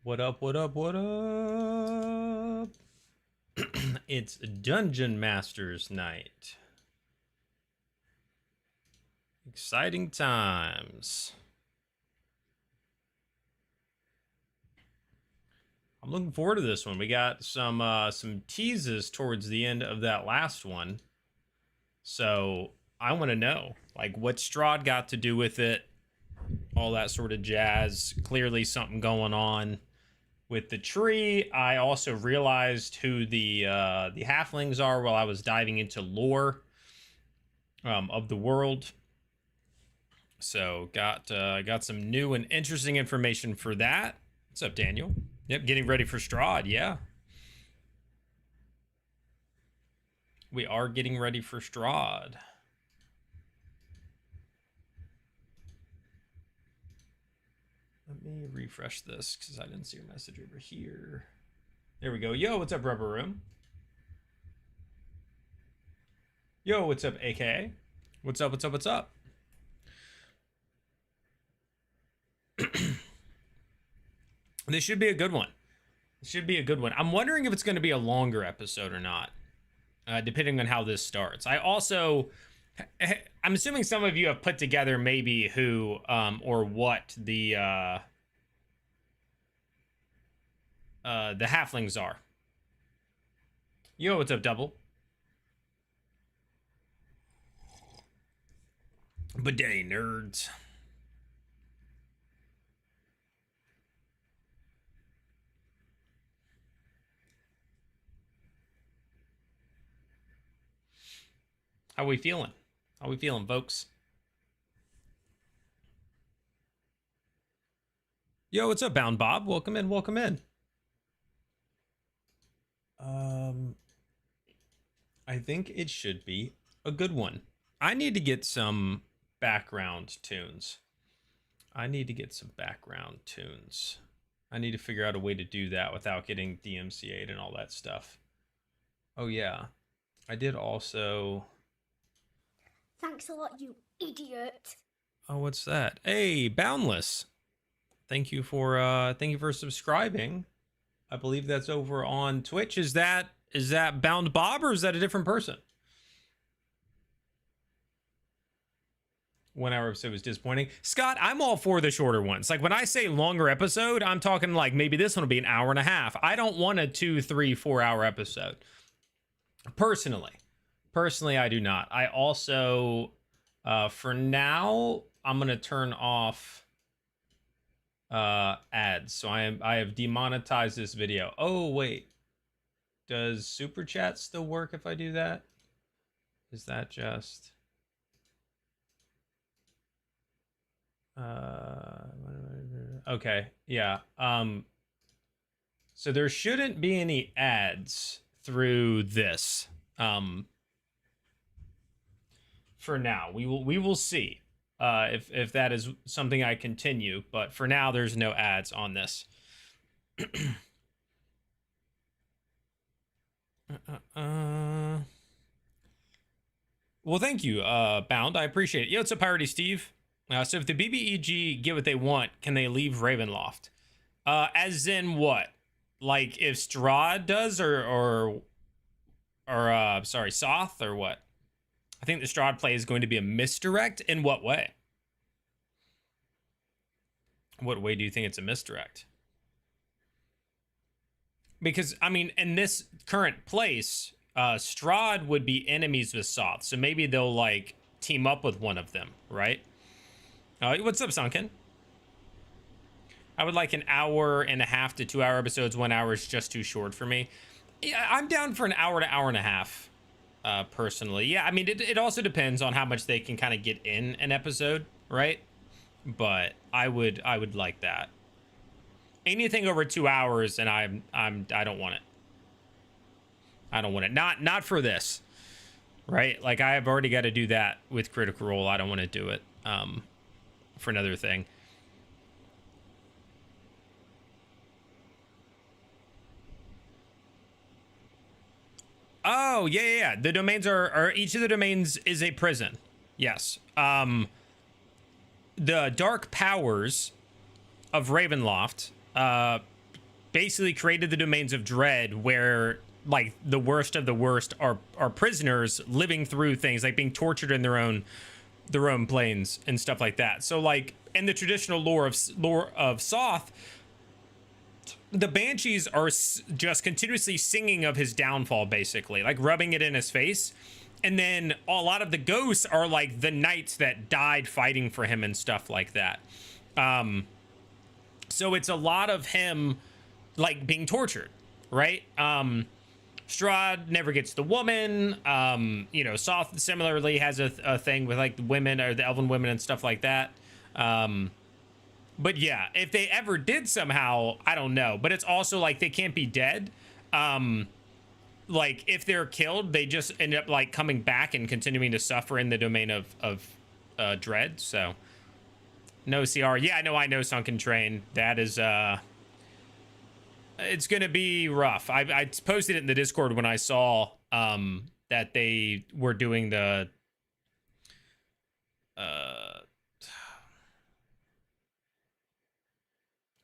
What up, what up, what up? It's Dungeon Masters night. Exciting times. I'm looking forward to this one. We got some teases towards the end of that last one. So I want to know, like, what Strahd got to do with it, all that sort of jazz. Clearly something going on with the tree. I also realized who the halflings are while I was diving into lore of the world. So got some new and interesting information for that. What's up, Daniel? Yep, getting ready for Strahd. Yeah, we are getting ready for Strahd. Let me refresh this because I didn't see your message over here. There we go. Yo, what's up, Rubber Room? Yo, what's up, AKA? What's up, what's up, what's up? This should be a good one. It should be a good one. I'm wondering if it's going to be a longer episode or not, depending on how this starts. I'm assuming some of you have put together maybe who or what the halflings are. Yo, what's up, Double? Bidet nerds. How we feeling? How we feeling, folks? Yo, what's up, Bound Bob? Welcome in, welcome in. I think it should be a good one. I need to get some background tunes. I need to figure out a way to do that without getting DMCA'd and all that stuff. Oh yeah, I did also. Thanks a lot, you idiot. Oh, what's that? Hey, Boundless. Thank you for subscribing. I believe that's over on Twitch. Is that Bound Bob or is that a different person? 1 hour episode was disappointing. Scott, I'm all for the shorter ones. Like when I say longer episode, I'm talking like maybe this one will be an hour and a half. I don't want a 2, 3, 4 hour episode. Personally, I do not. I also, for now, I'm gonna turn off ads. So I have demonetized this video. Oh wait, does super chat still work if I do that? Is that just okay? Yeah. So there shouldn't be any ads through this. For now, we will see if that is something I continue. But for now, there's no ads on this. Well, thank you, Bound. I appreciate it. Yo, it's a Parody Steve. So if the BBEG get what they want, can they leave Ravenloft? As in what? Like if Strahd does, or sorry, Soth, or what? I think the Strahd play is going to be a misdirect. In what way? What way do you think it's a misdirect? Because, I mean, in this current place, Strahd would be enemies with Soth. So maybe they'll, like, team up with one of them, right? What's up, Sunken? I would like an hour and a half to 2 hour episodes. 1 hour is just too short for me. Yeah, I'm down for an hour to hour and a half, personally. Yeah, I mean, it also depends on how much they can kind of get in an episode, right? But I would like that. Anything over 2 hours, and I don't want it. I don't want it. Not for this, right? Like I have already got to do that with Critical Role. I don't want to do it for another thing. Oh yeah. The domains are each of the domains is a prison. Yes. The dark powers of Ravenloft basically created the domains of dread, where like the worst of the worst are prisoners living through things, like being tortured in their own planes and stuff like that. So like in the traditional lore of Soth, the banshees are just continuously singing of his downfall, basically like rubbing it in his face. And then a lot of the ghosts are like the knights that died fighting for him and stuff like that. So it's a lot of him like being tortured, right? Strahd never gets the woman. You know, Soth similarly has a thing with like the women, or the elven women and stuff like that. But yeah, if they ever did somehow, I don't know. But it's also like they can't be dead. Like if they're killed, they just end up like coming back and continuing to suffer in the domain of dread. So no CR. Yeah, I know Sunken Train. That is it's gonna be rough. I posted it in the Discord when I saw that they were doing the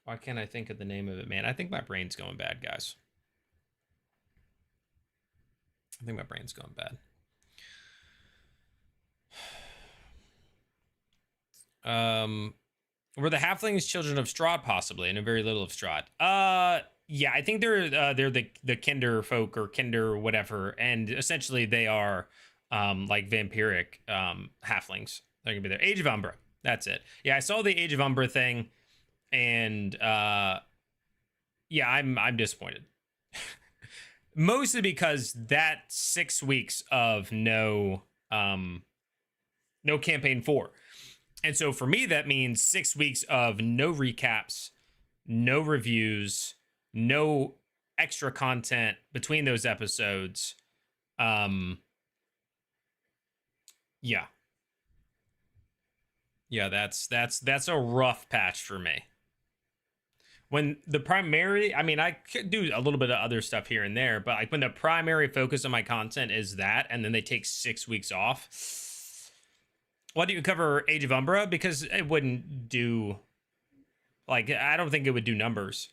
why can't I think of the name of it, man? I think my brain's going bad, guys. I think my brain's going bad. Were the halflings children of Strahd, possibly, and a very little of Strahd? Yeah, I think they're the Kinder folk or Kinder whatever, and essentially they are like vampiric halflings. They're gonna be there. Age of Umbra. That's it. Yeah, I saw the Age of Umbra thing, and yeah, I'm disappointed. Mostly because that 6 weeks of no campaign 4. And so for me, that means 6 weeks of no recaps, no reviews, no extra content between those episodes. Yeah. Yeah, that's a rough patch for me. When the primary, I mean, I could do a little bit of other stuff here and there, but like when the primary focus of my content is that, and then they take 6 weeks off. Why do you cover Age of Umbra? Because it wouldn't do, like, I don't think it would do numbers.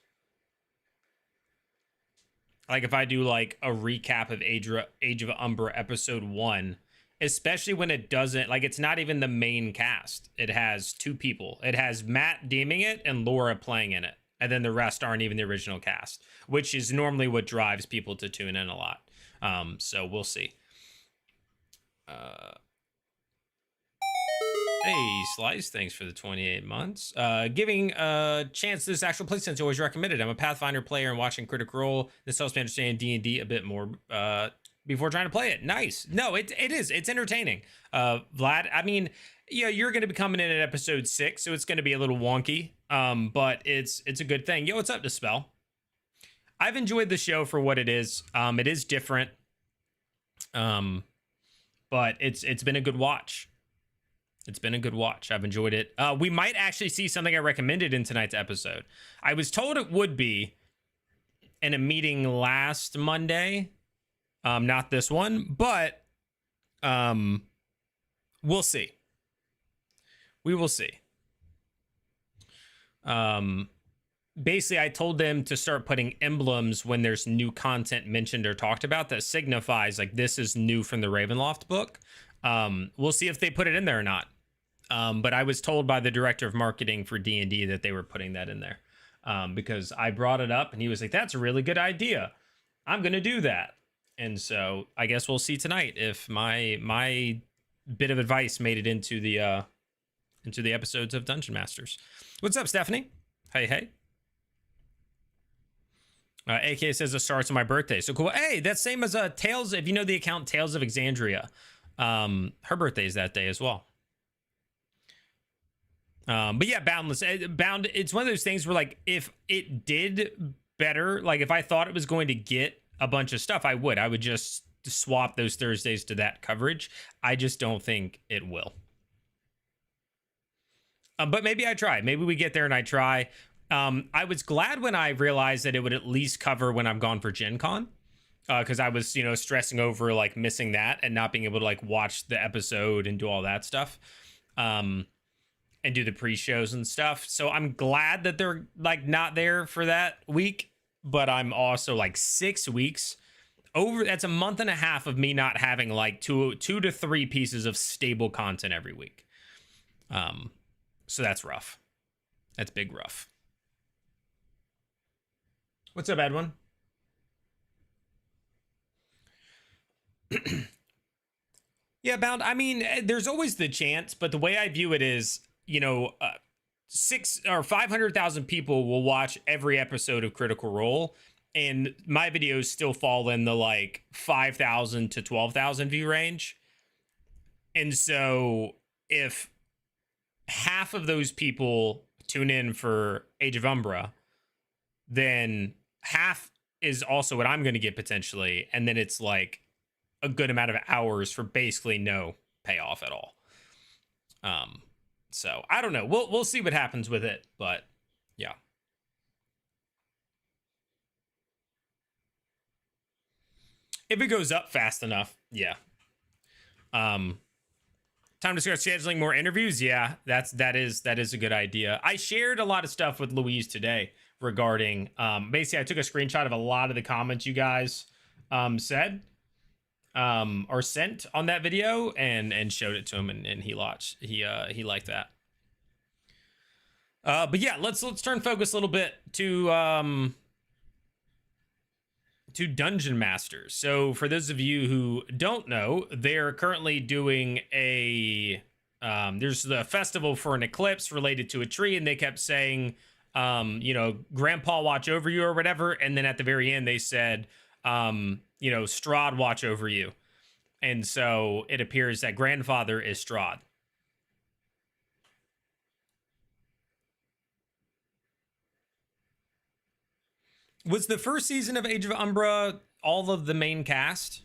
Like if I do like a recap of Age of Umbra episode 1, especially when it doesn't, like, it's not even the main cast. It has 2 people. It has Matt DMing it and Laura playing in it. And then the rest aren't even the original cast, which is normally what drives people to tune in a lot. So we'll see. Hey, Slice, thanks for the 28 months. Giving a chance to this actual playset is always recommended. I'm a Pathfinder player and watching Critical Role. This helps me understand D&D a bit more before trying to play it. Nice. No, it is. It's entertaining. Vlad, I mean, yeah, you're going to be coming in at episode 6, so it's going to be a little wonky, but it's a good thing. Yo, what's up, Dispel? I've enjoyed the show for what it is. It is different, but it's been a good watch. It's been a good watch. I've enjoyed it. We might actually see something I recommended in tonight's episode. I was told it would be in a meeting last Monday, not this one, but we'll see. We will see. Basically, I told them to start putting emblems when there's new content mentioned or talked about that signifies like this is new from the Ravenloft book. We'll see if they put it in there or not. But I was told by the director of marketing for D&D that they were putting that in there, because I brought it up and he was like, "That's a really good idea. I'm going to do that." And so I guess we'll see tonight if my bit of advice made it into the episodes of Dungeon Masters. What's up, Stephanie? Hey. AK says it starts on my birthday. So cool. Hey, that's same as Tales. If you know the account Tales of Exandria, her birthday is that day as well. But yeah, Boundless. It's one of those things where like if it did better, like if I thought it was going to get a bunch of stuff, I would just swap those Thursdays to that coverage. I just don't think it will. But maybe I try. Maybe we get there and I try. I was glad when I realized that it would at least cover when I'm gone for Gen Con. Because I was, stressing over like missing that and not being able to like watch the episode and do all that stuff. And do the pre-shows and stuff. So I'm glad that they're like not there for that week. but I'm also like 6 weeks over. That's a month and a half of me not having like two to three pieces of stable content every week. So that's rough. That's big rough. What's up, Edwin? Yeah, Bound. I mean, there's always the chance, but the way I view it is, six or 500,000 people will watch every episode of Critical Role, and my videos still fall in the like 5,000 to 12,000 view range. And so if half of those people tune in for Age of Umbra, then half is also what I'm going to get potentially, and then it's like a good amount of hours for basically no payoff at all. So I don't know. We'll see what happens with it, but yeah. If it goes up fast enough, yeah. Time to start scheduling more interviews. Yeah, that is a good idea. I shared a lot of stuff with Louise today regarding basically I took a screenshot of a lot of the comments you guys said or sent on that video and showed it to him, and he liked that. But yeah, let's turn focus a little bit to Dungeon Masters. So for those of you who don't know, they're currently doing a there's the festival for an eclipse related to a tree, and they kept saying Grandpa watch over you or whatever, and then at the very end they said Strahd watch over you. And so it appears that grandfather is Strahd. Was the first season of Age of Umbra all of the main cast?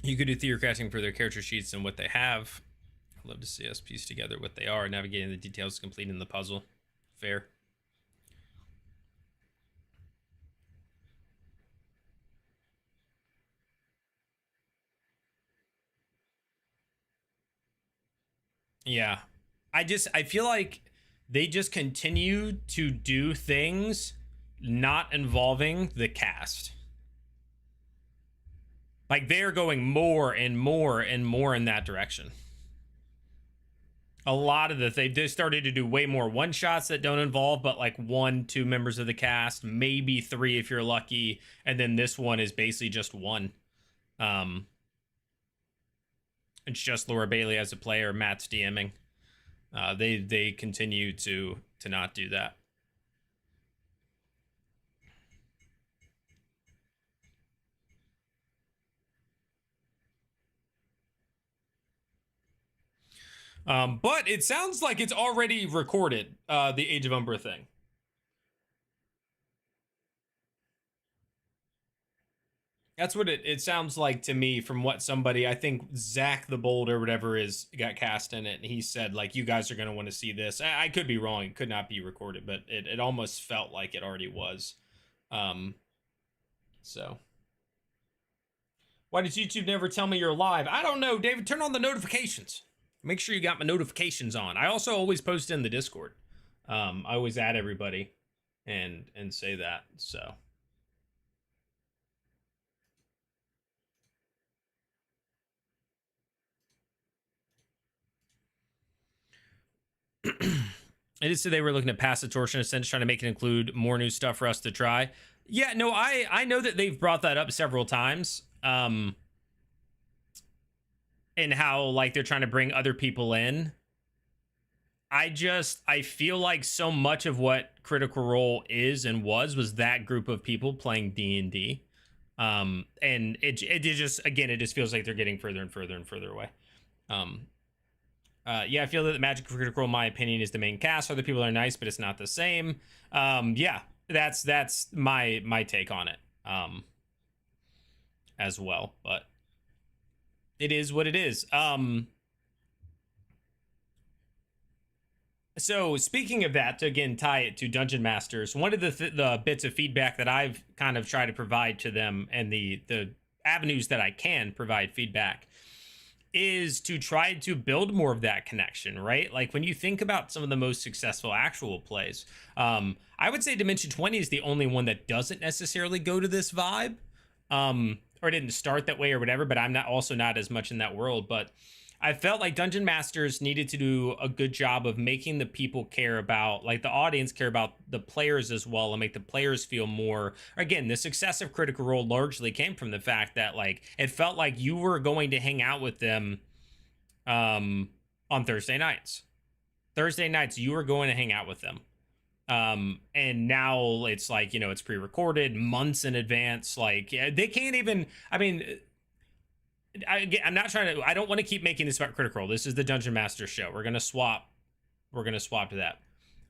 You could do theory crafting for their character sheets and what they have. I'd love to see us piece together what they are, navigating the details, completing the puzzle. Fair. Yeah. I feel like they just continue to do things not involving the cast. Like they're going more and more and more in that direction. A lot of they started to do way more one shots that don't involve but like 1-2 members of the cast, maybe 3 if you're lucky, and then this one is basically just one. It's just Laura Bailey as a player, Matt's DMing. They continue to not do that. But it sounds like it's already recorded, the Age of Umbra thing. That's what it sounds like to me from what somebody, I think Zach the Bold or whatever got cast in it. And he said, like, you guys are going to want to see this. I could be wrong. It could not be recorded, but it almost felt like it already was. So. Why does YouTube never tell me you're live? I don't know, David. Turn on the notifications. Make sure you got my notifications on. I also always post in the Discord. I always add everybody and say that. So. I just said they were looking to pass the torch in a sense, trying to make it include more new stuff for us to try. Yeah, no, I know that they've brought that up several times. And how like they're trying to bring other people in. I feel like so much of what Critical Role is and was that group of people playing D&D. And it just, again, it just feels like they're getting further and further and further away. Yeah, I feel that the Magic Critical Role, in my opinion, is the main cast. Other people are nice, but it's not the same. Yeah, that's my take on it. As well, but it is what it is. So speaking of that, to again tie it to Dungeon Masters, one of the bits of feedback that I've kind of tried to provide to them, and the avenues that I can provide feedback is to try to build more of that connection, right? Like when you think about some of the most successful actual plays, I would say Dimension 20 is the only one that doesn't necessarily go to this vibe, or didn't start that way or whatever, but I'm not also not as much in that world. But I felt like Dungeon Masters needed to do a good job of making the people care about, like the audience care about the players as well, and make the players feel more. Again, the success of Critical Role largely came from the fact that like it felt like you were going to hang out with them on Thursday nights. Thursday nights, you were going to hang out with them. And now it's like, you know, it's pre-recorded months in advance. Like they can't even, I mean, I'm not trying to, I don't want to keep making this about Critical Role. This is the Dungeon Master show. We're going to swap to that.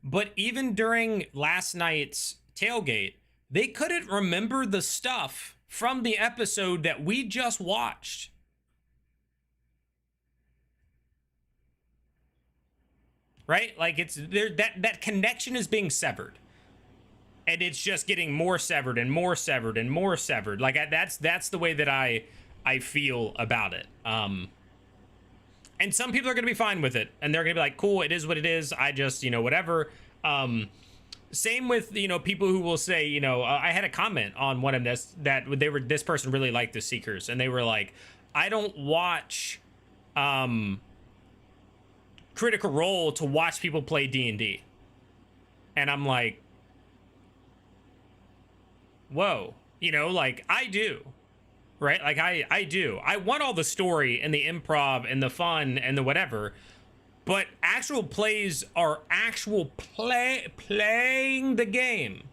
But even during last night's tailgate, they couldn't remember the stuff from the episode that we just watched. Right? Like it's there, that connection is being severed. And it's just getting more severed and more severed and more severed. Like that's the way that I feel about it. And some people are going to be fine with it, and they're going to be like, cool, it is what it is. I just, you know, whatever. Same with, you know, people who will say, you know, I had a comment on one of this person really liked the Seekers, and they were like, I don't watch Critical Role to watch people play D&D. And I'm like, whoa, you know, like I do. Right? Like I do. I want all the story and the improv and the fun and the whatever, but actual plays are actual playing the game.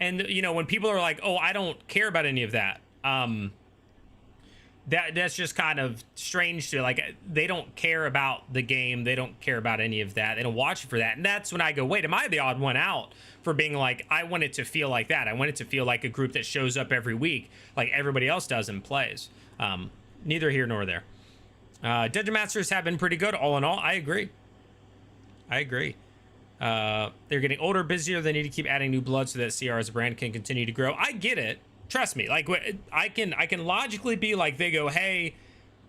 And you know, when people are like, "Oh, I don't care about any of that," that's just kind of strange to, like, they don't care about the game, they don't care about any of that, they don't watch it for that. And that's when I go, wait, am I the odd one out for being like, I want it to feel like that? I want it to feel like a group that shows up every week like everybody else does and plays. Neither here nor there. Dungeon Masters have been pretty good all in all. I agree. They're getting older, busier. They need to keep adding new blood so that CR as a brand can continue to grow. I get it. Trust me. Like I can logically be like, they go, hey,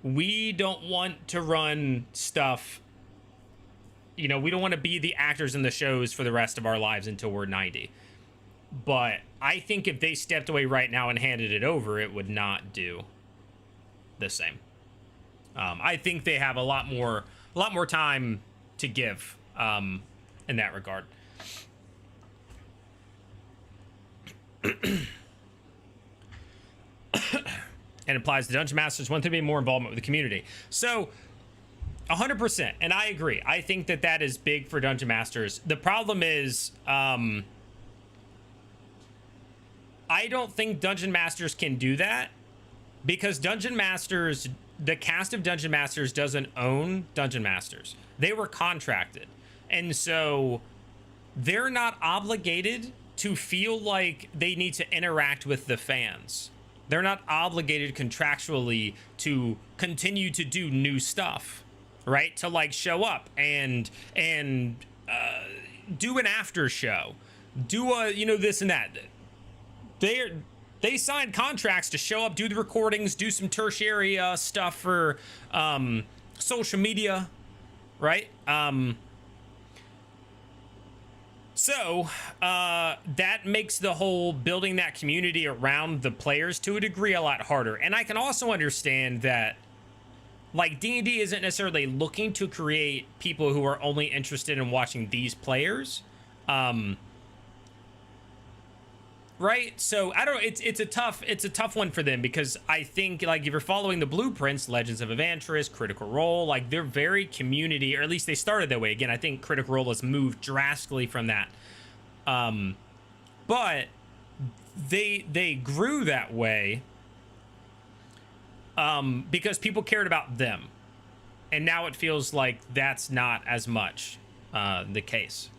we don't want to run stuff. You know, we don't want to be the actors in the shows for the rest of our lives until we're 90. But I think if they stepped away right now and handed it over, it would not do the same. I think they have a lot more time to give in that regard. And implies the Dungeon Masters want to be more involvement with the community. So 100%, and I agree. I think that is big for Dungeon Masters. The problem is, I don't think Dungeon Masters can do that because Dungeon Masters, the cast of Dungeon Masters doesn't own Dungeon Masters. They were contracted. And so they're not obligated to feel like they need to interact with the fans. They're not obligated contractually to continue to do new stuff, right? To like show up and do an after show, do a, you know, this and that. They signed contracts to show up, do the recordings, do some tertiary stuff for social media, right? So that makes the whole building that community around the players to a degree a lot harder. And I can also understand that, like, D&D isn't necessarily looking to create people who are only interested in watching these players. Right? So I don't know, it's a tough one for them, because I think, like, if you're following the blueprints, Legends of Evantris, Critical Role, like, they're very community, or at least they started that way. Again, I think Critical Role has moved drastically from that. But they grew that way because people cared about them. And now it feels like that's not as much the case.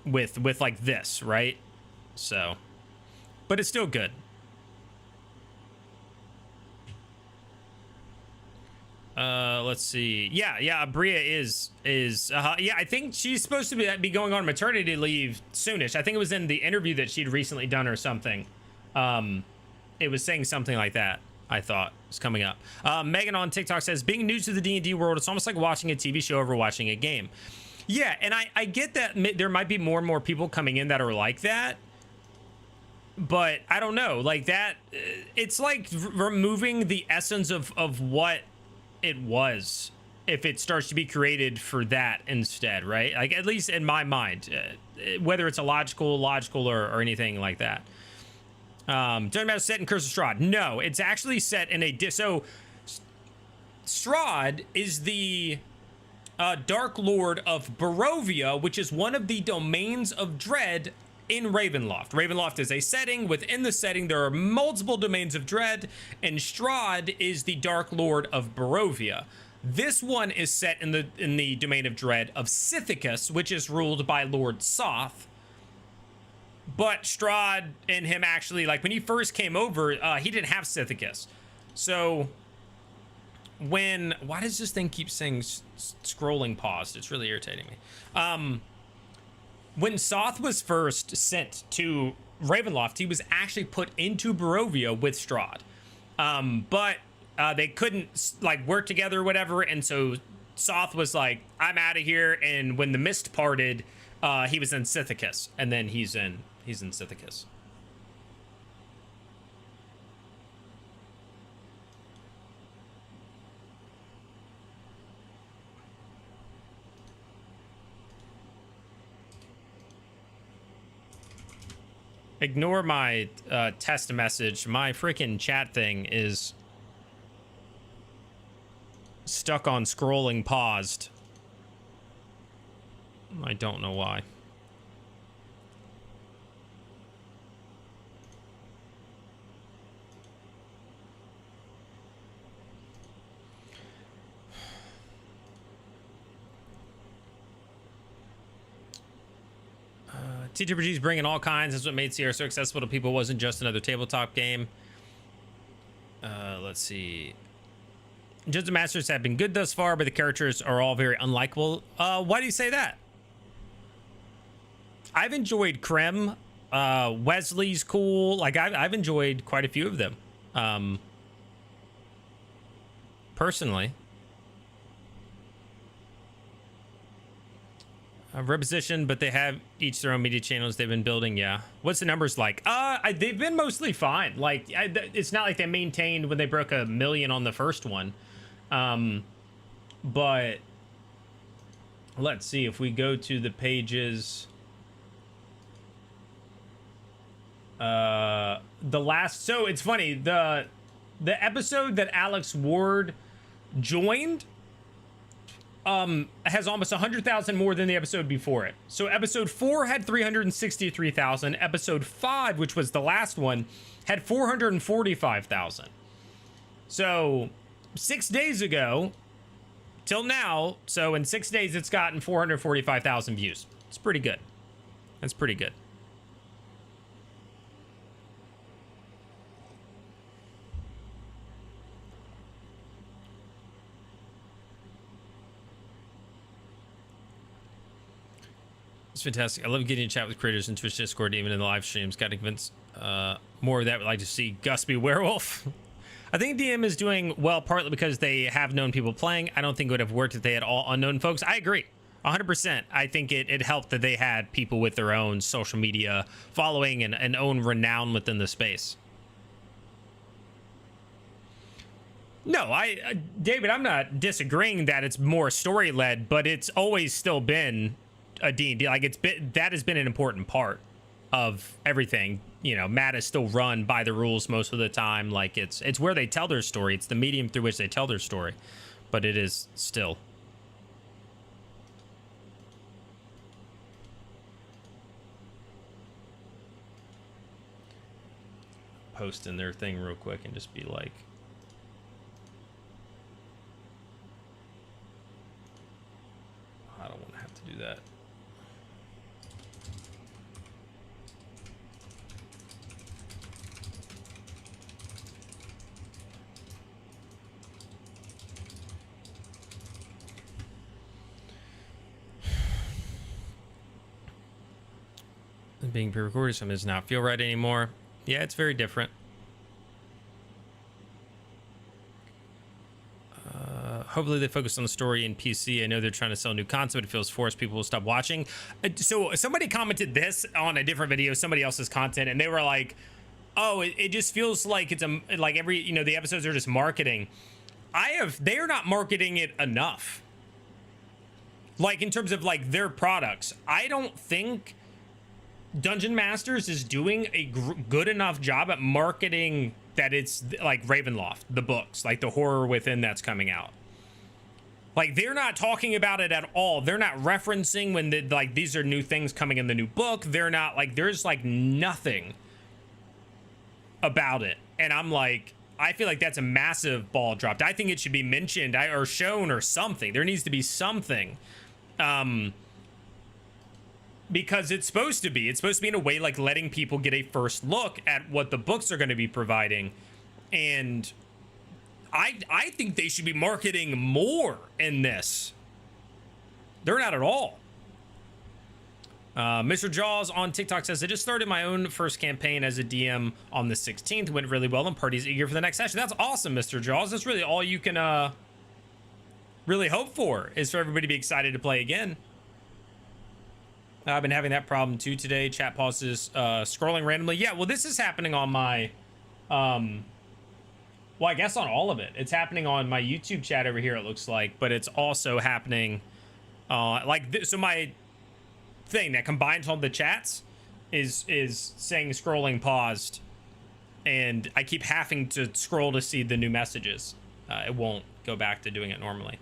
With like this, right? So, but it's still good. Let's see. Yeah, Bria is yeah, I think she's supposed to be going on maternity leave soonish. I think it was in the interview that she'd recently done or something. it was saying something like that. I thought was coming up. Megan on TikTok says, being new to the D&D world, it's almost like watching a TV show over watching a game. Yeah, and I get that there might be more and more people coming in that are like that. But I don't know, like that, it's like removing the essence of what it was if it starts to be created for that instead, right? Like, at least in my mind, whether it's a logical or anything like that. Talking about set in Curse of Strahd. No, it's actually set in a so Strahd is the Dark Lord of Barovia, which is one of the domains of dread in Ravenloft. Ravenloft is a setting. Within the setting, there are multiple domains of dread, and Strahd is the Dark Lord of Barovia. This one is set in the domain of dread of Sithicus, which is ruled by Lord Soth. But Strahd and him actually, like, when he first came over, he didn't have Sithicus. So why does this thing keep saying scrolling paused? It's really irritating me. When Soth was first sent to Ravenloft, he was actually put into Barovia with Strahd. But they couldn't, like, work together or whatever, and so Soth was like, I'm out of here, and when the mist parted, he was in Sithicus, and then he's in Sithicus. Ignore my test message. My freaking chat thing is stuck on scrolling paused. I don't know why. TTRPG's bringing all kinds. That's what made CR so accessible to people. It wasn't just another tabletop game. Let's see. Dungeon Masters have been good thus far, but the characters are all very unlikable. Why do you say that? I've enjoyed Krem. Wesley's cool. Like, I've enjoyed quite a few of them. Personally. Reposition, but they have each their own media channels they've been building. Yeah. What's the numbers like? They've been mostly fine. Like, it's not like they maintained when they broke 1 million on the first one. But let's see if we go to the pages. The last, so it's funny, the episode that Alex Ward joined has almost 100,000 more than the episode before it. So episode 4 had 363,000. Episode 5, which was the last one, had 445,000. So 6 days ago till now, so in 6 days it's gotten 445,000 views. It's pretty good. That's pretty good. It's fantastic. I love getting to chat with creators in Twitch, Discord, even in the live streams. Got to convince more of that. Would like to see Gus be werewolf. I think DM is doing well, partly because they have known people playing. I don't think it would have worked if they had all unknown folks. I agree 100%. I think it helped that they had people with their own social media following and own renown within the space. No, David, I'm not disagreeing that it's more story led, but it's always still been a D&D. Like, that has been an important part of everything. You know, Matt is still run by the rules most of the time. Like, it's where they tell their story. It's the medium through which they tell their story, but it is still. Post in their thing real quick and just be like, I don't want to have to do that. Being pre-recorded something does not feel right anymore. Yeah, it's very different. Hopefully they focus on the story in PC. I know they're trying to sell new content, but it feels forced. People will stop watching. So somebody commented this on a different video, somebody else's content, and they were like, oh, it just feels like it's like every, you know, the episodes are just marketing. They are not marketing it enough. Like in terms of like their products, I don't think Dungeon Masters is doing a good enough job at marketing that it's like Ravenloft, the books, like the horror within that's coming out. Like they're not talking about it at all. They're not referencing when like these are new things coming in the new book. They're not like, there's like nothing about it. And I'm like, I feel like that's a massive ball dropped. I think it should be mentioned or shown or something. There needs to be something. Because it's supposed to be in a way like letting people get a first look at what the books are going to be providing. And I think they should be marketing more in this. They're not at all. Mr. Jaws on TikTok says, I just started my own first campaign as a DM on the 16th. Went really well and party's eager for the next session. That's awesome, Mr. Jaws. That's really all you can really hope for, is for everybody to be excited to play again. I've been having that problem too today. Chat pauses, scrolling randomly. Yeah, well, this is happening on my, well, I guess on all of it. It's happening on my YouTube chat over here, it looks like, but it's also happening, so my thing that combines all the chats is saying scrolling paused, and I keep having to scroll to see the new messages. It won't go back to doing it normally.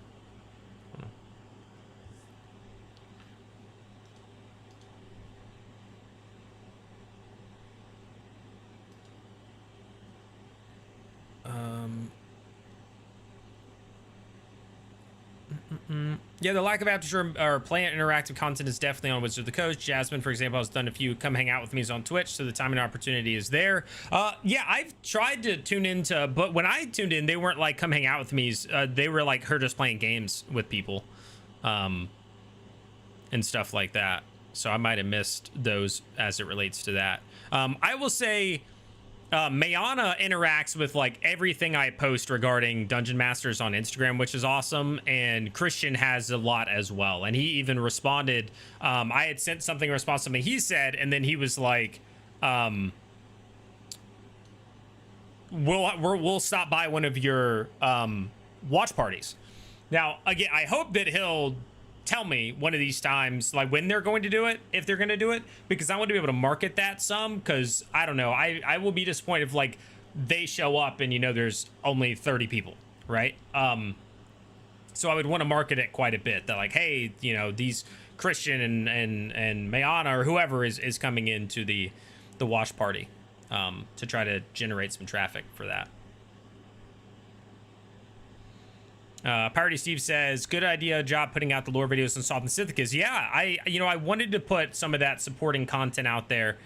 Yeah, the lack of after or player interactive content is definitely on Wizards of the Coast. Jasmine, for example, has done a few come hang out with me on Twitch, so the time and opportunity is there. Yeah, I've tried to tune into, but when I tuned in, they weren't like come hang out with me. They were like her just playing games with people, and stuff like that. So I might have missed those as it relates to that. I will say, Mayana interacts with like everything I post regarding Dungeon Masters on Instagram, which is awesome. And Christian has a lot as well. And he even responded. I had sent something in response to something he said, and then he was like, we'll stop by one of your watch parties. Now, again, I hope that he'll tell me one of these times, like when they're going to do it, if they're going to do it, because I want to be able to market that some, because I don't know, I will be disappointed if like they show up and, you know, there's only 30 people, right? So I would want to market it quite a bit, that like, hey, you know, these Christian and Mayana or whoever is coming into the watch party, to try to generate some traffic for that. Parody Steve says, good idea, job putting out the lore videos and Salt and Sithicus. Yeah, I wanted to put some of that supporting content out there,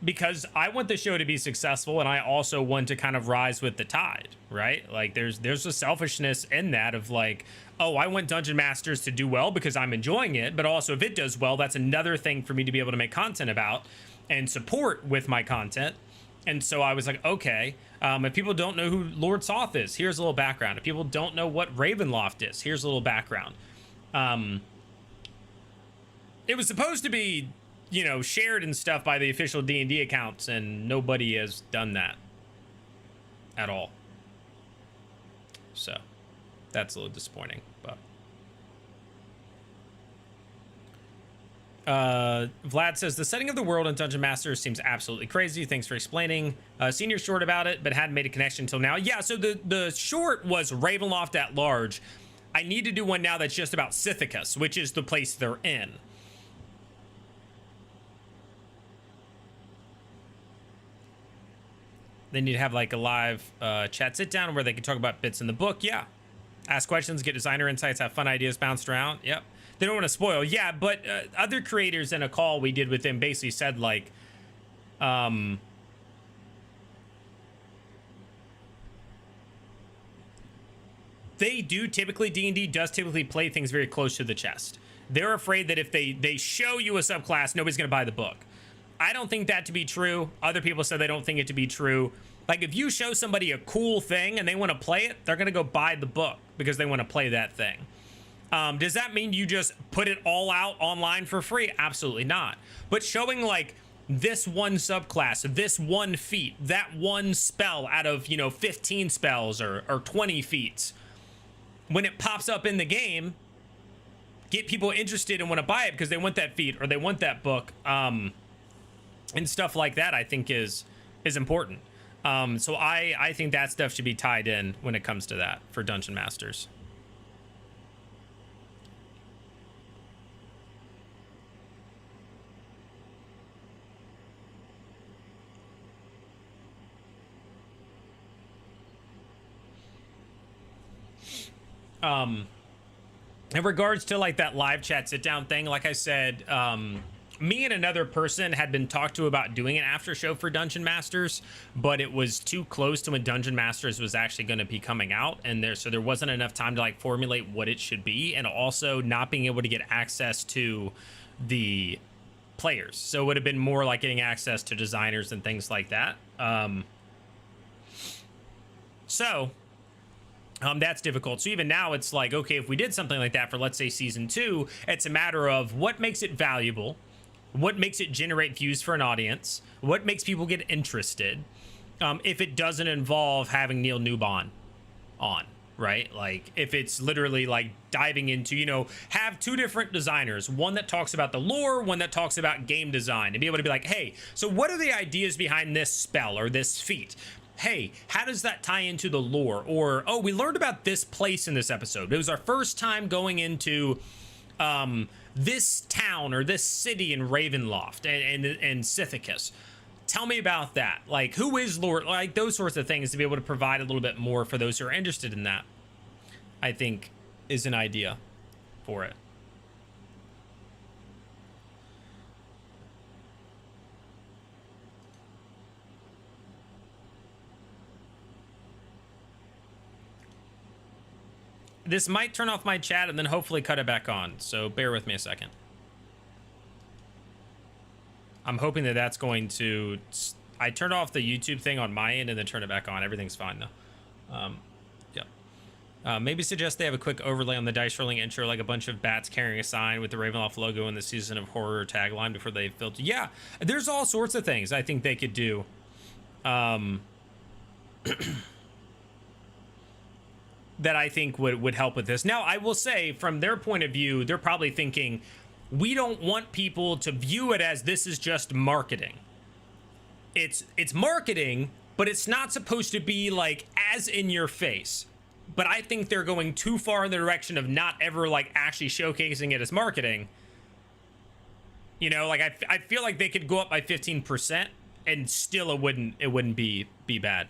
because I want the show to be successful, and I also want to kind of rise with the tide, right? Like there's a selfishness in that of like, oh, I want Dungeon Masters to do well because I'm enjoying it, but also if it does well, that's another thing for me to be able to make content about and support with my content. And so I was like, okay, if people don't know who Lord Soth is, here's a little background. If people don't know what Ravenloft is, here's a little background. It was supposed to be, you know, shared and stuff by the official D&D accounts, and nobody has done that at all. So that's a little disappointing, but. Vlad says, the setting of the world in Dungeon Masters seems absolutely crazy. Thanks for explaining. Senior short about it, but hadn't made a connection until now. Yeah, so the short was Ravenloft at large. I need to do one now that's just about Sithicus, which is the place they're in. They need to have like a live chat sit down where they can talk about bits in the book. Yeah. Ask questions, get designer insights, have fun ideas bounced around. Yep. They don't want to spoil. Yeah, but other creators in a call we did with them basically said like, they do typically, D&D does typically play things very close to the chest. They're afraid that if they show you a subclass, nobody's going to buy the book. I don't think that to be true. Other people said they don't think it to be true. Like if you show somebody a cool thing and they want to play it, they're going to go buy the book because they want to play that thing. Does that mean you just put it all out online for free? Absolutely not. But showing like this one subclass, this one feat, that one spell out of, 15 spells or 20 feats, when it pops up in the game, get people interested and want to buy it because they want that feat or they want that book, and stuff like that, I think is important. So I think that stuff should be tied in when it comes to that for Dungeon Masters. In regards to like that live chat sit down thing, like I said, me and another person had been talked to about doing an after show for Dungeon Masters, but it was too close to when Dungeon Masters was actually going to be coming out, and there wasn't enough time to like formulate what it should be, and also not being able to get access to the players. So it would have been more like getting access to designers and things like that. That's difficult. So even now it's like, okay, if we did something like that for, let's say, season 2, it's a matter of what makes it valuable, what makes it generate views for an audience, what makes people get interested, if it doesn't involve having Neil Newbon on, right? Like if it's literally like diving into, have 2 different designers, one that talks about the lore, one that talks about game design, and be able to be like, hey, so what are the ideas behind this spell or this feat? Hey, how does that tie into the lore? Or, oh, we learned about this place in this episode. It was our first time going into this town or this city in Ravenloft and Sithicus. Tell me about that. Like, who is lore? Like, those sorts of things to be able to provide a little bit more for those who are interested in that, I think, is an idea for it. This might turn off my chat and then hopefully cut it back on, so bear with me a second. I'm hoping that that's going to... I turned off the YouTube thing on my end and then turned it back on. Everything's fine, though. Yeah. Maybe suggest they have a quick overlay on the dice rolling intro, like a bunch of bats carrying a sign with the Ravenloft logo and the Season of Horror tagline before they filter. Yeah, there's all sorts of things I think they could do. That I think would help with this. Now, I will say, from their point of view, they're probably thinking, we don't want people to view it as this is just marketing. It's marketing, but it's not supposed to be like as in your face. But I think they're going too far in the direction of not ever like actually showcasing it as marketing. Like I feel like they could go up by 15% and still it wouldn't be bad.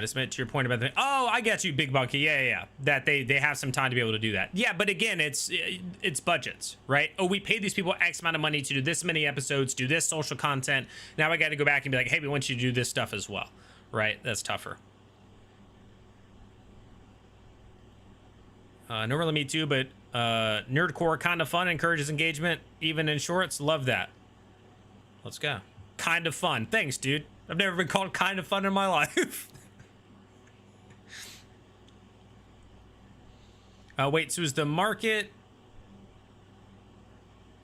Just to your point about oh, I get you, Big Monkey. Yeah. That they have some time to be able to do that. Yeah, but again, it's budgets, right? Oh, we paid these people X amount of money to do this many episodes, do this social content. Now I got to go back and be like, hey, we want you to do this stuff as well, right? That's tougher. No, really me too, but nerdcore kind of fun, encourages engagement, even in shorts. Love that. Let's go. Kind of fun. Thanks, dude. I've never been called kind of fun in my life. Wait, so is the market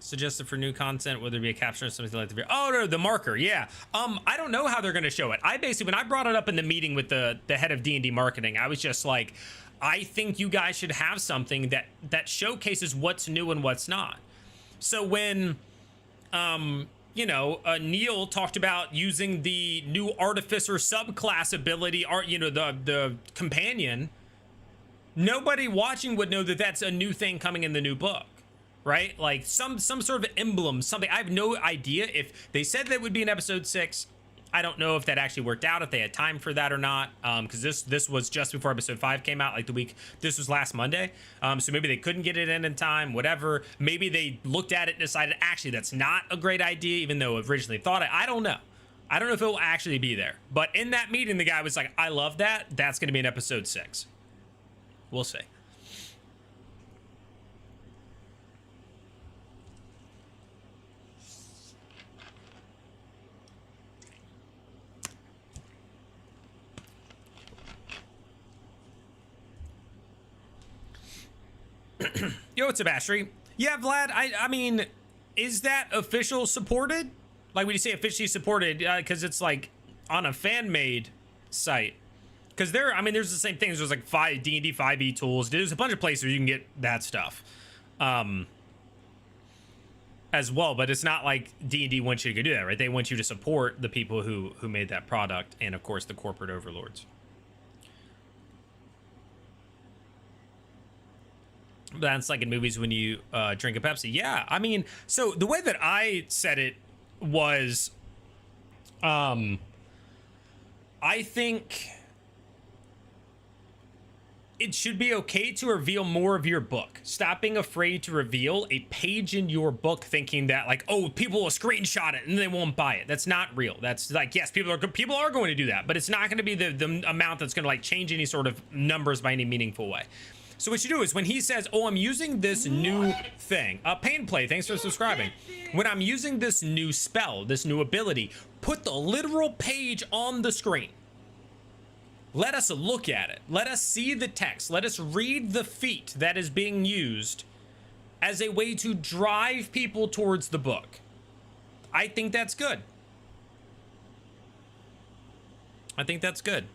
suggested for new content, whether it be a caption or something like that? Oh, no, the marker, yeah. I don't know how they're going to show it. I basically, when I brought it up in the meeting with the head of D&D marketing, I was just like, I think you guys should have something that showcases what's new and what's not. So when, Neil talked about using the new Artificer subclass ability, the companion, nobody watching would know that that's a new thing coming in the new book, right? Like some sort of emblem, something. I have no idea. If they said that would be in episode 6, I don't know if that actually worked out, if they had time for that or not, because this was just before episode 5 came out, like the week. This was last Monday, so maybe they couldn't get it in time, whatever. Maybe they looked at it and decided, actually, that's not a great idea, even though originally thought it. I don't know. I don't know if it will actually be there. But in that meeting, the guy was like, I love that. That's going to be in episode 6. We'll see. Yo, it's Abastri. Yeah, Vlad, I mean, is that official supported? Like, when you say officially supported, because it's like on a fan-made site. Because I mean, there's the same things. There's like D&D 5e tools. There's a bunch of places where you can get that stuff as well. But it's not like D&D wants you to go do that, right? They want you to support the people who made that product, and of course the corporate overlords. That's like in movies when you drink a Pepsi. Yeah, I mean, so the way that I said it was, I think it should be okay to reveal more of your book. Stop being afraid to reveal a page in your book thinking that like, oh, people will screenshot it and they won't buy it. That's not real. That's like, yes, people are going to do that, but it's not going to be the amount that's going to like change any sort of numbers by any meaningful way. So what you do is when he says, oh, I'm using this new thing, Pain Play, thanks for subscribing. When I'm using this new spell, this new ability, put the literal page on the screen. Let us look at it. Let us see the text. Let us read the feat that is being used as a way to drive people towards the book. I think that's good. I think that's good.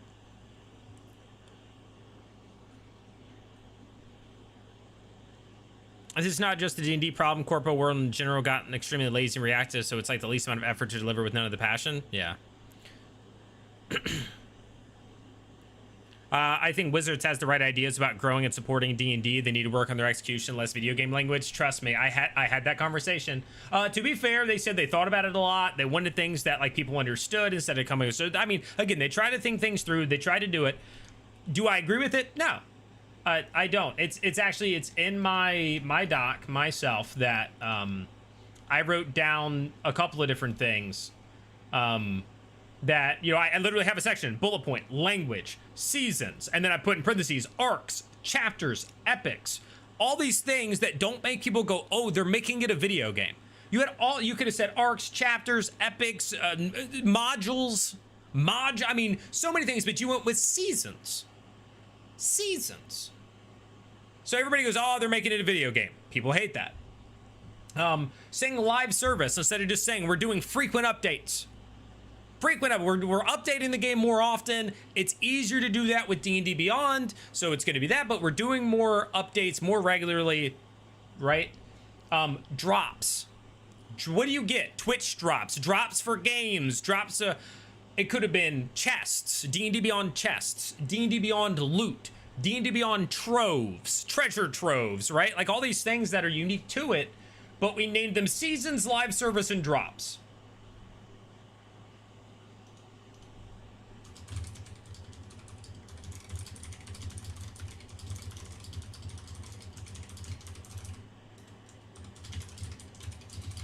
This is not just the D&D problem. Corpo world in general gotten extremely lazy and reactive, so it's like the least amount of effort to deliver with none of the passion. Yeah. I think Wizards has the right ideas about growing and supporting D&D. They need to work on their execution, less video game language. Trust me, I had that conversation. To be fair, they said they thought about it a lot. They wanted things that like people understood instead of coming. So I mean, again, they try to think things through. They try to do it. Do I agree with it? No. I don't. It's actually in my doc myself that I wrote down a couple of different things that, you know, I literally have a section, bullet point, language, seasons, and then I put in parentheses arcs, chapters, epics, all these things that don't make people go, oh, they're making it a video game. You could have said arcs, chapters, epics, modules, I mean, so many things, but you went with seasons. So everybody goes, oh, they're making it a video game. People hate that. Saying live service instead of just saying we're doing frequent updates. We're updating the game more often. It's easier to do that with D&D Beyond, so it's going to be that, but we're doing more updates more regularly, right? Drops. What do you get? Twitch drops for games, drops. It could have been chests, D&D Beyond chests, D&D Beyond loot, D&D Beyond troves, treasure troves, right? Like all these things that are unique to it, but we named them seasons, live service, and drops.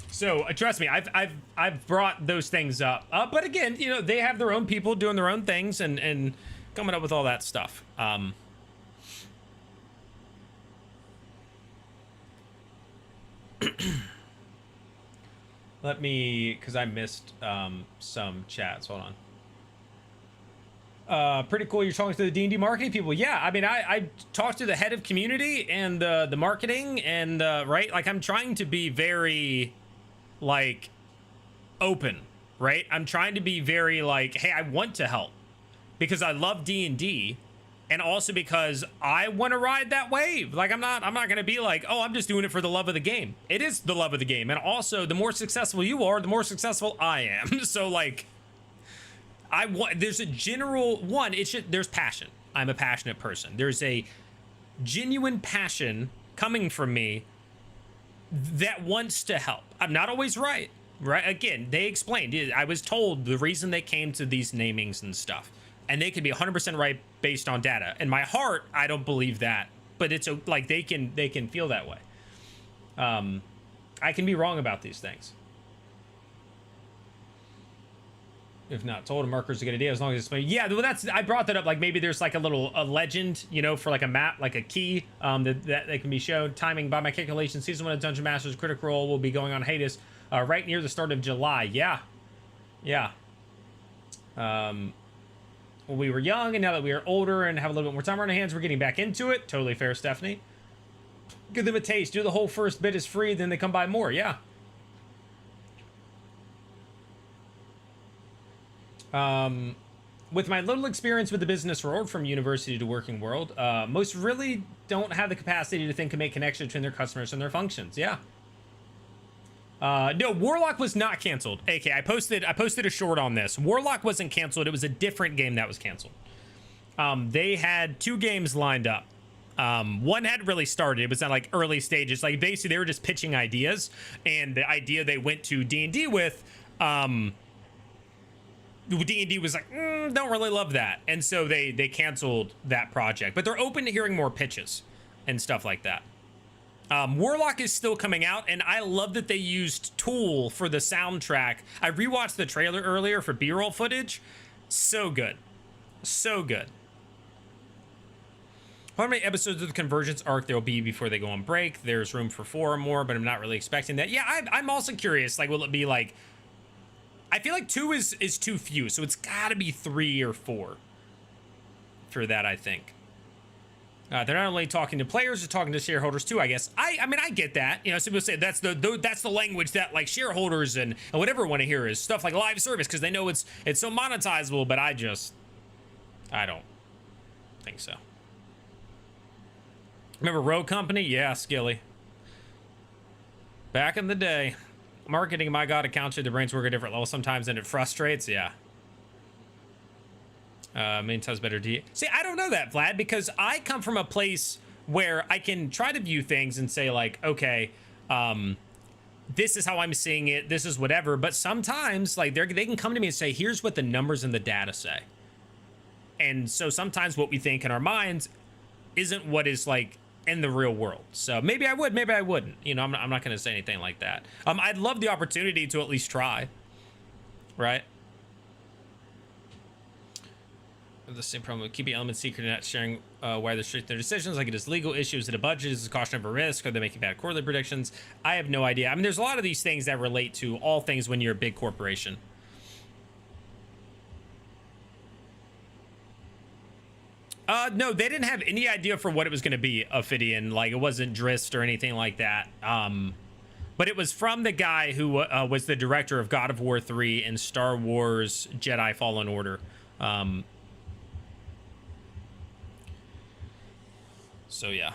So trust me, I've brought those things up. But again, you know, they have their own people doing their own things and coming up with all that stuff. Let me, because I missed some chats. Hold on. Pretty cool. You're talking to the D&D marketing people. Yeah, I mean, I talked to the head of community and the marketing and right, like I'm trying to be very like open, right? I'm trying to be very like, hey, I want to help because I love D&D and also because I want to ride that wave. Like I'm not going to be like, oh, I'm just doing it for the love of the game. It is the love of the game. And also the more successful you are, the more successful I am. So like there's a general one, there's passion. I'm a passionate person. There's a genuine passion coming from me that wants to help. I'm not always right? Again, they explained. I was told the reason they came to these namings and stuff, and they could be 100% right based on data. In my heart, I don't believe that, but it's like they can feel that way. I can be wrong about these things. If not told, a marker is a good idea as long as it's, yeah, well, I brought that up. Like maybe there's like a legend, you know, for like a map, like a key that can be shown. Timing by my calculation, season 1 of Dungeon Masters Critical Role will be going on hiatus right near the start of July. Yeah. When we were young and now that we are older and have a little bit more time on our hands, we're getting back into it. Totally fair, Stephanie. Give them a taste. Do the whole first bit is free, then they come buy more. Yeah. With my little experience with the business world from university to working world, most really don't have the capacity to think and make connections between their customers and their functions. Yeah. No, Warlock was not canceled. AK, I posted a short on this. Warlock wasn't canceled. It was a different game that was canceled. They had 2 games lined up. One had really started. It was at like early stages. Like basically they were just pitching ideas, and the idea they went to D&D with, D&D was like, don't really love that. And so they canceled that project, but they're open to hearing more pitches and stuff like that. Warlock is still coming out, and I love that they used Tool for the soundtrack. I rewatched the trailer earlier for B-roll footage. So good. So good. How many episodes of the Convergence arc there will be before they go on break? There's room for 4 or more, but I'm not really expecting that. Yeah, I'm also curious. Like, will it be like... I feel like 2 is too few, so it's got to be 3 or 4 for that, I think. They're not only talking to players, they're talking to shareholders too, I guess. I mean, I get that. You know, some people say that's the language that like shareholders and whatever want to hear is stuff like live service because they know it's so monetizable, but I don't think so. Remember Rogue Company? Yeah, Skilly. Back in the day. Marketing, my God, accounts the brains work at different levels sometimes and it frustrates. Yeah. Many times better to see. I don't know that, Vlad, because I come from a place where I can try to view things and say like, okay, this is how I'm seeing it. This is whatever. But sometimes like they can come to me and say, here's what the numbers and the data say. And so sometimes what we think in our minds isn't what is like in the real world. So maybe I would, maybe I wouldn't. You know, I'm not going to say anything like that. I'd love the opportunity to at least try. Right? The same problem with keeping elements secret and not sharing why they're strict their decisions. Like, it is legal issues, is it a budget, is it a caution of a risk, are they making bad quarterly predictions? I have no idea. I mean, there's a lot of these things that relate to all things when you're a big corporation. No, they didn't have any idea for what it was going to be, Ophidian. Like, it wasn't Drist or anything like that. But it was from the guy who was the director of God of War 3 and Star Wars Jedi Fallen Order. So, yeah.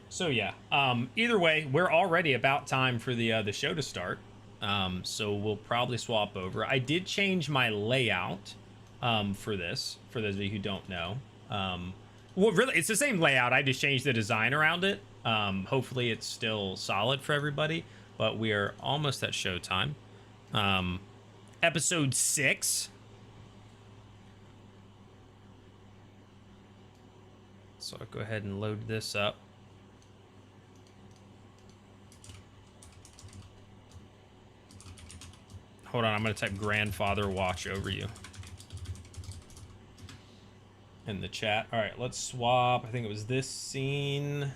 So yeah, either way, we're already about time for the show to start. So we'll probably swap over. I did change my layout for this, for those of you who don't know. Well, really, it's the same layout. I just changed the design around it. Hopefully it's still solid for everybody, but we are almost at showtime. Episode 6. So I'll go ahead and load this up. Hold on, I'm going to type grandfather watch over you in the chat. All right, let's swap. I think it was this scene.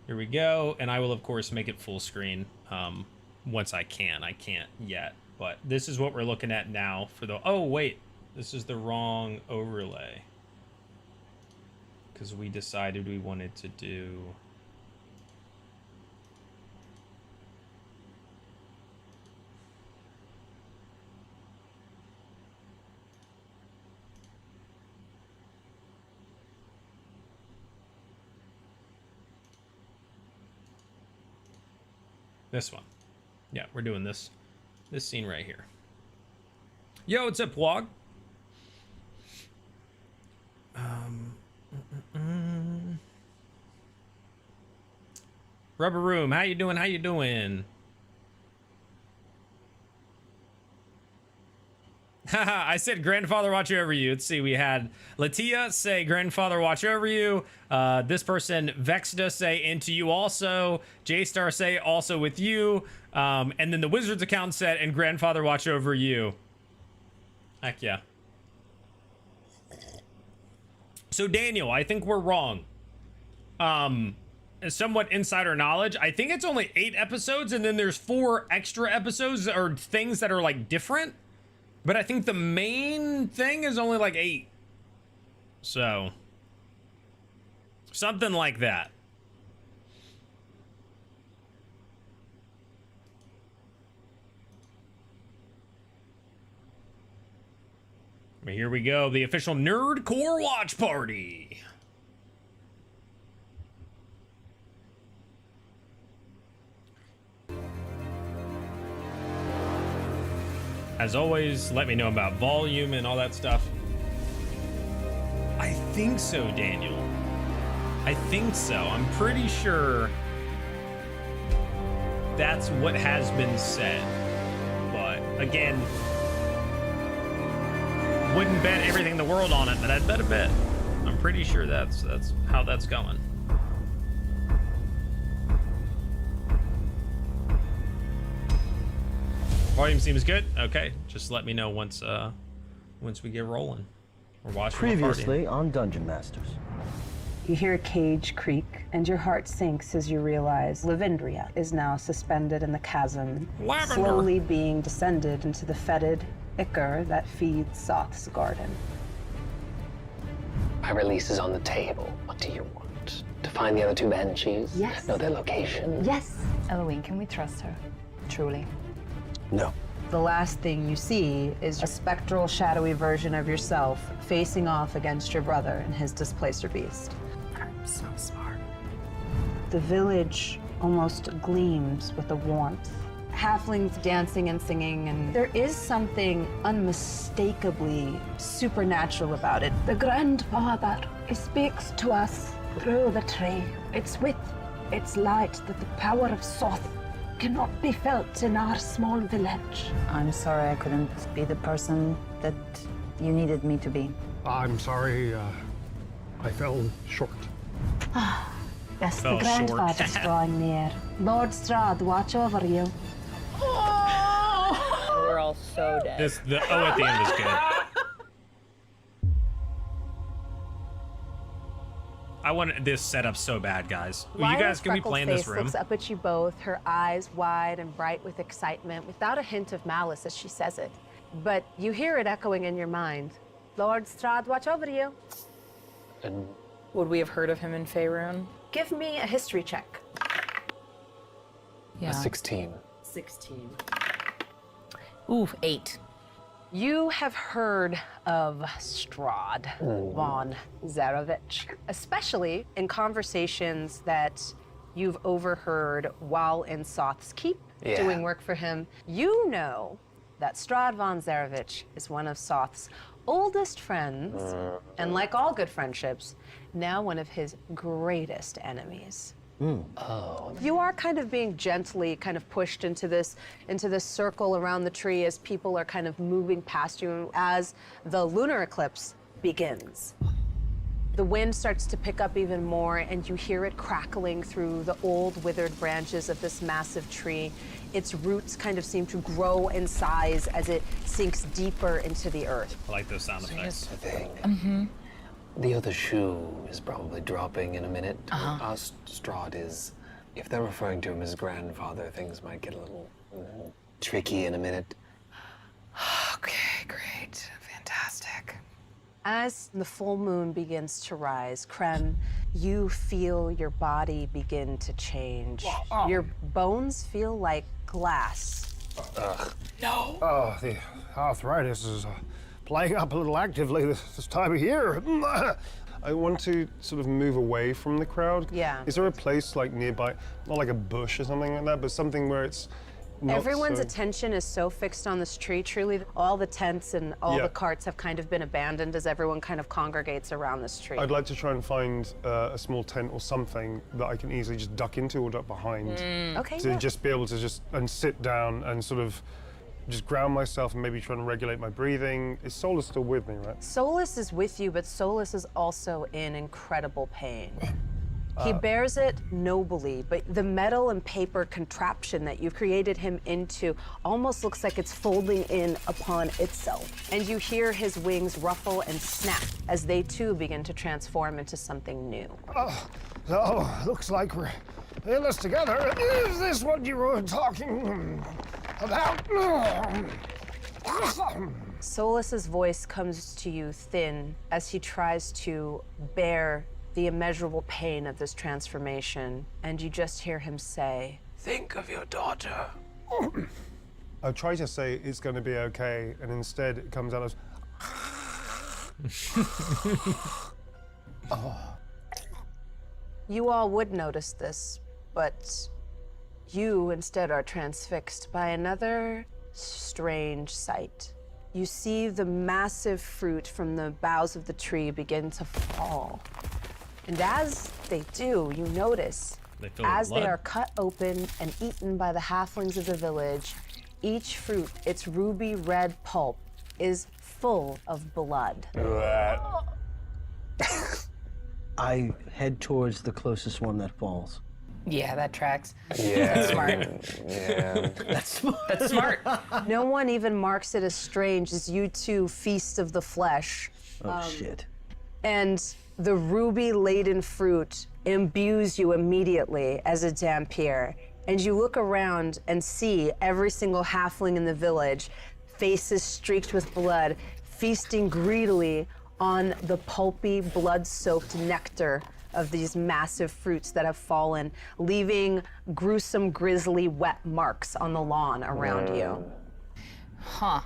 Here we go. And I will, of course, make it full screen once I can. I can't yet. But this is what we're looking at now for the... Oh, wait. This is the wrong overlay. Because we decided we wanted to do... This one. Yeah, we're doing this scene right here. Yo, what's up, Wog? Rubber Room, how you doing? How you doing? Haha, I said grandfather watch over you. Let's see, we had Latia say grandfather watch over you. This person Vexda say into you also. J-Star say also with you. And then the Wizards account said and grandfather watch over you. Heck yeah. So Daniel, I think we're wrong. somewhat insider knowledge, I think it's only 8 episodes, and then there's 4 extra episodes or things that are like different. But I think the main thing is only like 8. So something like that. But here we go, the official Nerdcore watch party. As always, let me know about volume and all that stuff. I think so, Daniel. I think so. I'm pretty sure that's what has been said. But again, wouldn't bet everything in the world on it, but I'd bet a bit. I'm pretty sure that's how that's going. Volume seems good. Okay, just let me know once we get rolling. We're watching. Previously on Dungeon Masters. You hear a cage creak, and your heart sinks as you realize Lavendria is now suspended in the chasm, Lavender. slowly being descended into the fetid ichor that feeds Soth's garden. My release is on the table. What do you want? To find the other 2 banshees? Yes. Know their location? Yes! Eloine, can we trust her? Truly? No. The last thing you see is a spectral, shadowy version of yourself facing off against your brother and his displacer beast. I'm so smart. The village almost gleams with a warmth. Halflings dancing and singing, and there is something unmistakably supernatural about it. The grandfather speaks to us through the tree. It's with its light that the power of Soth cannot be felt in our small village. I'm sorry I couldn't be the person that you needed me to be. I'm sorry, I fell short. Yes, Fell the short. grandfather's drawing near. Lord Strahd, watch over you. We're all so dead. The O at the end is good. I want this setup so bad, guys. You guys can we play in this room? Looks up at you both, her eyes wide and bright with excitement, without a hint of malice as she says it. But you hear it echoing in your mind. Lord Strahd, watch over you. And Would we have heard of him in Faerun? Give me a history check. Yeah. a 16. 16. Ooh, 8. You have heard of Strahd von Zarovich, especially in conversations that you've overheard while in Soth's Keep doing work for him. You know that Strahd von Zarovich is one of Soth's oldest friends, and like all good friendships, now one of his greatest enemies. You are kind of being gently kind of pushed into this circle around the tree as people are kind of moving past you as the lunar eclipse begins. The wind starts to pick up even more, and you hear it crackling through the old withered branches of this massive tree. Its roots kind of seem to grow in size as it sinks deeper into the earth. I like those sound effects. Here's the thing. The other shoe is probably dropping in a minute. Our Strahd is, if they're referring to him as grandfather, things might get a little tricky in a minute. Okay, great. Fantastic. As the full moon begins to rise, Krem, you feel your body begin to change. Your bones feel like glass. Oh, the arthritis is playing up a little actively this time of year. I want to sort of move away from the crowd. Yeah. Is there a place like nearby, not like a bush or something like that, but something where it's not Everyone's so... attention is so fixed on this tree. Truly, all the tents and all the carts have kind of been abandoned as everyone kind of congregates around this tree. I'd like to try and find a small tent or something that I can easily just duck into or duck behind. Okay, To yeah. just be able to and sit down and sort of just ground myself and maybe try and regulate my breathing. Is Solus still with me, right? Solus is with you, but Solus is also in incredible pain. He bears it nobly, but the metal and paper contraption that you've created him into almost looks like it's folding in upon itself. And you hear his wings ruffle and snap as they too begin to transform into something new. So, looks like we're in this together. Is this what you were talking about? Solus's voice comes to you thin as he tries to bear the immeasurable pain of this transformation, and you just hear him say, Think of your daughter. I try to say it's going to be okay, and instead it comes out as. You all would notice this, but you instead are transfixed by another strange sight. You see the massive fruit from the boughs of the tree begin to fall. And as they do, you notice, as they are cut open and eaten by the halflings of the village, each fruit, its ruby red pulp, is full of blood. I head towards the closest one that falls. Yeah, that tracks. Yeah. That's smart. Yeah. That's smart. No one even marks it as strange as you two feast of the flesh. Oh, shit. And the ruby-laden fruit imbues you immediately as a Dampier. And you look around and see every single halfling in the village, faces streaked with blood, feasting greedily on the pulpy, blood-soaked nectar of these massive fruits that have fallen, leaving gruesome, grisly, wet marks on the lawn around you. Huh.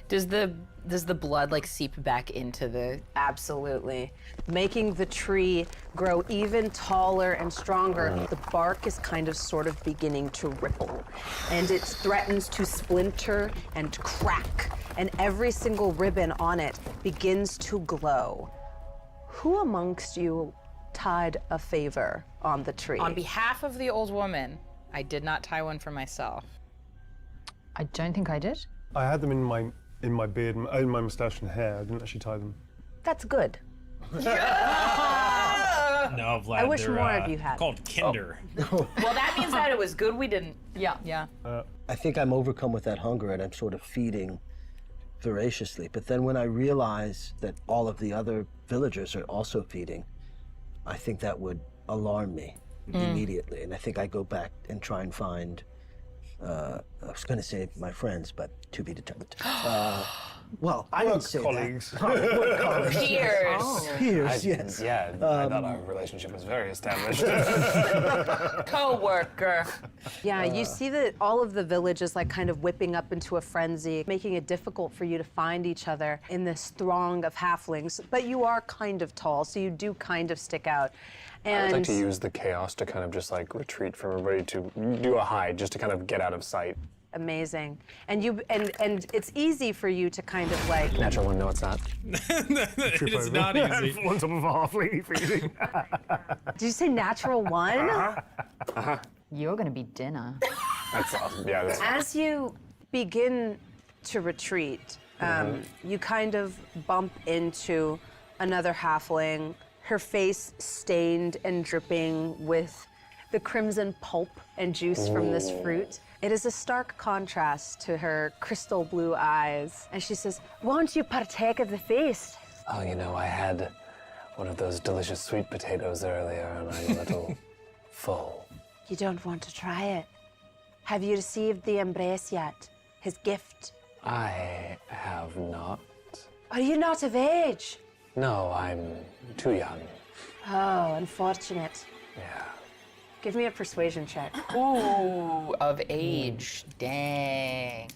Does the blood like seep back into the... Absolutely. Making the tree grow even taller and stronger, the bark is kind of sort of beginning to ripple. And it threatens to splinter and crack. And every single ribbon on it begins to glow. Who amongst you tied a favor on the tree? On behalf of the old woman, I did not tie one for myself. I don't think I did. I had them in my beard, in my mustache and hair. I didn't actually tie them. That's good. No, Vlad. I wish they're, more of you had. Called Kinder. Well, that means that it was good we didn't. Yeah. I think I'm overcome with that hunger and I'm sort of feeding voraciously. But then when I realize that all of the other villagers are also feeding, I think that would alarm me immediately. And I think I go back and try and find, I was going to say my friends, but to be determined. Well, I didn't say colleagues. that. Work colleagues. Peers. Peers, yes. Yeah, I thought our relationship was very established. Co-worker. Yeah, you see that all of the village is like kind of whipping up into a frenzy, making it difficult for you to find each other in this throng of halflings. But you are kind of tall, so you do kind of stick out. And I'd like to use the chaos to kind of just like retreat from everybody, to do a hide, just to kind of get out of sight. amazing. And you and it's easy for you to kind of like Natural one, no, it's not. It is not easy. On top of a halfling feeding. Did you say natural one? You're gonna be dinner. That's awesome. Yeah. That's, As you begin to retreat, you kind of bump into another halfling, her face stained and dripping with the crimson pulp and juice from this fruit. It is a stark contrast to her crystal blue eyes. And she says, "Won't you partake of the feast?" oh, you know, I had one of those delicious sweet potatoes earlier, and I'm a little full. You don't want to try it. Have you received the embrace yet? His gift? I have not. Are you not of age? No, I'm too young. Oh, unfortunate. Yeah. Give me a persuasion check. Ooh, of age. Dang.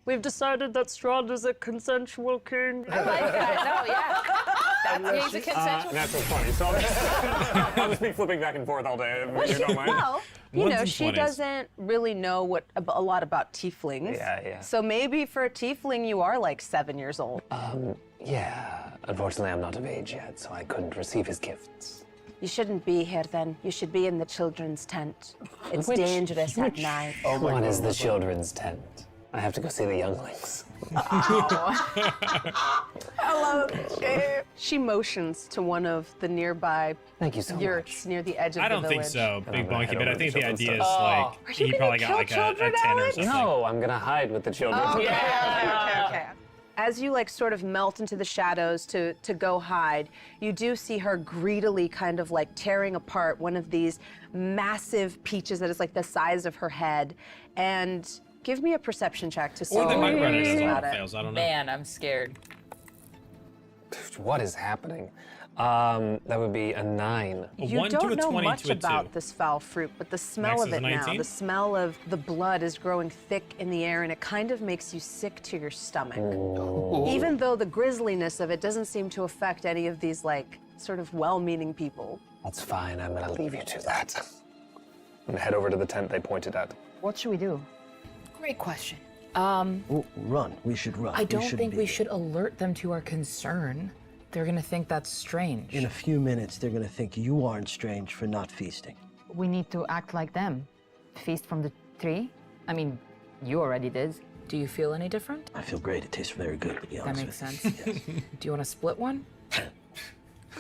We've decided that Strahd is a consensual king. I like that. No, yeah. He's a consensual. Natural 20, so I'll just be flipping back and forth all day if you don't mind. Well, you Ones know, and she 20s. doesn't really know a lot about tieflings. Yeah. So maybe for a tiefling, you are like 7 years old. Yeah. Unfortunately, I'm not of age yet, so I couldn't receive his gifts. You shouldn't be here then. You should be in the children's tent. It's dangerous at night. What is the children's tent? I have to go see the younglings. Hello, Dave. She motions to one of the nearby Thank you so yurts near the edge of I the don't village. think so, I'm Big gonna Bonky, head but I over think to the children's idea is stuff. like Are you he gonna probably got kill like a children, 10 or Alex? something. No, I'm gonna hide with the children. Okay. As you like sort of melt into the shadows to go hide, you do see her greedily kind of like tearing apart one of these massive peaches that is like the size of her head. And give me a perception check to see Or they might run it what as about auto it. fails. I don't know. Man, I'm scared. What is happening? That would be a 9. A You 1 to a don't know 20 much to a 2. about this foul fruit, but the smell Max of is it now, 19? the smell of the blood is growing thick in the air, and it kind of makes you sick to your stomach. Even though the grisliness of it doesn't seem to affect any of these like sort of well-meaning people. That's fine. I'm gonna leave you to that. I'm gonna head over to the tent they pointed at. What should we do? Great question. Oh, run. We should run. I don't think be we there. should alert them to our concern. They're gonna think that's strange. In a few minutes, they're going to think you aren't strange for not feasting. We need to act like them. Feast from the tree? I mean, you already did. Do you feel any different? I feel great. It tastes very good, to be That honest makes with sense. you. Do you want to split one?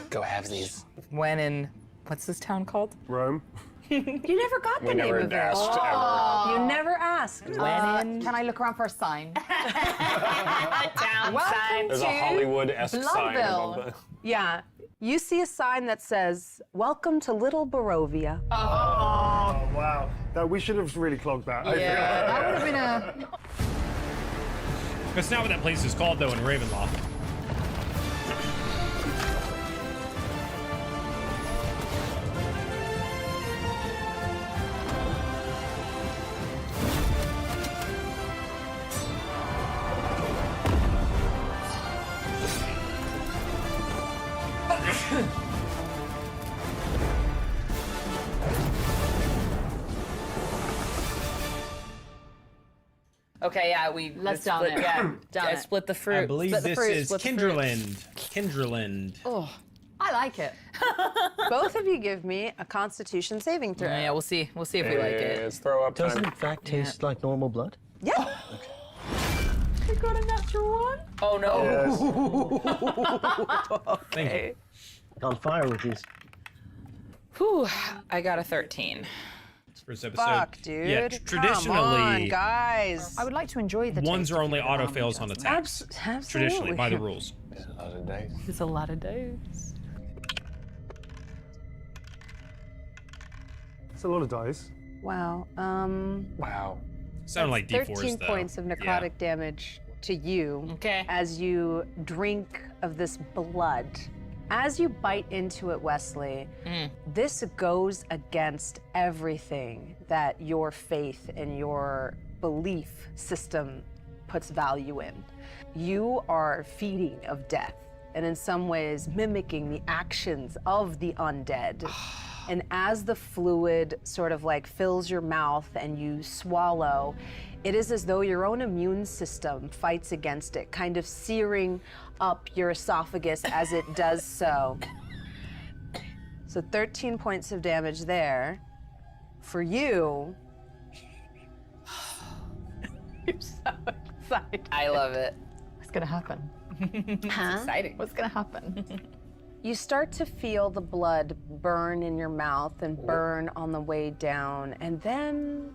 Go have these. When in, what's this town called? Rome. You never got the We name never of it. asked ever. You never asked. Can I look around for a sign? Town Welcome There's to a Hollywood-esque sign above Bloodville. the... Yeah. You see a sign that says, "Welcome to Little Barovia." Oh, wow. That, we should have really clogged that. Yeah, that would have been a... That's not what that place is called, though, in Ravenloft. Okay, yeah, Let's split, down it. Yeah, Down it. split the fruit. I believe split the this fruit, is split the fruit. Kinderland. Kinderland. Oh, I like it. Both of you give me a Constitution saving throw. yeah, we'll see. We'll see if we like it. It's throw up Does it time. in fact taste like normal blood? Yeah. We got a natural one. Oh no. Thank you. On fire with these. Whew, I got a 13. First episode. Fuck, dude. Yeah, Come on, traditionally, guys. I would like to enjoy the ones taste are of only the auto ramen fails on just attacks. Absolutely. Traditionally, by the rules. It's another day. It's a lot of days. It's a lot of dice. Wow. Wow. Sounded like D4s, 13 though. points of necrotic Yeah. damage to you. Okay. As you drink of this blood. As you bite into it, Wesley, this goes against everything that your faith and your belief system puts value in. You are feeding of death, and in some ways mimicking the actions of the undead. And as the fluid sort of like fills your mouth and you swallow, it is as though your own immune system fights against it, kind of searing up your esophagus as it does so. So 13 points of damage there. For you, you're so excited. I love it. What's gonna happen? Huh? Exciting. What's gonna happen? You start to feel the blood burn in your mouth and burn on the way down, and then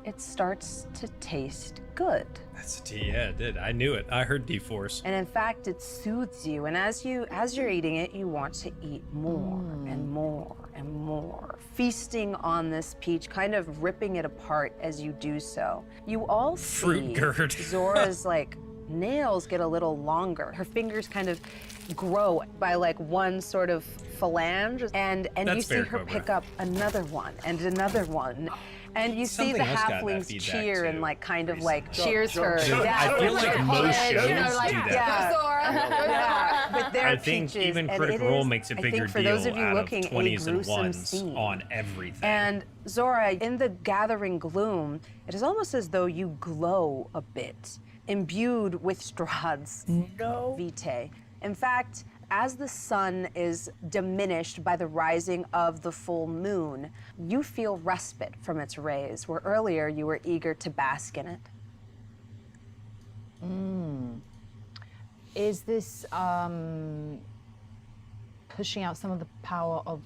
it starts to taste good. That's a T. Yeah, it did. I knew it. I heard D4s. And in fact, it soothes you. And as you're eating it, you want to eat more and more and more, feasting on this peach, kind of ripping it apart as you do so. You all see Fruit gird. Zora's like nails get a little longer. Her fingers kind of grow by like one sort of phalange, and you That's see fair, her Cobra. pick up another one and another one. And you see the Something else got that halflings feedback, cheer and too, like kind of like cheers her. Dude, down. I feel like most shows do that. Yeah, but they're I think peaches, even and Critical it Role is, makes a I bigger think for deal those of you out looking, of 20s a and gruesome 1s scene. on everything. And Zora, in the gathering gloom, it is almost as though you glow a bit, imbued with Strahd's vitae. In fact, as the sun is diminished by the rising of the full moon, you feel respite from its rays, where earlier you were eager to bask in it. Is this pushing out some of the power of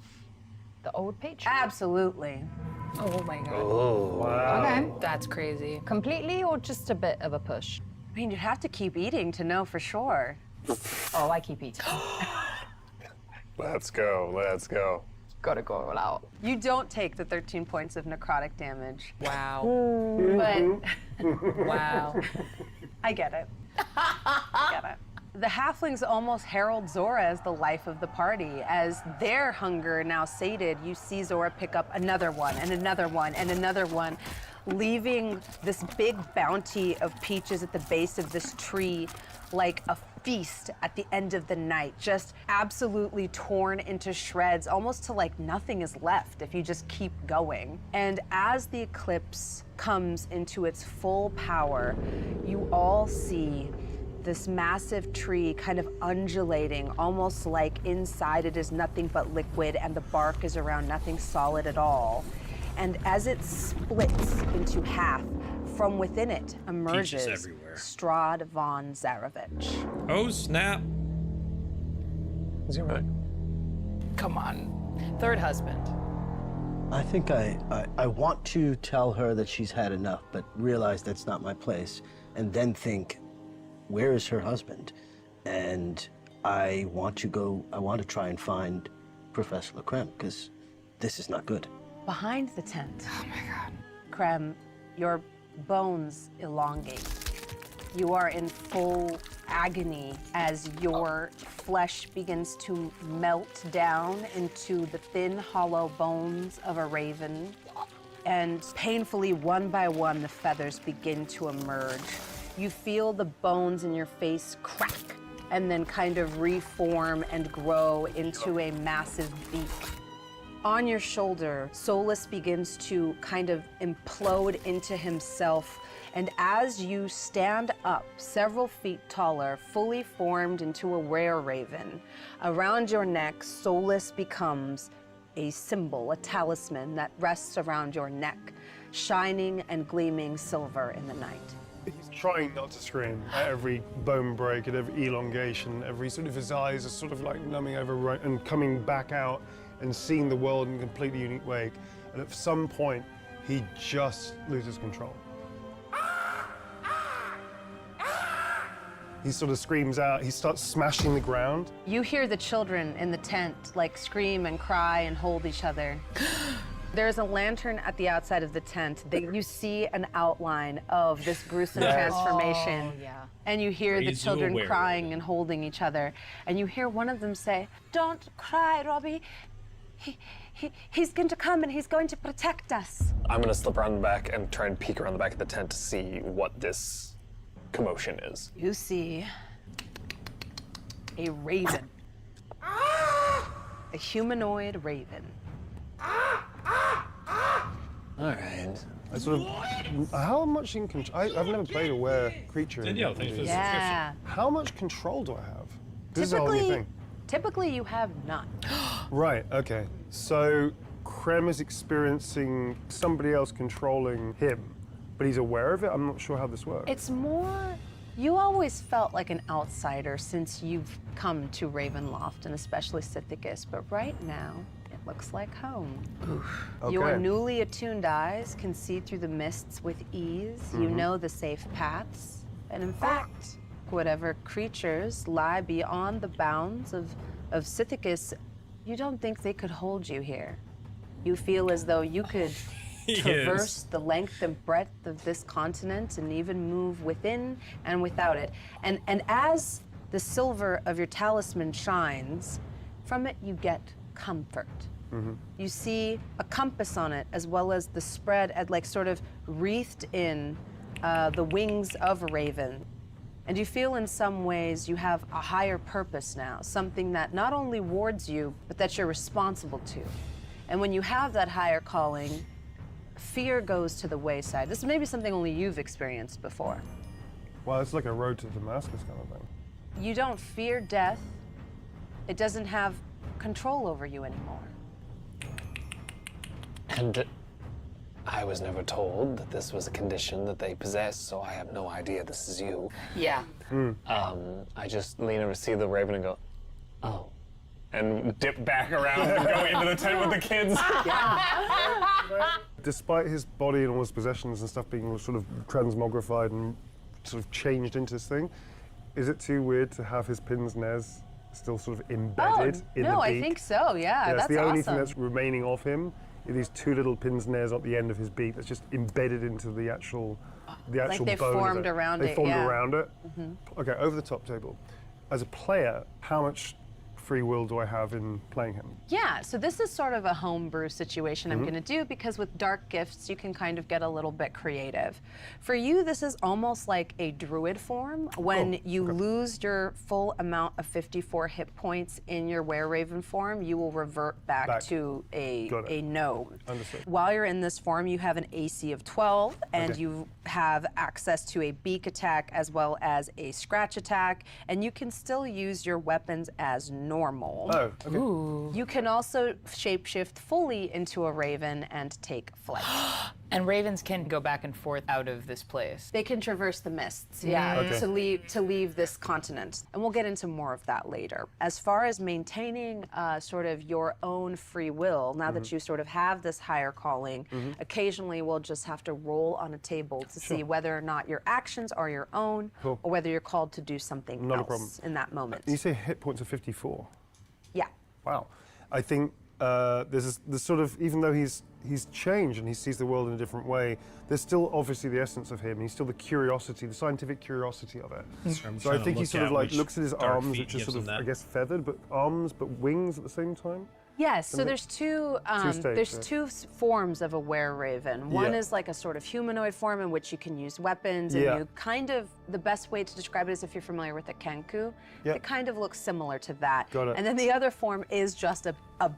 the old page? Absolutely. Oh my god. Okay. That's crazy. Completely or just a bit of a push? I mean, you'd have to keep eating to know for sure. Oh, I keep eating. Let's go, let's go. Gotta go all out. You don't take the 13 points of necrotic damage. Wow. But Wow. I get it. I get it. The halflings almost herald Zora as the life of the party. As their hunger now sated, you see Zora pick up another one and another one and another one, leaving this big bounty of peaches at the base of this tree like a feast at the end of the night, just absolutely torn into shreds, almost to like nothing is left if you just keep going. And as the eclipse comes into its full power, you all see this massive tree kind of undulating, almost like inside it is nothing but liquid and the bark is around nothing solid at all. And as it splits into half, from within it emerges everywhere. Strahd von Zarovich. Oh, snap. Is he right? Come on. Third husband. I think I want to tell her that she's had enough, but realize that's not my place, and then think, where is her husband? And I want to try and find Professor Lecreme, because this is not good. Behind the tent. Oh my God. Krem, your bones elongate. You are in full agony as your flesh begins to melt down into the thin, hollow bones of a raven. And painfully, one by one, the feathers begin to emerge. You feel the bones in your face crack and then kind of reform and grow into a massive beak. On your shoulder, Solus begins to kind of implode into himself, and as you stand up, several feet taller, fully formed into a rare raven, around your neck, Solus becomes a symbol, a talisman that rests around your neck, shining and gleaming silver in the night. He's trying not to scream at every bone break, at every elongation, every sort of his eyes are sort of like numbing over and coming back out and seeing the world in a completely unique way. And at some point, he just loses control. He sort of screams out, he starts smashing the ground. You hear the children in the tent like scream and cry and hold each other. There's a lantern at the outside of the tent that you see an outline of this gruesome transformation. Oh, yeah. And you hear the Raise children your crying werewolf. and holding each other. And you hear one of them say, "Don't cry, Robbie. He's going to come and he's going to protect us." I'm gonna slip around the back and try and peek around the back of the tent to see what this commotion is. You see a raven. A humanoid raven. All right. I sort of, how much in control? I've never played a were creature. in Danielle, thanks for the D&D. Yeah. How much control do I have? This is the whole new thing. Typically you have none. Right, okay. So Krem is experiencing somebody else controlling him, but he's aware of it? I'm not sure how this works. It's more, you always felt like an outsider since you've come to Ravenloft, and especially Sithicus, but right now, it looks like home. Your Okay. newly attuned eyes can see through the mists with ease. You know the safe paths, and in fact, whatever creatures lie beyond the bounds of Sithicus, you don't think they could hold you here. You feel as though you could traverse the length and breadth of this continent and even move within and without it. And as the silver of your talisman shines, from it you get comfort. You see a compass on it, as well as the spread at like sort of wreathed in the wings of a raven. And you feel in some ways you have a higher purpose now, something that not only wards you, but that you're responsible to. And when you have that higher calling, fear goes to the wayside. This may be something only you've experienced before. Well, it's like a road to Damascus kind of thing. You don't fear death. It doesn't have control over you anymore. And I was never told that this was a condition that they possess, so I have no idea this is you. Yeah. I just lean over to see the raven and go, oh. And dip back around and go into the tent with the kids. Despite his body and all his possessions and stuff being sort of transmogrified and sort of changed into this thing, is it too weird to have his pince nez still sort of embedded in the beak? No, I think so, yeah, It's that's the only awesome. thing that's remaining of him. These two little pince nez at the end of his beak that's just embedded into the actual Like they bone of formed it. around They it, formed yeah. around it. Okay, over the top table. As a player, how much free will do I have in playing him? Yeah, so this is sort of a homebrew situation Mm-hmm. I'm going to do because with dark gifts you can kind of get a little bit creative. For you, this is almost like a druid form. When you lose your full amount of 54 hit points in your were-raven form, you will revert back to a gnome. Understood. While you're in this form, you have an AC of 12 and you have access to a beak attack as well as a scratch attack, and you can still use your weapons as normal. Oh, okay. You can also shapeshift fully into a raven and take flight. And ravens can go back and forth out of this place. They can traverse the mists, Okay. to leave this continent. And we'll get into more of that later. As far as maintaining sort of your own free will, now that you sort of have this higher calling, occasionally we'll just have to roll on a table to see whether or not your actions are your own Cool. or whether you're called to do something Not a else problem. in that moment. You say hit points of 54. Yeah. Wow. I think there's sort of, even though he's changed and he sees the world in a different way, there's still obviously the essence of him. He's still the curiosity, the scientific curiosity of it. So I think he sort of like looks at his arms, which are sort of, I guess, feathered, but arms, but wings at the same time. Yes, so there's two forms of a were-raven. One Yeah. is like a sort of humanoid form in which you can use weapons, and Yeah. you kind of, the best way to describe it is if you're familiar with the kenku, Yeah. it kind of looks similar to that. Got it. And then the other form is just a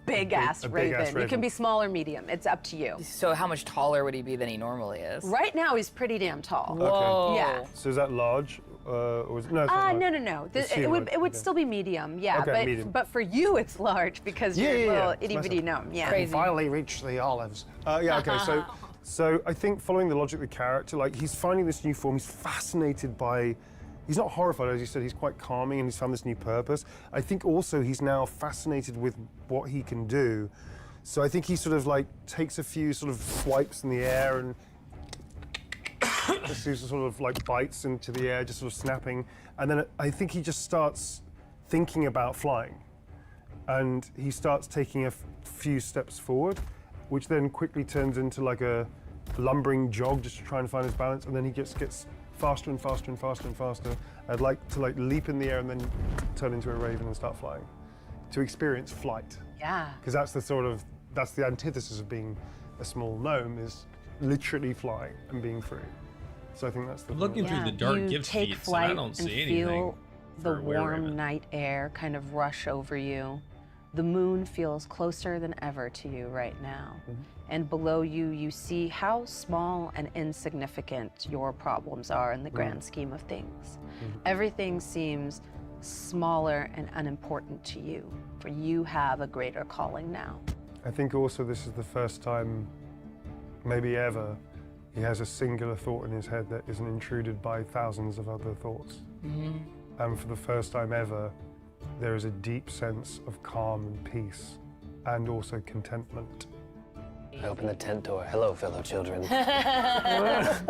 big-ass raven. big-ass You can raven. be small or medium, it's up to you. So how much taller would he be than he normally is? Right now he's pretty damn tall. Whoa. Yeah. So is that large? Or is, no, it's not large. No. It's It would humanoid, still be medium, yeah. Okay, medium. But for you it's large because you're a little itty bitty gnome. Yeah. Crazy. Finally reached the olives. Yeah, okay, so I think following the logic of the character, like he's finding this new form, he's fascinated by, he's not horrified, as you said, he's quite calming and he's found this new purpose. I think also he's now fascinated with what he can do. So I think he sort of like takes a few sort of swipes in the air and just sort of like bites into the air, just sort of snapping. And then I think he just starts thinking about flying. And he starts taking a few steps forward, which then quickly turns into like a lumbering jog just to try and find his balance. And then he just gets faster and faster and faster and faster. I'd like to like leap in the air and then turn into a raven and start flying, to experience flight. Yeah. Because that's the antithesis of being a small gnome, is literally flying and being free. So I think that's the I'm looking through the dark you gift take feeds, and flight I don't see and anything. feel the for warm were-raven. night air kind of rush over you. The moon feels closer than ever to you right now. And below you, you see how small and insignificant your problems are in the grand scheme of things. Everything seems smaller and unimportant to you, for you have a greater calling now. I think also this is the first time, maybe ever, he has a singular thought in his head that isn't intruded by thousands of other thoughts. And for the first time ever, there is a deep sense of calm and peace, and also contentment. I open the tent door. Hello, fellow children.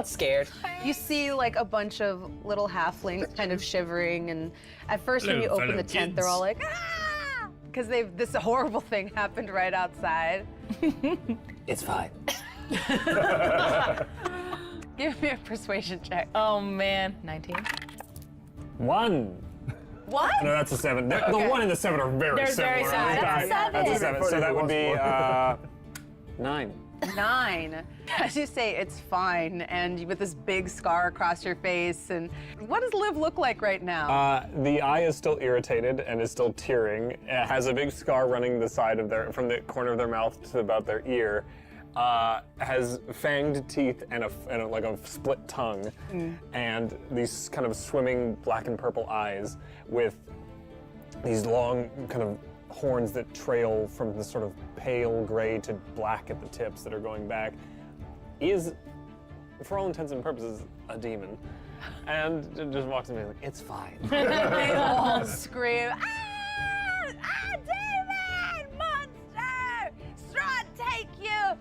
Scared. You see like a bunch of little halflings kind of shivering, and at first when Hello, you open fellow the tent, they're all like, ah! Because this horrible thing happened right outside. It's fine. Give me a persuasion check. Oh man, 19. 1. What? No, that's a 7. The 1 and the 7 are very They're similar. very similar. That's a 7. That's a 7. So that would be 9. 9. As you say, it's fine, and with this big scar across your face. And what does Liv look like right now? The eye is still irritated and is still tearing. It has a big scar running the side of from the corner of their mouth to about their ear. Has fanged teeth and like a split tongue, and these kind of swimming black and purple eyes with these long kind of horns that trail from the sort of pale gray to black at the tips that are going back. is, for all intents and purposes, a demon, and just walks in and is like, it's fine. They all scream, ah! Ah, demon! Monster! Strahd, take you!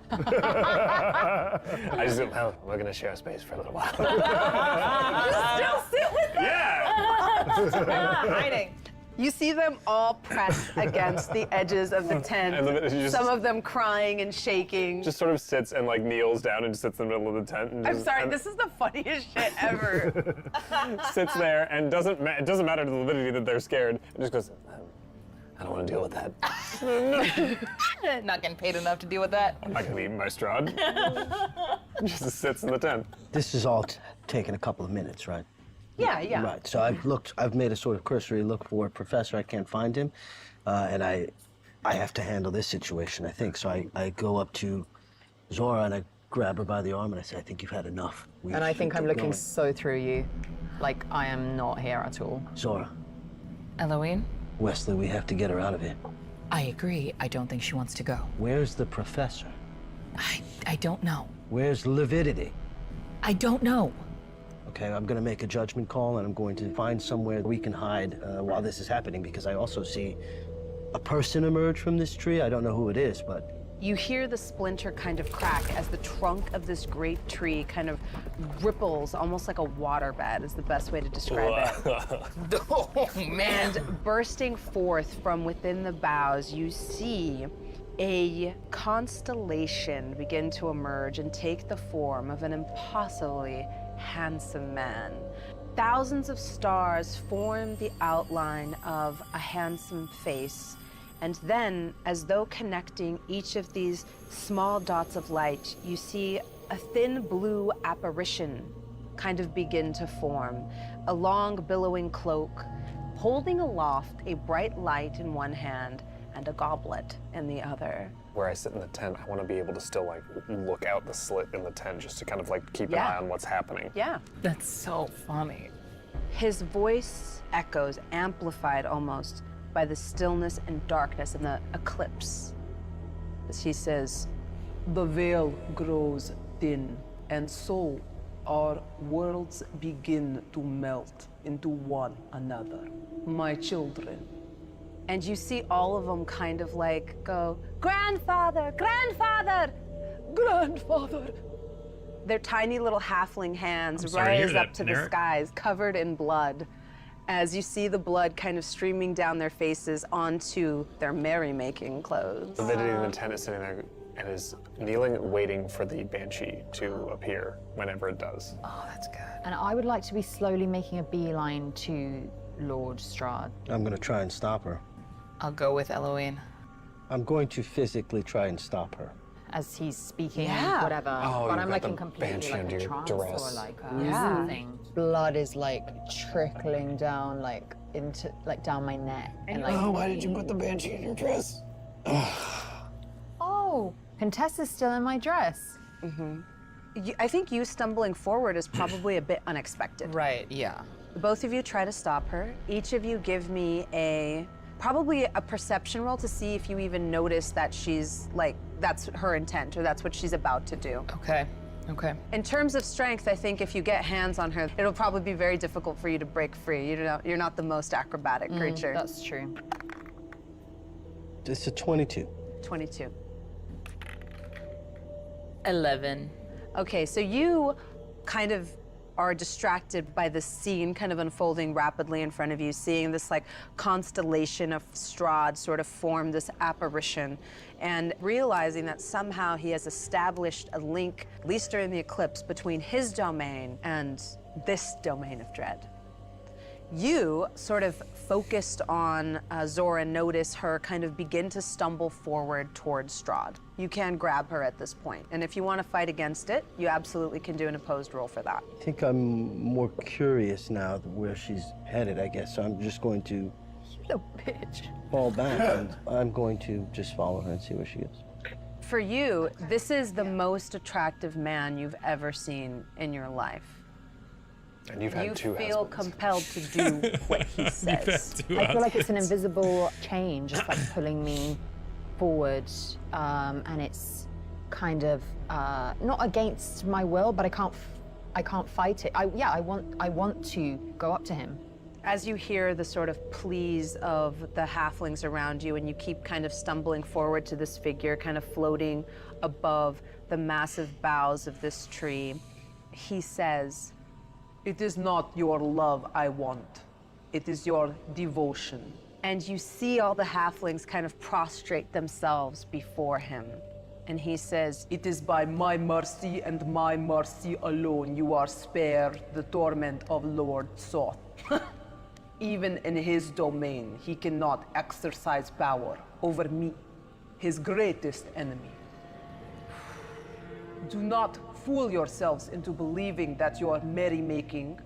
I just go, well, we're gonna share space for a little while. You still sit with them? Yeah! Hiding. You see them all press against the edges of the tent. And then it just- Some of them crying and shaking. Just sort of sits and like kneels down and just sits in the middle of the tent. And I'm just, sorry, and this is the funniest shit ever. sits there and it doesn't matter to the validity that they're scared. It just goes, I don't want to deal with that. Not getting paid enough to deal with that. I'm not gonna be eaten by Strahd. Just sits in the tent. This is all taken a couple of minutes, right? Yeah, yeah. Right. So I've made a sort of cursory look for Professor. I can't find him, and I have to handle this situation, I think. So I go up to Zora and I grab her by the arm and I say, I think you've had enough. And I think I'm Keep looking going. so through you. Like, I am not here at all. Zora, Eloine? Wesley, we have to get her out of here. I agree. I don't think she wants to go. Where's the professor? I don't know. Where's Lividity? I don't know. Okay, I'm gonna make a judgment call and I'm going to find somewhere we can hide while this is happening, because I also see a person emerge from this tree. I don't know who it is, but You hear the splinter kind of crack as the trunk of this great tree kind of ripples, almost like a waterbed is the best way to describe it. Oh, man. And bursting forth from within the boughs, you see a constellation begin to emerge and take the form of an impossibly handsome man. Thousands of stars form the outline of a handsome face. And then, as though connecting each of these small dots of light, you see a thin blue apparition kind of begin to form. A long billowing cloak, holding aloft a bright light in one hand and a goblet in the other. Where I sit in the tent, I want to be able to still like look out the slit in the tent just to kind of like keep an Yeah. eye on what's happening. Yeah. That's so funny. His voice echoes, amplified almost by the stillness and darkness and the eclipse. As he says, "The veil grows thin, and so our worlds begin to melt into one another. My children." And you see all of them kind of like go, "Grandfather, grandfather, grandfather." Their tiny little halfling hands I'm sorry to hear rise that, up to the Eric. skies, covered in blood, as you see the blood kind of streaming down their faces onto their merrymaking clothes. The Vidity in the tent is sitting there and is kneeling, waiting for the banshee to appear whenever it does. Oh, that's good. And I would like to be slowly making a beeline to Lord Strahd. I'm gonna try and stop her. I'll go with Eloine. I'm going to physically try and stop her. As he's speaking, Yeah. whatever. Oh, but you've I'm got like the in completely banshee like under a your trance dress. or like Yeah. something. Blood is like trickling down like into like down my neck. And like why did you put the banshee in your dress? oh, Contessa's still in my dress. I think you stumbling forward is probably a bit unexpected. Right, yeah. Both of you try to stop her. Each of you give me probably a perception roll to see if you even notice that she's like, that's her intent or that's what she's about to do. Okay, okay. In terms of strength, I think if you get hands on her, it'll probably be very difficult for you to break free. You're not the most acrobatic creature. That's true. It's a 22. 22. 11. Okay, so you kind of are distracted by the scene kind of unfolding rapidly in front of you, seeing this like constellation of Strahd sort of form this apparition, and realizing that somehow he has established a link, at least during the eclipse, between his domain and this domain of dread. You sort of focused on Zora, notice her kind of begin to stumble forward towards Strahd. You can grab her at this point, and if you want to fight against it, you absolutely can do an opposed roll for that. I think I'm more curious now where she's headed, I guess. So I'm just going to Little bitch. fall back and I'm going to just follow her and see where she goes. For you, this is the most attractive man you've ever seen in your life. And you've had You two feel husbands. compelled to do what he says. I feel like it's an invisible chain just like pulling me forward, and it's kind of not against my will, but I can't fight it. I want to go up to him. As you hear the sort of pleas of the halflings around you, and you keep kind of stumbling forward to this figure, kind of floating above the massive boughs of this tree, he says, "It is not your love I want. It is your devotion." And you see all the halflings kind of prostrate themselves before him. And he says, "It is by my mercy and my mercy alone you are spared the torment of Lord Soth. Even in his domain, he cannot exercise power over me, his greatest enemy. Do not fool yourselves into believing that your merrymaking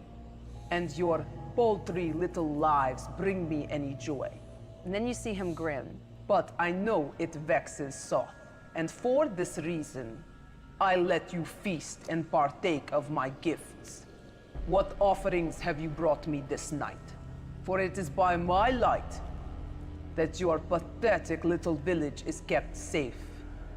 and your paltry little lives bring me any joy." And then you see him grin. "But I know it vexes Soth, and for this reason, I let you feast and partake of my gifts. What offerings have you brought me this night? For it is by my light that your pathetic little village is kept safe."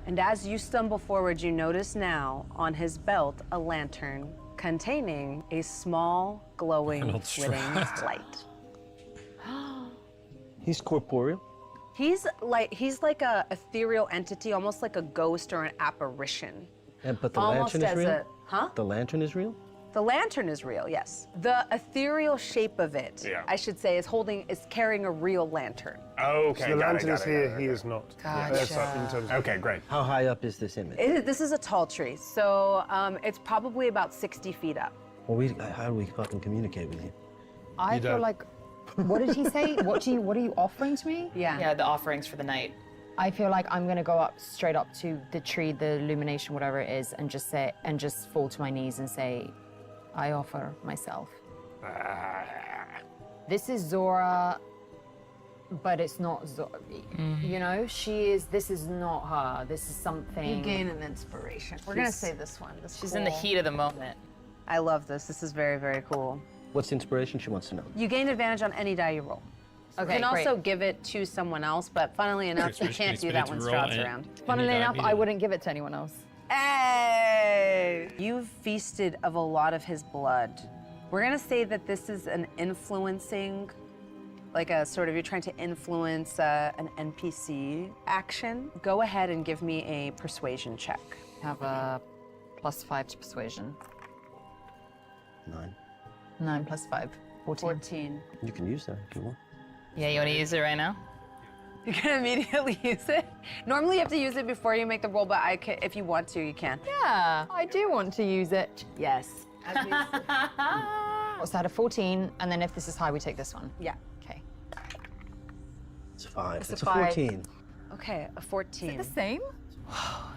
And as you stumble forward, you notice now on his belt a lantern containing a small, glowing, flitting light. He's corporeal? He's like a ethereal entity, almost like a ghost or an apparition. But the Almost lantern is as real? Huh? The lantern is real? The lantern is real, yes. The ethereal shape of it, I should say, is carrying a real lantern. Okay, so the lantern is here, he is not. Gotcha. Okay, great. How high up is this image? This is a tall tree, so it's probably about 60 feet up. Well, how do we fucking communicate with you? I feel like, what did he say? What are you offering to me? Yeah, the offerings for the night. I feel like I'm gonna go up straight up to the tree, the illumination, whatever it is, and just fall to my knees and say, "I offer myself." This is Zora, but it's not Zora. You know, this is not her. This is something. You gain an inspiration. We're gonna say this one. She's in the heat of the moment. I love this. This is very, very cool. What's inspiration? She wants to know. You gain advantage on any die you roll. You can also give it to someone else, but funnily enough, you can't do that when Strahd's around. Funnily enough, I wouldn't give it to anyone else. Hey! You've feasted of a lot of his blood. We're gonna say that this is an influencing, like a sort of, you're trying to influence an NPC action. Go ahead and give me a persuasion check. Have a +5 to persuasion. 9. 9 + 5. 14. You can use that if you want. Yeah, you want to use it right now? You can immediately use it. Normally you have to use it before you make the roll, but if you want to, you can. Yeah, I do want to use it. Yes. What's that, a 14? And then if this is high, we take this one. Yeah. Okay. It's 5. It's a 5. 14. Okay, a 14. The same?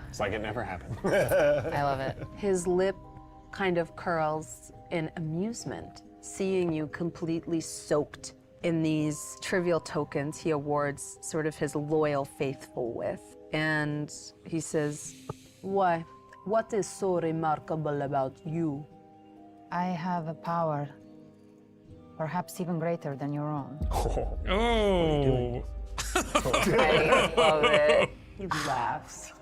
It's like it never happened. I love it. His lip kind of curls in amusement, seeing you completely soaked in these trivial tokens he awards sort of his loyal faithful with. And he says, "Why? What is so remarkable about you?" I have a power, perhaps even greater than your own. Oh. I love it. He laughs.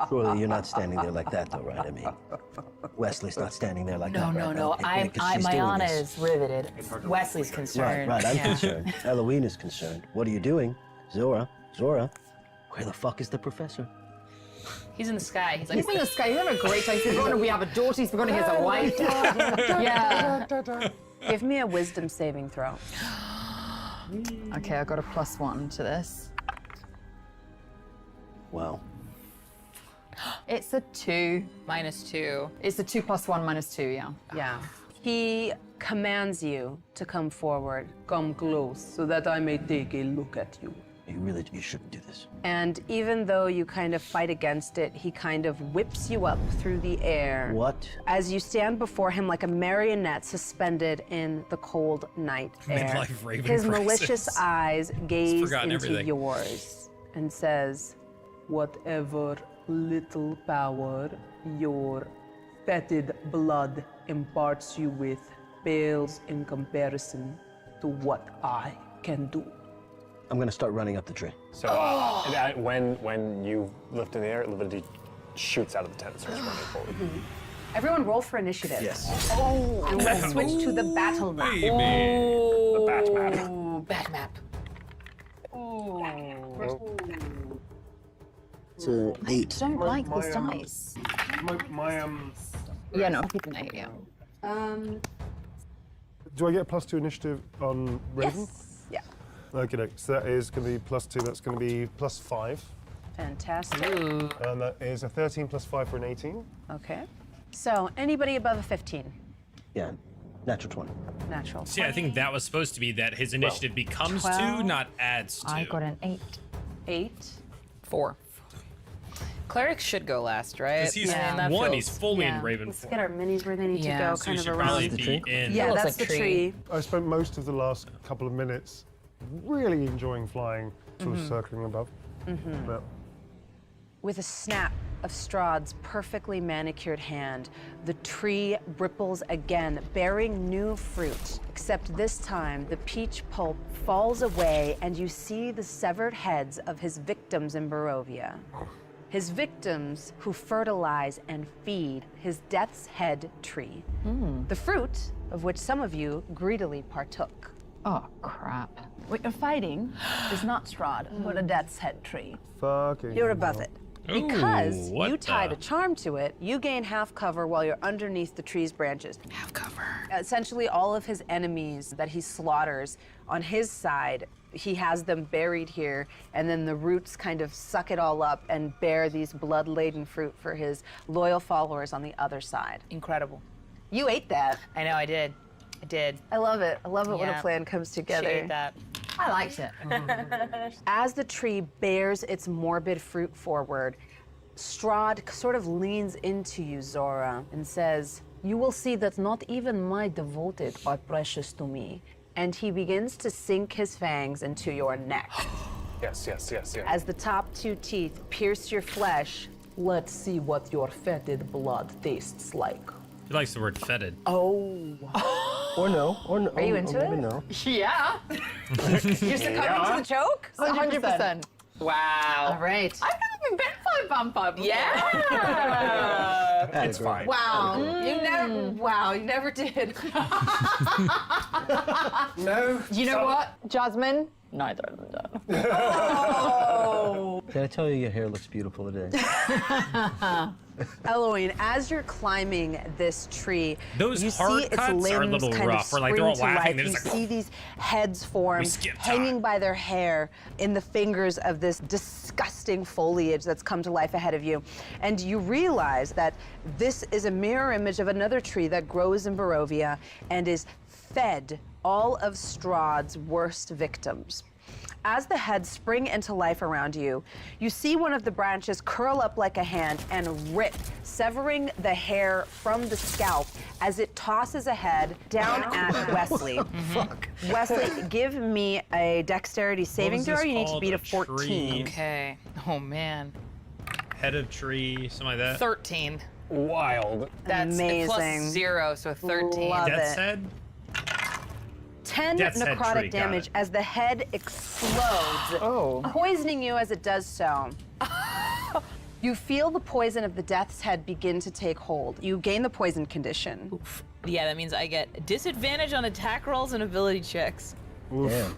Surely you're not standing there like that, though, right? I mean, Wesley's not standing there like that. No. Mayana is riveted. Wesley's concerned. Right, I'm concerned. Eloise is concerned. What are you doing? Zora, where the fuck is the professor? He's in the sky. He's like, He's in the sky. He's having a great time. He's forgotten we have a daughter. He's forgotten he has a wife. Yeah. Give me a wisdom saving throw. Okay, I got a +1 to this. Wow. It's a 2. -2. It's a 2 + 1 - 2, yeah. Yeah. He commands you to come forward. Come close so that I may take a look at you. You shouldn't do this. And even though you kind of fight against it, he kind of whips you up through the air. What? As you stand before him like a marionette suspended in the cold night air. Midlife Raven His crisis. malicious eyes gaze forgotten into everything. yours and says, "Whatever little power your fetid blood imparts you with pales in comparison to what I can do." I'm gonna start running up the tree. So when you lift in the air, it literally shoots out of the tent and starts running forward. Everyone roll for initiative. Yes. Oh, and let's switch to the battle map. The bat map. Ooh, bat map. It's an 8. Don't like my, this dice. Yeah, no, keep an 8, yeah. Do I get a +2 initiative on Raven? Yes. Yeah. Okay, so that is going to be +2. That's going to be +5. Fantastic. Ooh. And that is a 13 + 5 for an 18. Okay. So anybody above a 15? Yeah, natural 20. Natural. See, I think that was supposed to be that his initiative becomes 2, 12. not adds 2. I got an 8. 8. 4. Cleric should go last, right? Because he's Yeah, that 1, feels- he's fully Yeah. in Raven Let's form. get our minis where they need Yeah. to go, So kind you of should around. probably the be tree? in. Yeah, looks that's like the tree. tree. I spent most of the last couple of minutes really enjoying flying, sort of circling above. But With a snap of Strahd's perfectly manicured hand, the tree ripples again, bearing new fruit. Except this time, the peach pulp falls away and you see the severed heads of his victims in Barovia. His victims who fertilize and feed his death's head tree. The fruit of which some of you greedily partook. Oh, crap. What you're fighting is not Strahd, but a death's head tree. fucking. You're above it. Because Ooh, what you tied the- a charm to it, you gain half cover while you're underneath the tree's branches. Have cover. Essentially, all of his enemies that he slaughters on his side, he has them buried here, and then the roots kind of suck it all up and bear these blood-laden fruit for his loyal followers on the other side. Incredible. You ate that. I know, I did. I did. I love it. I love it when a Yeah. plan comes She together. ate that. I liked it. As the tree bears its morbid fruit forward, Strahd sort of leans into you, Zora, and says, "You will see that not even my devoted are precious to me." And he begins to sink his fangs into your neck. Yes. As the top 2 teeth pierce your flesh, let's see what your fetid blood tastes like. He likes the word fetid. Oh. Or no. Are you into maybe it? no. Yeah. You're succumbing to the joke? 100%. Wow. All right. I've never been for a vampire before. Yeah. It's fine. Wow. You never did. No. You know what, Jasmine? Neither of them done. Did I tell you your hair looks beautiful today? Eloine, as you're climbing this tree, Those you hard see its cuts are a limbs little kind rough, of or like they're spring all to laughing, life. they're You just like, see these heads form, skip hanging time. by their hair in the fingers of this disgusting foliage that's come to life ahead of you. And you realize that this is a mirror image of another tree that grows in Barovia and is fed all of Strahd's worst victims. As the heads spring into life around you, you see one of the branches curl up like a hand and rip, severing the hair from the scalp as it tosses a head down at Wesley. Fuck. Wesley, give me a dexterity saving was throw. this You need to called? beat a A tree? 14. Okay. Oh, man. Head of tree, something like that. 13. Wild. That's Amazing. plus 0, so 13. Love Death's it. head? 10 Death's head necrotic tree, got damage it. as the head explodes, poisoning you as it does so. You feel the poison of the death's head begin to take hold. You gain the poison condition. Yeah, that means I get disadvantage on attack rolls and ability checks. Damn.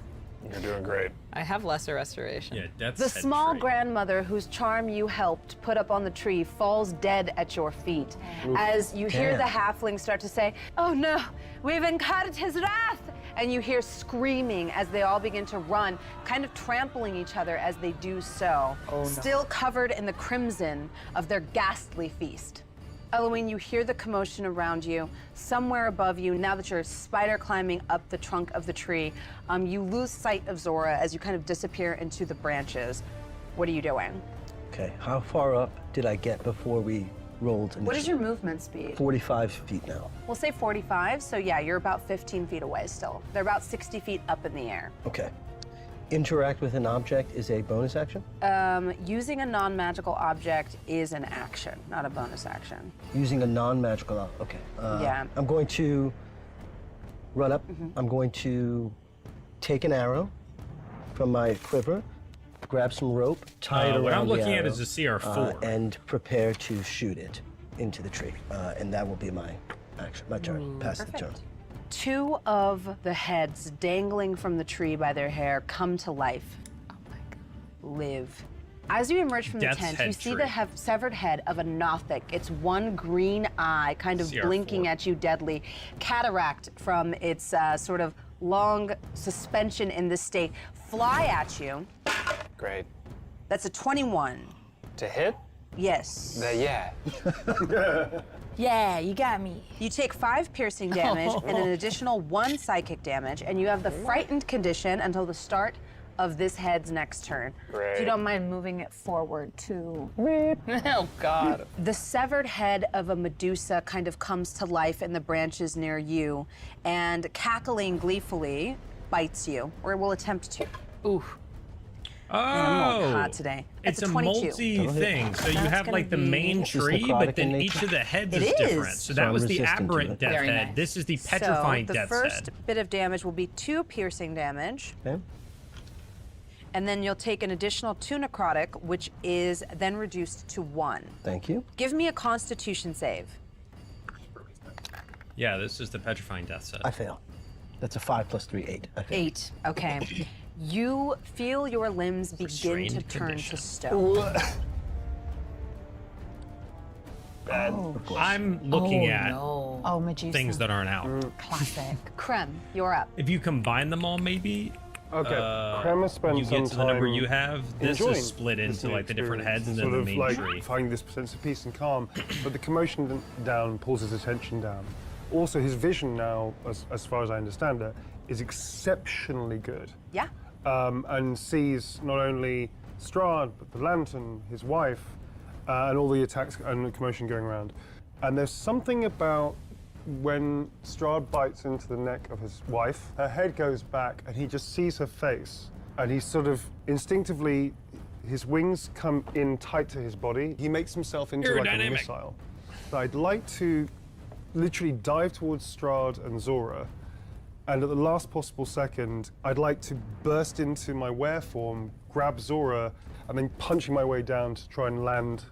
You're doing great. I have lesser restoration. Yeah, Death's The head small tree. grandmother whose charm you helped put up on the tree falls dead at your feet. As you hear the Damn. halfling start to say, "Oh no, we've incurred his wrath!" And you hear screaming as they all begin to run, kind of trampling each other as they do so, still covered in the crimson of their ghastly feast. Eloine, you hear the commotion around you. Somewhere above you, now that you're spider climbing up the trunk of the tree, you lose sight of Zora as you kind of disappear into the branches. What are you doing? Okay, how far up did I get before we rolled? What is your movement speed? 45 feet now. We'll say 45, so yeah, you're about 15 feet away still. They're about 60 feet up in the air. Okay. Interact with an object is a bonus action? Using a non-magical object is an action, not a bonus action. Using a non-magical okay. Yeah. I'm going to run up. I'm going to take an arrow from my quiver, grab some rope, tie it around what I'm looking the at arrow, is a CR4. and prepare to shoot it into the tree. And that will be my action, my turn. Pass the turn. 2 of the heads dangling from the tree by their hair come to life. Oh my God. Live. As you emerge from the Death's tent, head you see tree. the severed head of a Nothic. Its one green eye kind of CR4. blinking at you deadly. Cataract from its sort of long suspension in this state. Fly at you. Great. That's a 21. To hit? Yes. Yeah. Yeah, you got me. You take 5 piercing damage and an additional 1 psychic damage, and you have the frightened condition until the start of this head's next turn. Great. If you don't mind moving it forward too. Oh, God. The severed head of a Medusa kind of comes to life in the branches near you, and cackling gleefully bites you, or will attempt to. Ooh. I'm all hot today. It's That's a 22. multi-thing. So you That's have gonna like the be- main Is this tree, necrotic but then in each nature? of the heads It is is. different. So So that I'm was the resistant to aberrant it. death Very head. nice. This is the petrifying so death's the first head. bit of damage will be 2 piercing damage, Okay. and then you'll take an additional 2 necrotic, which is then reduced to 1. Thank you. Give me a Constitution save. Yeah, this is the petrifying death's head. I fail. That's a 5 plus 3, 8. I fail. 8. Okay. You feel your limbs begin to Restrained turn condition. to stone. I'm looking at No. Oh, Medusa. things that aren't out. Classic. Krem, you're up. If you combine them all, maybe Okay, Krem spent you some get to the number time you have. This enjoying is split this into new like the different experience heads and and then the sort of main like tree. finding this sense of peace and calm, but the commotion down pulls his attention down. Also, his vision now, as far as I understand it, is exceptionally good, Yeah. and sees not only Strahd but the lantern, his wife, and all the attacks and the commotion going around. And there's something about when Strahd bites into the neck of his wife, her head goes back and he just sees her face. And he sort of instinctively, his wings come in tight to his body. He makes himself into like a Aerodynamic. missile. So I'd like to literally dive towards Strahd and Zora. And at the last possible second, I'd like to burst into my were form, grab Zora, and then punching my way down to try and land.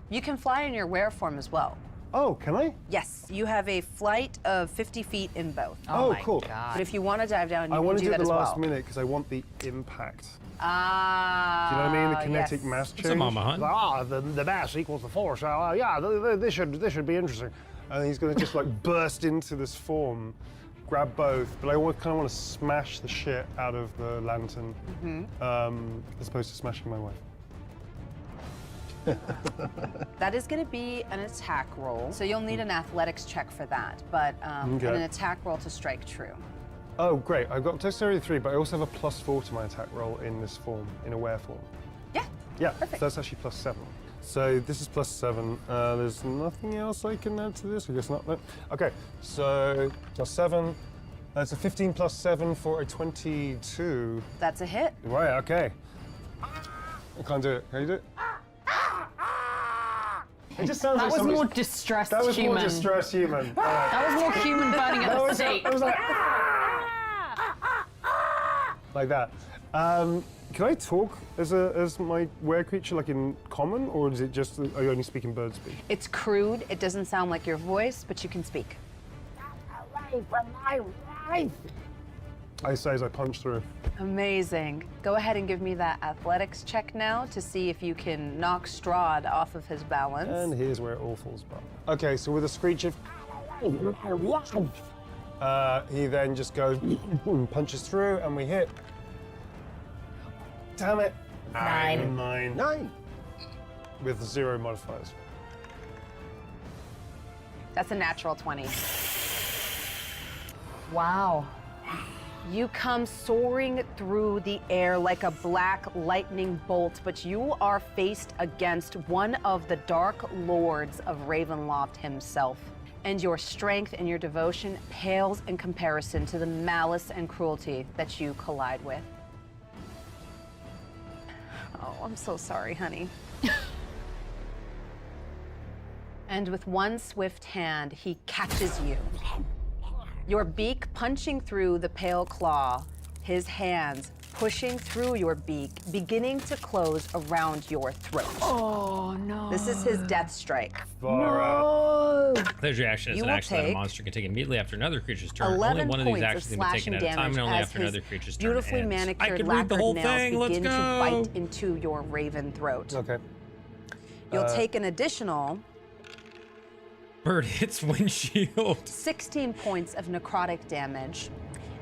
You can fly in your were form as well. Oh, can I? Yes, you have a flight of 50 feet in both. Oh, my cool. God. But if you want to dive down, you I can want to do do it that at the as last well. minute because I want the impact. Ah. Do you know what I mean? The kinetic yes. mass change. It's a mama hunt. The mass equals the force. Yeah, this should be interesting. And he's going to just like burst into this form, grab both. But I kind of want to smash the shit out of the lantern, as opposed to smashing my wife. That is going to be an attack roll. So you'll need an athletics check for that, but and an attack roll to strike true. Oh, great. I've got dexterity 3, but I also have a +4 to my attack roll in this form, in a were form. Yeah. Yeah, Perfect. so that's actually +7. So this is +7. There's nothing else I can add to this? I guess not. No. Okay, so +7. That's a 15 + 7 for a 22. That's a hit. Right, okay. I can't do it. Can you do it? It just sounds That like was somebody's- more distressed That was human. more distressed human. All right. That was more human burning at the stake. That was like that. Can I talk as my were creature, like in common, or is it just are you only speaking bird speak? It's crude. It doesn't sound like your voice, but you can speak. I say as I punch through. Amazing. Go ahead and give me that athletics check now to see if you can knock Strahd off of his balance. And here's where it all falls apart. Okay, so with a screech of, he then just goes and punches through, and we hit. Damn it! 9. 9. With 0 modifiers. That's a natural 20. Wow. You come soaring through the air like a black lightning bolt, but you are faced against one of the dark lords of Ravenloft himself. And your strength and your devotion pales in comparison to the malice and cruelty that you collide with. Oh, I'm so sorry, honey. And with one swift hand, he catches you. Your beak punching through the pale claw, his hands pushing through your beak, beginning to close around your throat. Oh, no. This is his death strike. Far out. There's reaction is You an will action that a take monster can take immediately after another creature's turn. 11 Only one of these points of actions can be slashing taken at a time damage and only as after his another creature's turn beautifully ends. I manicured could read the lacquered whole nails thing. Let's begin to go. bite into your raven throat. Okay. You'll take an additional Bird hits windshield. 16 points of necrotic damage,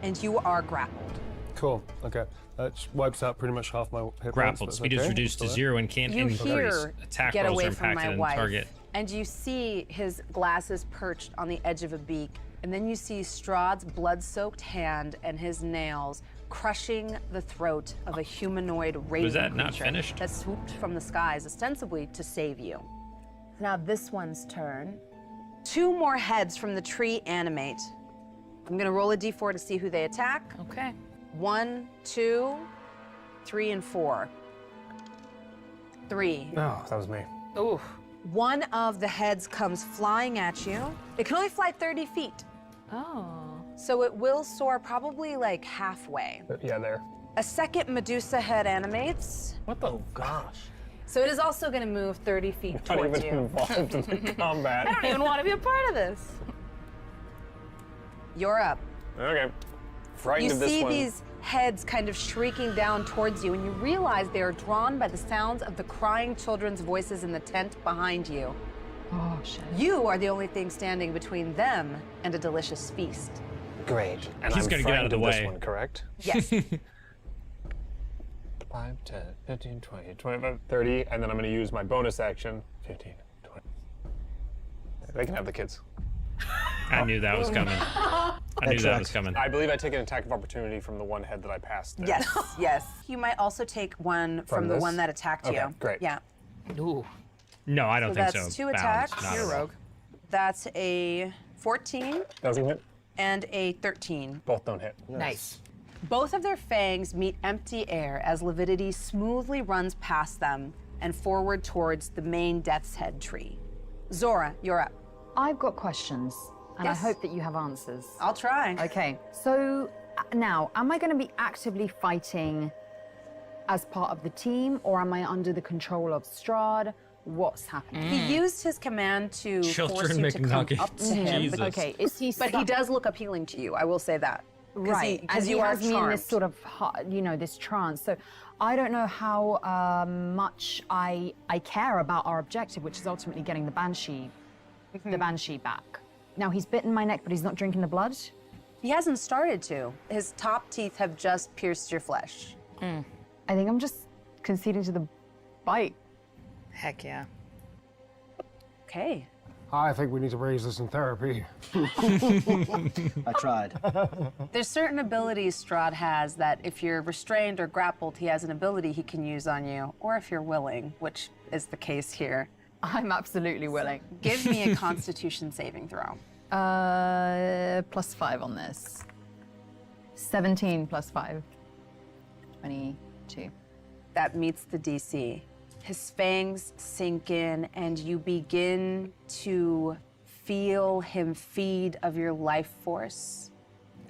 and you are grappled. Cool. Okay. That wipes out pretty much half my hit points. Grappled. That's Speed is okay. reduced to Still 0 and can't You increase. hear, Attack "Get rolls away are from impacted my on wife," target. and you see his glasses perched on the edge of a beak, and then you see Strahd's blood-soaked hand and his nails crushing the throat of a humanoid raven that not creature finished? that swooped from the skies, ostensibly to save you. Now this one's turn. 2 more heads from the tree animate. I'm gonna roll a d4 to see who they attack. Okay. 1, 2, 3, and 4. 3. Oh, that was me. Ooh. One of the heads comes flying at you. It can only fly 30 feet, Oh. so it will soar probably like halfway. Yeah, there. A second Medusa head animates, What the? Oh, gosh. so it is also gonna move 30 feet Not towards even you. involved in the combat. I don't even want to be a part of this. You're up. Okay. Frightened You of this see one. these heads kind of shrieking down towards you, and you realize they are drawn by the sounds of the crying children's voices in the tent behind you. Oh, shit. You are the only thing standing between them and a delicious feast. Great. And He's I'm gonna get out of frightened the this way. one, correct? Yes. 5, 10, 15, 20, 25, 30, and then I'm going to use my bonus action. 15, 20. They can have the kids. I knew that was coming. I knew that was coming. I believe I take an attack of opportunity from the one head that I passed there. Yes, yes. You might also take one from the this? one that attacked Okay, you. great. Yeah. Ooh. No, I don't So think that's so. 2 Bound, attacks. not You're at a all. rogue. That's a 14 Doesn't hit. and a 13. Both don't hit. Nice. Both of their fangs meet empty air as Lividity smoothly runs past them and forward towards the main Death's Head tree. Zora, you're up. I've got questions, and Yes. I hope that you have answers. I'll try. Okay, so now, am I going to be actively fighting as part of the team, or am I under the control of Strahd? What's happening? He used his command to force Children you to come McNuggets. up to him. Jesus. Okay, is he But he does look appealing to you, I will say that. Right, Because and you he are has me in charmed. this sort of, this trance. So I don't know how much I care about our objective, which is ultimately getting the Banshee back. Now, he's bitten my neck, but he's not drinking the blood. He hasn't started to. His top teeth have just pierced your flesh. I think I'm just conceding to the bite. Heck yeah. Okay. I think we need to raise this in therapy. I tried. There's certain abilities Strahd has that if you're restrained or grappled, he has an ability he can use on you, or if you're willing, which is the case here. I'm absolutely willing. Give me a Constitution saving throw. +5 on this. 17 +5. 22. That meets the DC. His fangs sink in, and you begin to feel him feed of your life force.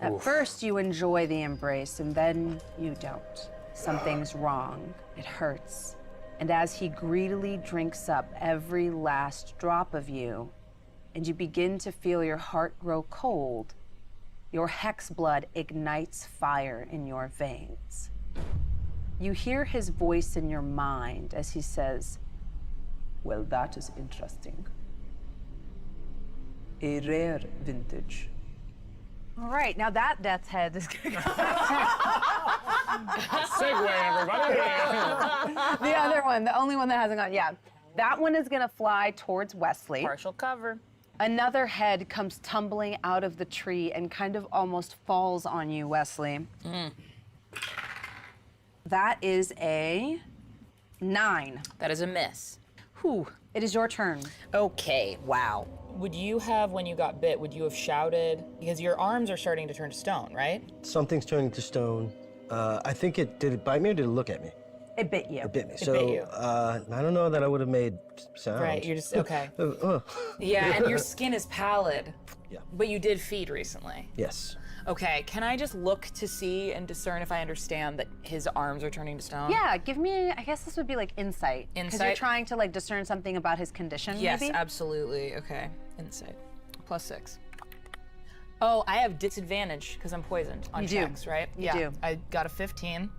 At first, you enjoy the embrace, and then you don't. Something's wrong. It hurts. And as he greedily drinks up every last drop of you, and you begin to feel your heart grow cold, your hex blood ignites fire in your veins. You hear his voice in your mind as he says, "Well, that is interesting. A rare vintage." All right, now that Death's Head is gonna go. Segue, everybody. The other one, the only one that hasn't gone, yeah. That one is gonna fly towards Wesley. Partial cover. Another head comes tumbling out of the tree and kind of almost falls on you, Wesley. That is a 9. That is a miss. Whew. It is your turn. Okay, wow. Would you have, when you got bit, would you have shouted? Because your arms are starting to turn to stone, right? Something's turning to stone. I think did it bite me or did it look at me? It bit you. It bit me. It So bit you. I don't know that I would have made sound. Right, you're just, okay. Uh, Yeah, and your skin is pallid. Yeah. But you did feed recently. Yes. Okay, can I just look to see and discern if I understand that his arms are turning to stone? Yeah, give me, I guess this would be like insight. Because you're Insight? trying to like discern something about his condition, Yes, maybe? absolutely. Okay, insight. +6. Oh, I have disadvantage because I'm poisoned on You do. checks, right? You yeah. do. I got a 15.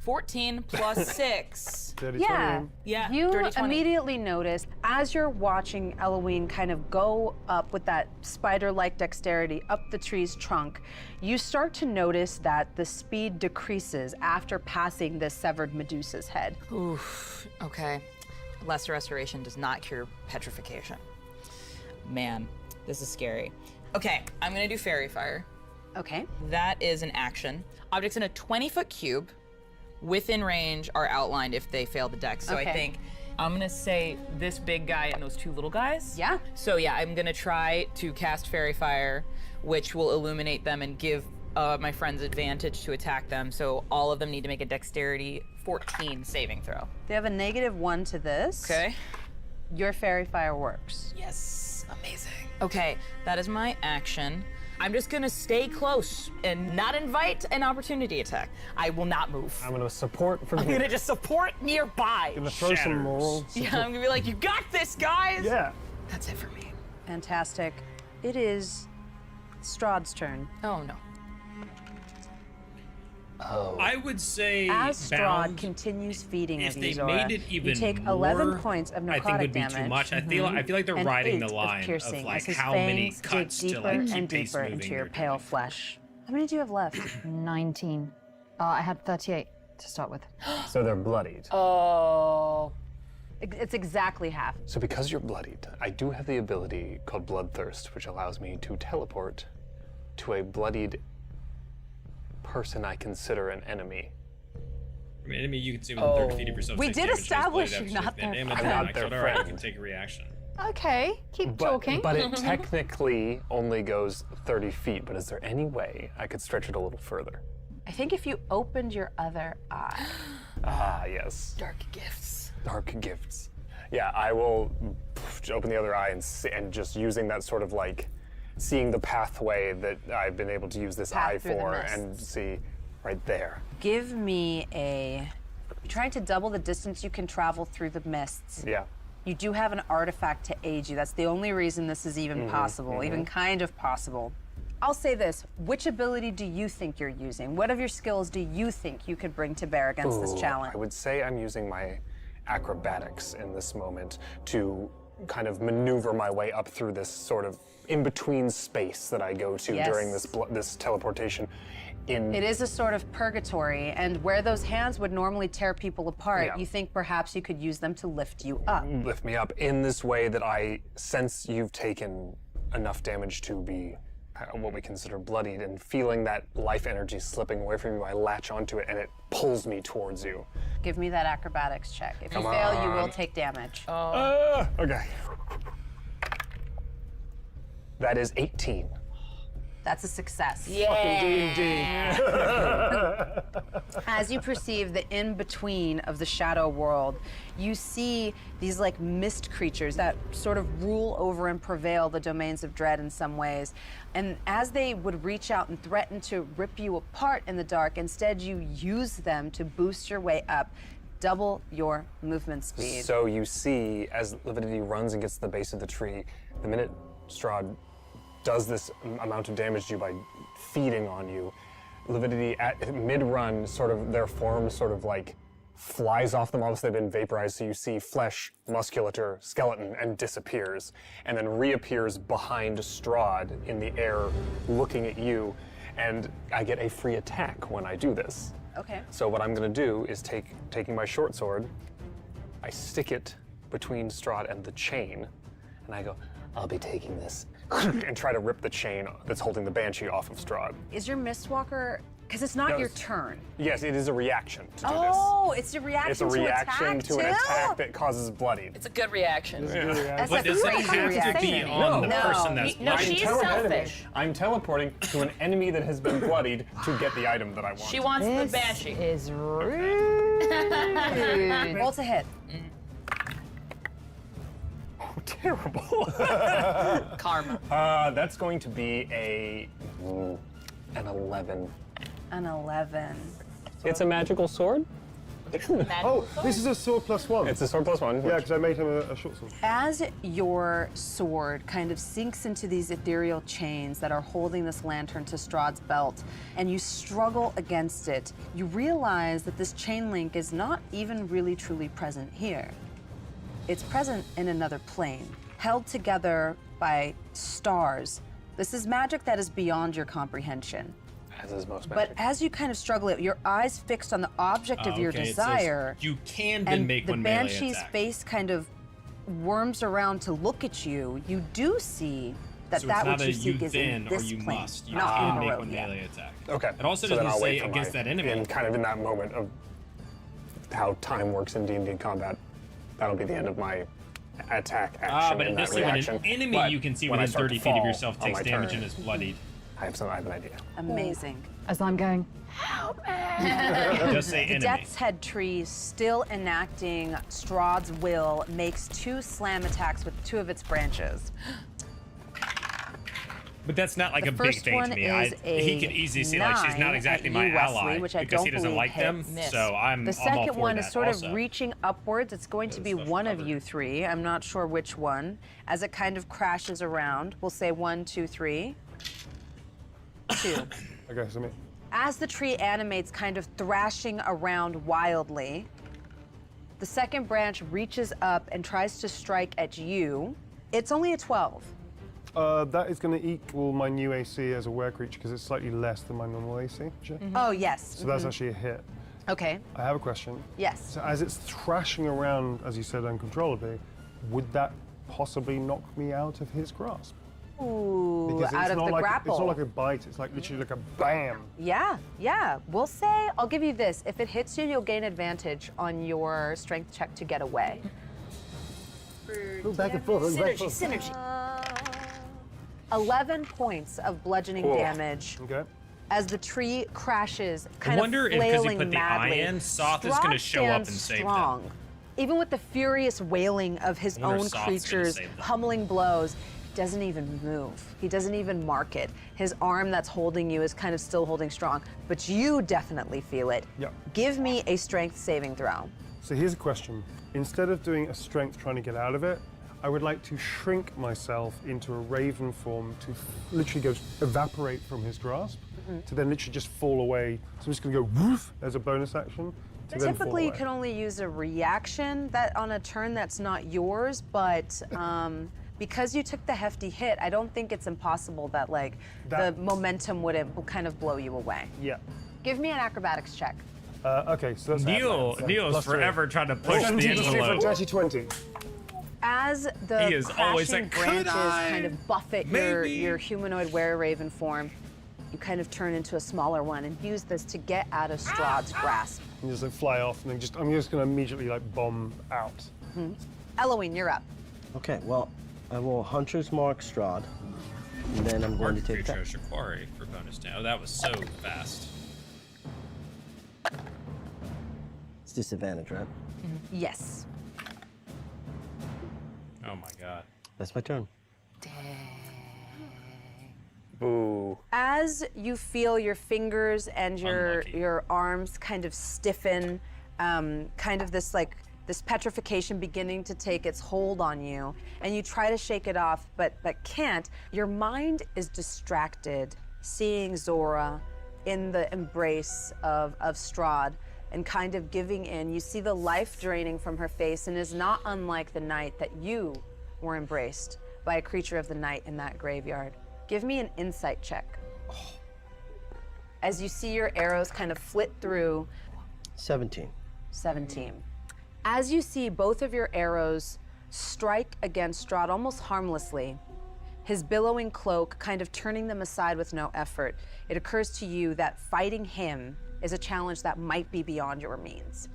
14 plus 6. Dirty Yeah. 20. Yeah, You dirty 20. immediately notice as you're watching Eloise kind of go up with that spider-like dexterity up the tree's trunk, you start to notice that the speed decreases after passing this severed Medusa's head. Oof. Okay. Lesser restoration does not cure petrification. Man, this is scary. Okay, I'm gonna do fairy fire. Okay. That is an action. Objects in a 20-foot cube within range are outlined if they fail the dex. So Okay. I think I'm gonna say this big guy and those two little guys. Yeah. So yeah, I'm gonna try to cast fairy fire, which will illuminate them and give my friends advantage to attack them. So all of them need to make a dexterity 14 saving throw. They have a -1 to this. Okay. Your fairy fire works. Yes, amazing. Okay, that is my action. I'm just gonna stay close and not invite an opportunity attack. I will not move. I'm gonna support from I'm here. gonna just support nearby. Gonna throw some moral. Yeah, I'm gonna be like, you got this, guys! Yeah. That's it for me. Fantastic. It is Strahd's turn. Oh no. I would say As Strahd bound, continues feeding if of they you, Zora, made it even you take more, 11 points of necrotic I think would be damage. too much. I feel like they're and riding 8 the line of piercing like as his how many fangs cuts dig to deeper like keep and pace deeper moving into your they're pale doing. flesh. How many do you have left? 19. I had 38 to start with. So they're bloodied. Oh. It's exactly half. So because you're bloodied, I do have the ability called Bloodthirst, which allows me to teleport to a bloodied person I consider an enemy. I mean, you can see within 30 feet of yourself. We 6 did damage, establish that's you're bloody not damage, their and friend. then I'm not I their said, all right, you friend. can take a reaction. Okay, keep talking. But it technically only goes 30 feet, but is there any way I could stretch it a little further? I think if you opened your other eye. Ah, yes. Dark gifts. Dark gifts. Yeah, I will open the other eye and just using that sort of like seeing the pathway that I've been able to use this Path eye through the for mists. and see right there. Give me a. You're trying to double the distance you can travel through the mists. Yeah. You do have an artifact to aid you. That's the only reason this is even possible, even kind of possible. I'll say this, which ability do you think you're using? What of your skills do you think you could bring to bear against this Ooh, challenge? I would say I'm using my acrobatics in this moment to kind of maneuver my way up through this sort of in-between space that I go to during Yes. this teleportation. It is a sort of purgatory, and where those hands would normally tear people apart, Yeah. you think perhaps you could use them to lift you up. Lift me up in this way that I sense you've taken enough damage to be what we consider bloodied, and feeling that life energy slipping away from you, I latch onto it and it pulls me towards you. Give me that acrobatics check. If you Come fail, you will on. take damage. Okay. That is 18. That's a success. Yeah. As you perceive the in-between of the shadow world, you see these like mist creatures that sort of rule over and prevail the domains of dread in some ways. And as they would reach out and threaten to rip you apart in the dark, instead you use them to boost your way up, double your movement speed. So you see, as Lividity runs and gets to the base of the tree, the minute Strahd does this amount of damage to you by feeding on you, Lividity at mid-run, sort of their form sort of like flies off them, almost they've been vaporized, so you see flesh, musculature, skeleton, and disappears, and then reappears behind Strahd in the air, looking at you, and I get a free attack when I do this. Okay. So what I'm gonna do is taking my short sword, I stick it between Strahd and the chain, and I go, I'll be taking this, and try to rip the chain that's holding the Banshee off of Strahd. Is your Mistwalker, because it's not No, your it's- turn. Yes, it is a reaction to do Oh, it's your reaction this. It's a to reaction attack to an too? attack that causes bloodied. It's a good reaction. That's But a does it crazy have to reaction. be on the No. person that's No, bloodied? she's selfish. I'm teleporting to an enemy that has been bloodied to get the item that I want. She wants the banshee. Is rude. Roll to hit. terrible. Karma. That's going to be An 11. An 11. it's a magical sword. Oh, this is a sword +1. It's a sword +1. Yeah, because I made him a short sword. As your sword kind of sinks into these ethereal chains that are holding this lantern to Strahd's belt, and you struggle against it, you realize that this chain link is not even really truly present here. It's present in another plane, held together by stars. This is magic that is beyond your comprehension. As is most But magic. as you kind of struggle, your eyes fixed on the object of your Okay, it says desire, you can then and make the one melee Banshee's attack. face kind of worms around to look at you, you do see that So that it's not which a you seek you is then in or this you plane, must. You not can in make Barovia. one melee attack. Okay. It also so then doesn't I'll say wait for against that enemy. And kind of in that moment of how time works in D&D combat, that'll be the end of my attack action But in that initially when reaction. an enemy But you can see when I within start 30 to feet of fall yourself on takes my damage turn, and is bloodied. I have an idea. Amazing. As I'm going, Just say The enemy. Death's Head tree, still enacting Strahd's will, makes 2 slam attacks with 2 of its branches. But that's not like The a big first thing one to me. is he could easily see like she's 9 not at exactly you, my Wesley, ally which I because he don't doesn't believe like them. hits. So I'm The I'm all second for one that is sort also. of reaching upwards. It's going to be one of you 3. I'm not sure which one. As it kind of crashes around, we'll say 1, 2, 3. 2. Okay, so me. As the tree animates, kind of thrashing around wildly, the second branch reaches up and tries to strike at you. It's only a 12. That is going to equal my new AC as a were creature because it's slightly less than my normal AC. Sure. Oh, yes. So that's actually a hit. Okay. I have a question. Yes. So as it's thrashing around, as you said, uncontrollably, would that possibly knock me out of his grasp? Ooh, Because out it's of not the like grapple. it's not like a bite. It's like literally like a bam. Yeah, yeah. We'll say, I'll give you this. If it hits you, you'll gain advantage on your strength check to get away. Go back and forth. back and forth. Synergy. 11 points of bludgeoning damage Okay. as the tree crashes, I kind wonder of if because he flailing put the madly. eye in, Soth is going to Strahd show up and stands save strong. them. Even with the furious wailing of his wonder if own Soth's gonna creatures, save them. pummeling blows, he doesn't even move. He doesn't even mark it. His arm that's holding you is kind of still holding strong, but you definitely feel it. Yep. Give me a strength saving throw. So here's a question. Instead of doing a strength trying to get out of it, I would like to shrink myself into a raven form to literally go evaporate from his grasp, to then literally just fall away. So I'm just going to go woof as a bonus action. To then fall Typically, you away. can only use a reaction that on a turn that's not yours, but because you took the hefty hit, I don't think it's impossible that like the momentum would kind of blow you away. Yeah. Give me an acrobatics check. Okay, so that's Neil's +3. forever trying to push the 17 envelope. It's actually 20. As the He is always crashing like, "Could branches I? kind of buffet Maybe." your humanoid were-raven form, you kind of turn into a smaller one and use this to get out of Strahd's grasp. And just like fly off, and then I'm just going to immediately like bomb out. Eloine, you're up. Okay, well, I will Hunter's Mark Strahd, and then I'm going to Mark take creature that. Shakari for bonus damage. Oh, that was so fast. It's disadvantage, right? Yes. Oh my god. That's my turn. Boo. As you feel your fingers and Unlucky. your arms kind of stiffen, kind of this petrification beginning to take its hold on you, and you try to shake it off, but can't. Your mind is distracted, seeing Zora in the embrace of Strahd and kind of giving in. You see the life draining from her face, and is not unlike the night that you were embraced by a creature of the night in that graveyard. Give me an insight check. As you see your arrows kind of flit through. 17. 17. As you see both of your arrows strike against Strahd almost harmlessly, his billowing cloak kind of turning them aside with no effort, it occurs to you that fighting him is a challenge that might be beyond your means.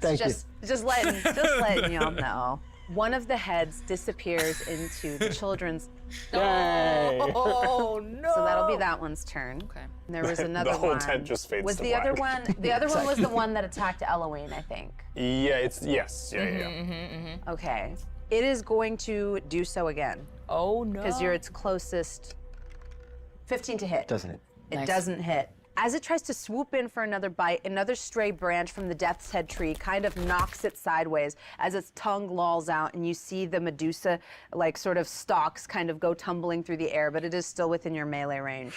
Thank you. Just letting y'all know. One of the heads disappears into the children's. Oh no! So that'll be that one's turn. Okay. And there was another The whole one. tent just fades Was to the black. other one? The other one was the one that attacked Eloine, I think. Yeah, yes. Yeah. Okay. It is going to do so again Oh no! because you're its closest. 15 to hit. Doesn't it? It doesn't hit. As it tries to swoop in for another bite, another stray branch from the Death's Head tree kind of knocks it sideways as its tongue lolls out, and you see the Medusa, like, sort of stalks kind of go tumbling through the air, but it is still within your melee range.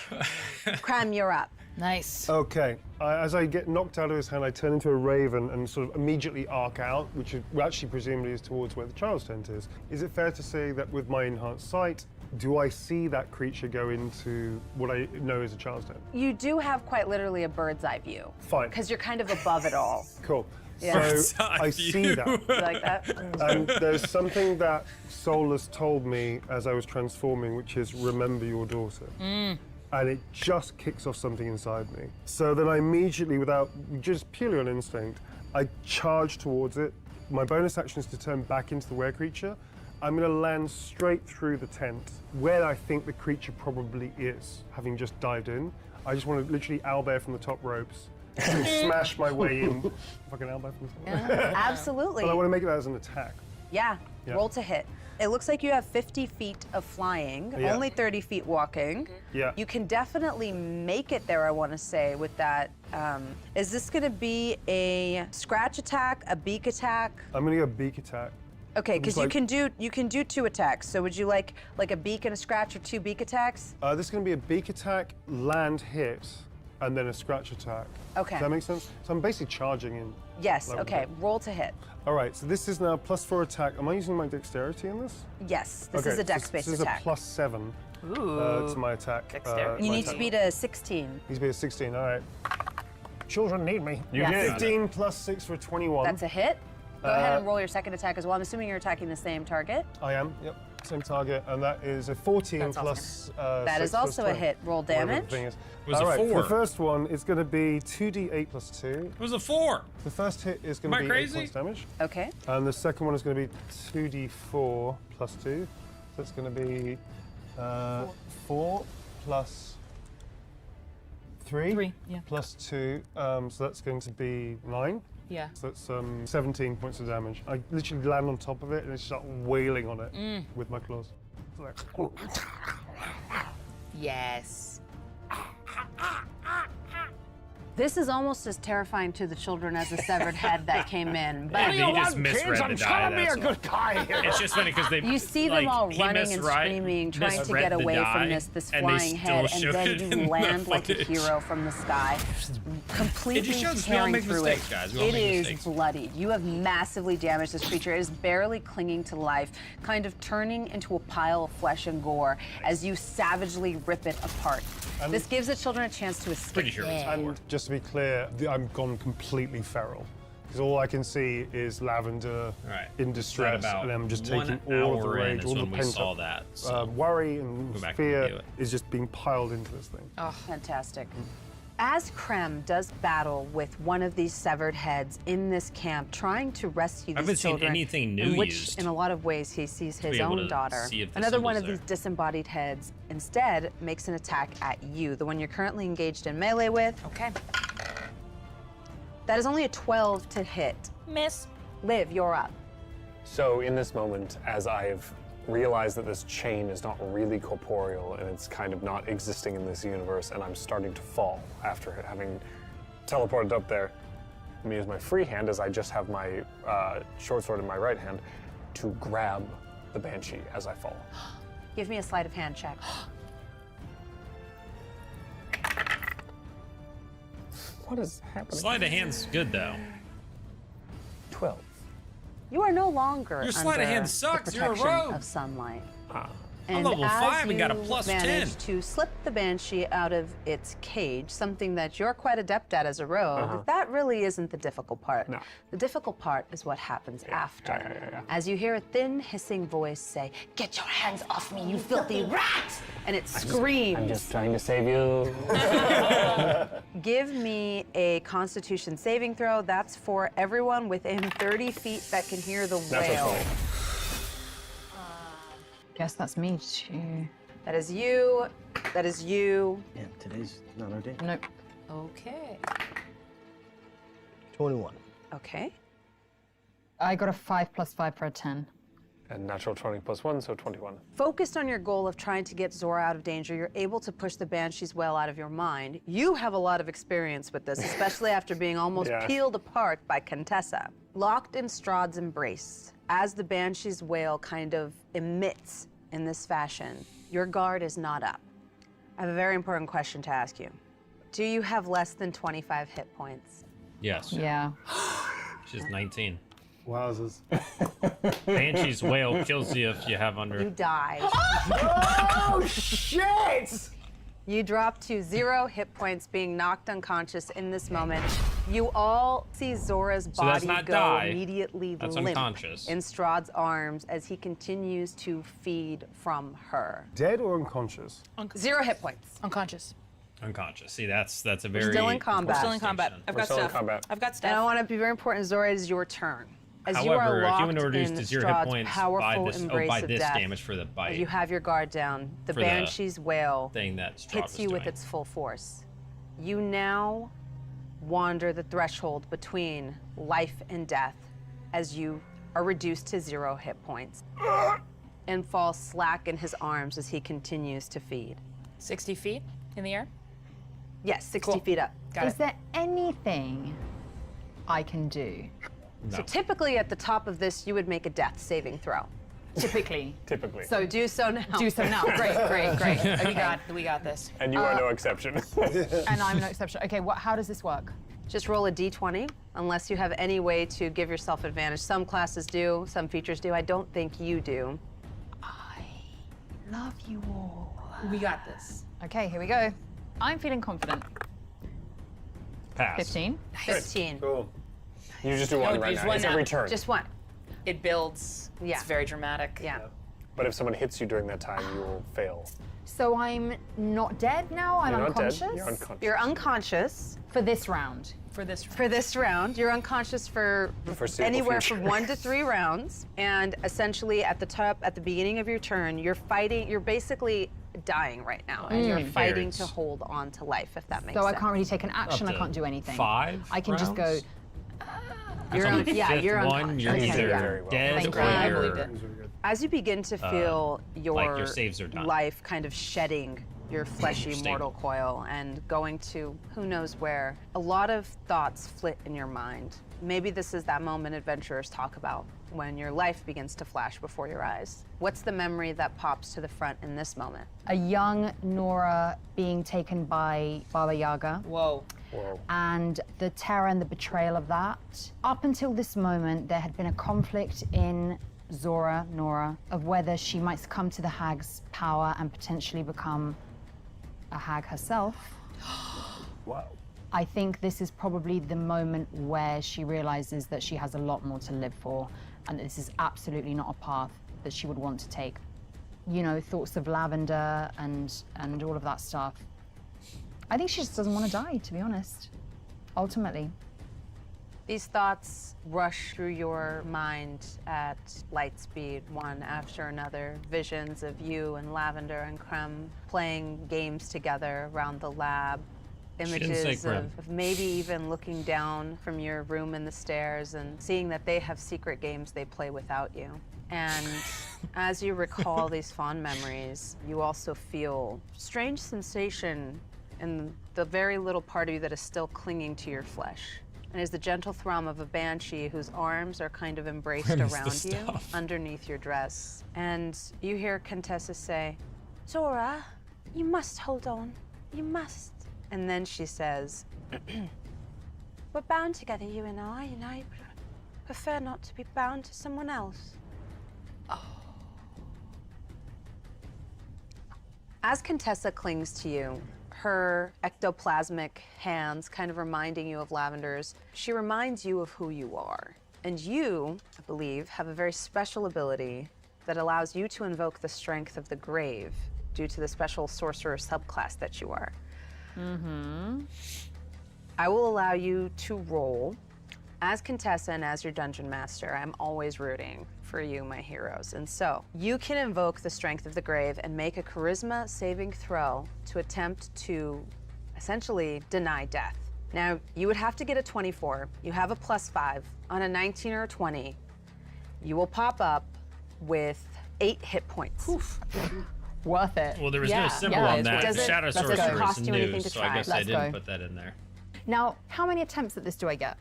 Cram, you're up. Nice. Okay, as I get knocked out of his hand, I turn into a raven and sort of immediately arc out, which is, well, actually presumably is towards where the child's tent is. Is it fair to say that with my enhanced sight, do I see that creature go into what I know is a child's tent? You do have quite literally a bird's eye view. Fine. Because you're kind of above it all. Cool. Bird's So eye I see view. that. You like that? And there's something that Solus told me as I was transforming, which is remember your daughter. And it just kicks off something inside me. So then I immediately, without just purely on instinct, I charge towards it. My bonus action is to turn back into the were creature. I'm going to land straight through the tent where I think the creature probably is, having just dived in. I just want to literally owlbear from the top ropes and smash my way in. Fucking owlbear from the top ropes. Absolutely. But I want to make that as an attack. Yeah. Yeah. Roll to hit. It looks like you have 50 feet of flying, Yeah. only 30 feet walking. Yeah. You can definitely make it there, I want to say, with that. Is this going to be a scratch attack, a beak attack? I'm going to go beak attack. Okay, because Just you can do 2 attacks. So would you like a beak and a scratch or 2 beak attacks? This is going to be a beak attack, land hit, and then a scratch attack. Okay. Does that make sense? So I'm basically charging in. Yes. Like Okay. that. Roll to hit. All right, so this is now +4 attack. Am I using my dexterity in this? Yes. This Okay, is a dex-based This is attack. a +7 to my attack. Dexterity. You my need to attack. beat a 16. Needs to be a 16. All right. Children need me. You did. 15 + 6 for 21. That's a hit. Go ahead and roll your second attack as well. I'm assuming you're attacking the same target. I am. Yep. Same target, and that is a 14 That's also plus. That 6 is plus also a 20. hit. Roll Whatever the damage. thing is. It was All a right, 4. the first one is going to be 2d8 + 2. It was a 4. The first hit is going Am to I be 8 crazy? points damage. Okay. And the second one is going to be 2d4 + 2. So it's going to be 4 plus 3. 3, yeah. Plus 2. So that's going to be 9. Yeah. So that's 17 points of damage. I literally land on top of it and I start wailing on it with my claws. It's like, Yes. This is almost as terrifying to the children as the severed head that came in. But He just misread the die. That's all. guy here. It's just funny because they. you see them all he running and misread- screaming, trying to misread get the away die, from this and they flying still head, and showed then it in you the land like a footage. hero from the sky, completely It just shows we all tearing make through mistakes, it. guys. We all It make is mistakes. bloodied. You have massively damaged this creature. It is barely clinging to life, kind of turning into a pile of flesh and gore as you savagely rip it apart. This gives the children a chance to escape. Pretty sure it's and just to be clear, I'm gone completely feral. Because all I can see is Lavender Right. in distress, About and I'm just 1 taking all of the hour in rage, is all the when we pent saw up that. So. worry and Go back and fear review it. is just being piled into this thing. Oh, fantastic. As Krem does battle with one of these severed heads in this camp, trying to rescue I these haven't seen children, anything in new which, used. in a lot of ways, he sees his be able own to daughter. see if the Another one symbol's of these disembodied heads instead makes an attack at you, the one you're currently engaged in melee with. Okay. That is only a 12 to hit. Miss. Liv, you're up. So in this moment, as I've realized that this chain is not really corporeal and it's kind of not existing in this universe, and I'm starting to fall after having teleported up there, I'm gonna use my free hand, as I just have my short sword in my right hand, to grab the Banshee as I fall. Give me a sleight of hand check. What is happening? Sleight of hand's good though. 12. You are no longer Your sleight of under hand sucks, the you're a protection rogue. of sunlight. Ah. And level as 5 and got a you plus 10. manage to slip the Banshee out of its cage, something that you're quite adept at as a rogue, that really isn't the difficult part. No. The difficult part is what happens after. yeah. As you hear a thin, hissing voice say, "Get your hands off me, you filthy rat!" And it screams. I'm just trying to save you. Give me a Constitution saving throw. That's for everyone within 30 feet that can hear the Natural wail. 20. Guess that's me too. That is you. That is you. Yeah, today's not our day. Nope. Okay. 21. Okay. I got a 5 + 5 for a 10. And natural 20 + 1, so 21. Focused on your goal of trying to get Zora out of danger, you're able to push the Banshee's wail out of your mind. You have a lot of experience with this, especially after being almost Yeah. peeled apart by Contessa. Locked in Strahd's embrace, as the Banshee's wail kind of emits in this fashion, your guard is not up. I have a very important question to ask you. Do you have less than 25 hit points? Yes. Yeah. She's 19. Wowzers. Banshee's wail kills you if you have You under. die. Oh, shit! You drop to 0 hit points, being knocked unconscious in this moment. You all see Zora's So that's body not go die. immediately That's limp unconscious. in Strahd's arms as he continues to feed from her. Dead or unconscious? 0 hit points. Unconscious. Unconscious. See, that's a very. Still in combat. Still in combat. distinction. I've We're got still in stuff. combat. I've got And I stuff. want to be very important, Zora, it is your turn. As you However, are if locked you want to reduce in to 0 hit Strahd's points by powerful this, embrace by of this death, damage for the bite as you have your guard down, the For the Banshee's wail thing that Strahd hits was you with doing. its full force. You now wander the threshold between life and death as you are reduced to 0 hit points and fall slack in his arms as he continues to feed. 60 feet in the air. Yes, 60 Cool. feet up. Got Is it. there anything I can do? No. So typically at the top of this, you would make a death saving throw. Typically. Typically. So do so now. Do so now. Great, great, great. We got this. And you are no exception. And I'm no exception. Okay, how does this work? Just roll a d20, unless you have any way to give yourself advantage. Some classes do, some features do. I don't think you do. Love you all. We got this. Okay, here we go. I'm feeling confident. Pass. 15. 15. Cool. You just do one No, right just now. one It's now. every turn. Just one. It builds. Yeah. It's very dramatic. Yeah. But if someone hits you during that time, you will fail. So I'm not dead now? I'm You're not unconscious? dead. You're unconscious. You're unconscious For this round. For this. for this round. You're unconscious for foreseeable anywhere future. from 1 to 3 rounds. And essentially at the top, at the beginning of your turn, you're fighting, you're basically dying right now. And you're fighting to hold on to life, if that makes So I sense. can't really take an action, I to can't do anything. 5 I can just go, rounds? You're on un- the yeah, fifth you're one, you're unconscious. either Yeah. Very well. dead Thank or you. I you're believed it. As you begin to feel like your saves are done. life kind of shedding your fleshy Stable. mortal coil and going to who knows where, a lot of thoughts flit in your mind. Maybe this is that moment adventurers talk about when your life begins to flash before your eyes. What's the memory that pops to the front in this moment? a young Nora being taken by Baba Yaga. Whoa. Whoa. And the terror and the betrayal of that. Up until this moment, there had been a conflict in Nora, of whether she might succumb to the hag's power and potentially become a hag herself. Wow. I think this is probably the moment where she realizes that she has a lot more to live for, and this is absolutely not a path that she would want to take. You know, thoughts of lavender and all of that stuff. I think she just doesn't want to die, to be honest, ultimately. These thoughts rush through your mind at light speed, one after another. Visions of you and Lavender and Creme playing games together around the lab. didn't say Images Creme. of maybe even looking down from your room in the stairs and seeing that they have secret games they play without you. And as you recall these fond memories, you also feel strange sensation in the very little part of you that is still clinging to your flesh. And it is the gentle thrum of a banshee whose arms are kind of embraced Where is the around you, stuff? underneath your dress. And you hear Contessa say, Zora, you must hold on. You must. And then she says, we're bound together, you and I, and I prefer not to be bound to someone else. As Contessa clings to you, her ectoplasmic hands kind of reminding you of Lavender's, she reminds you of who you are. And you, I believe, have a very special ability that allows you to invoke the strength of the grave due to the special sorcerer subclass that you are. I will allow you to roll As Contessa and as your dungeon master, I'm always rooting for you, my heroes. And so, you can invoke the strength of the grave and make a charisma saving throw to attempt to essentially deny death. Now, you would have to get a 24. You have a +5. On a 19 or a 20, you will pop up with 8 hit points. Worth it. Well, there was no Yeah. symbol Yeah, on it that. doesn't- Shadow doesn't Sorcerer cost is you anything new, to so I try. guess I Let's didn't go. put that in there. Now, how many attempts at this do I get?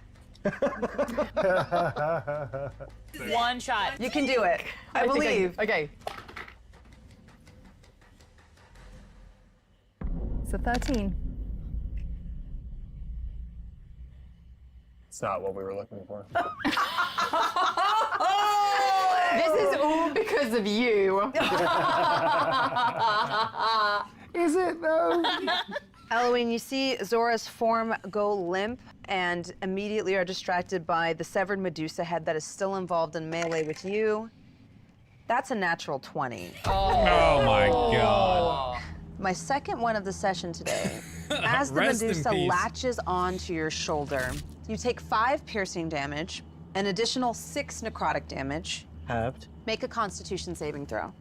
One shot. You can do it. I think believe. Okay. So 13. It's not what we were looking for. This is all because of you. Is it though? Eloine, you see Zora's form go limp and immediately are distracted by the severed Medusa head that is still involved in melee with you. That's a natural 20. Oh my god. My second one of the session today. As the Rest in Medusa peace. latches onto your shoulder, you take 5 piercing damage, an additional 6 necrotic damage. Halved. Make a Constitution saving throw.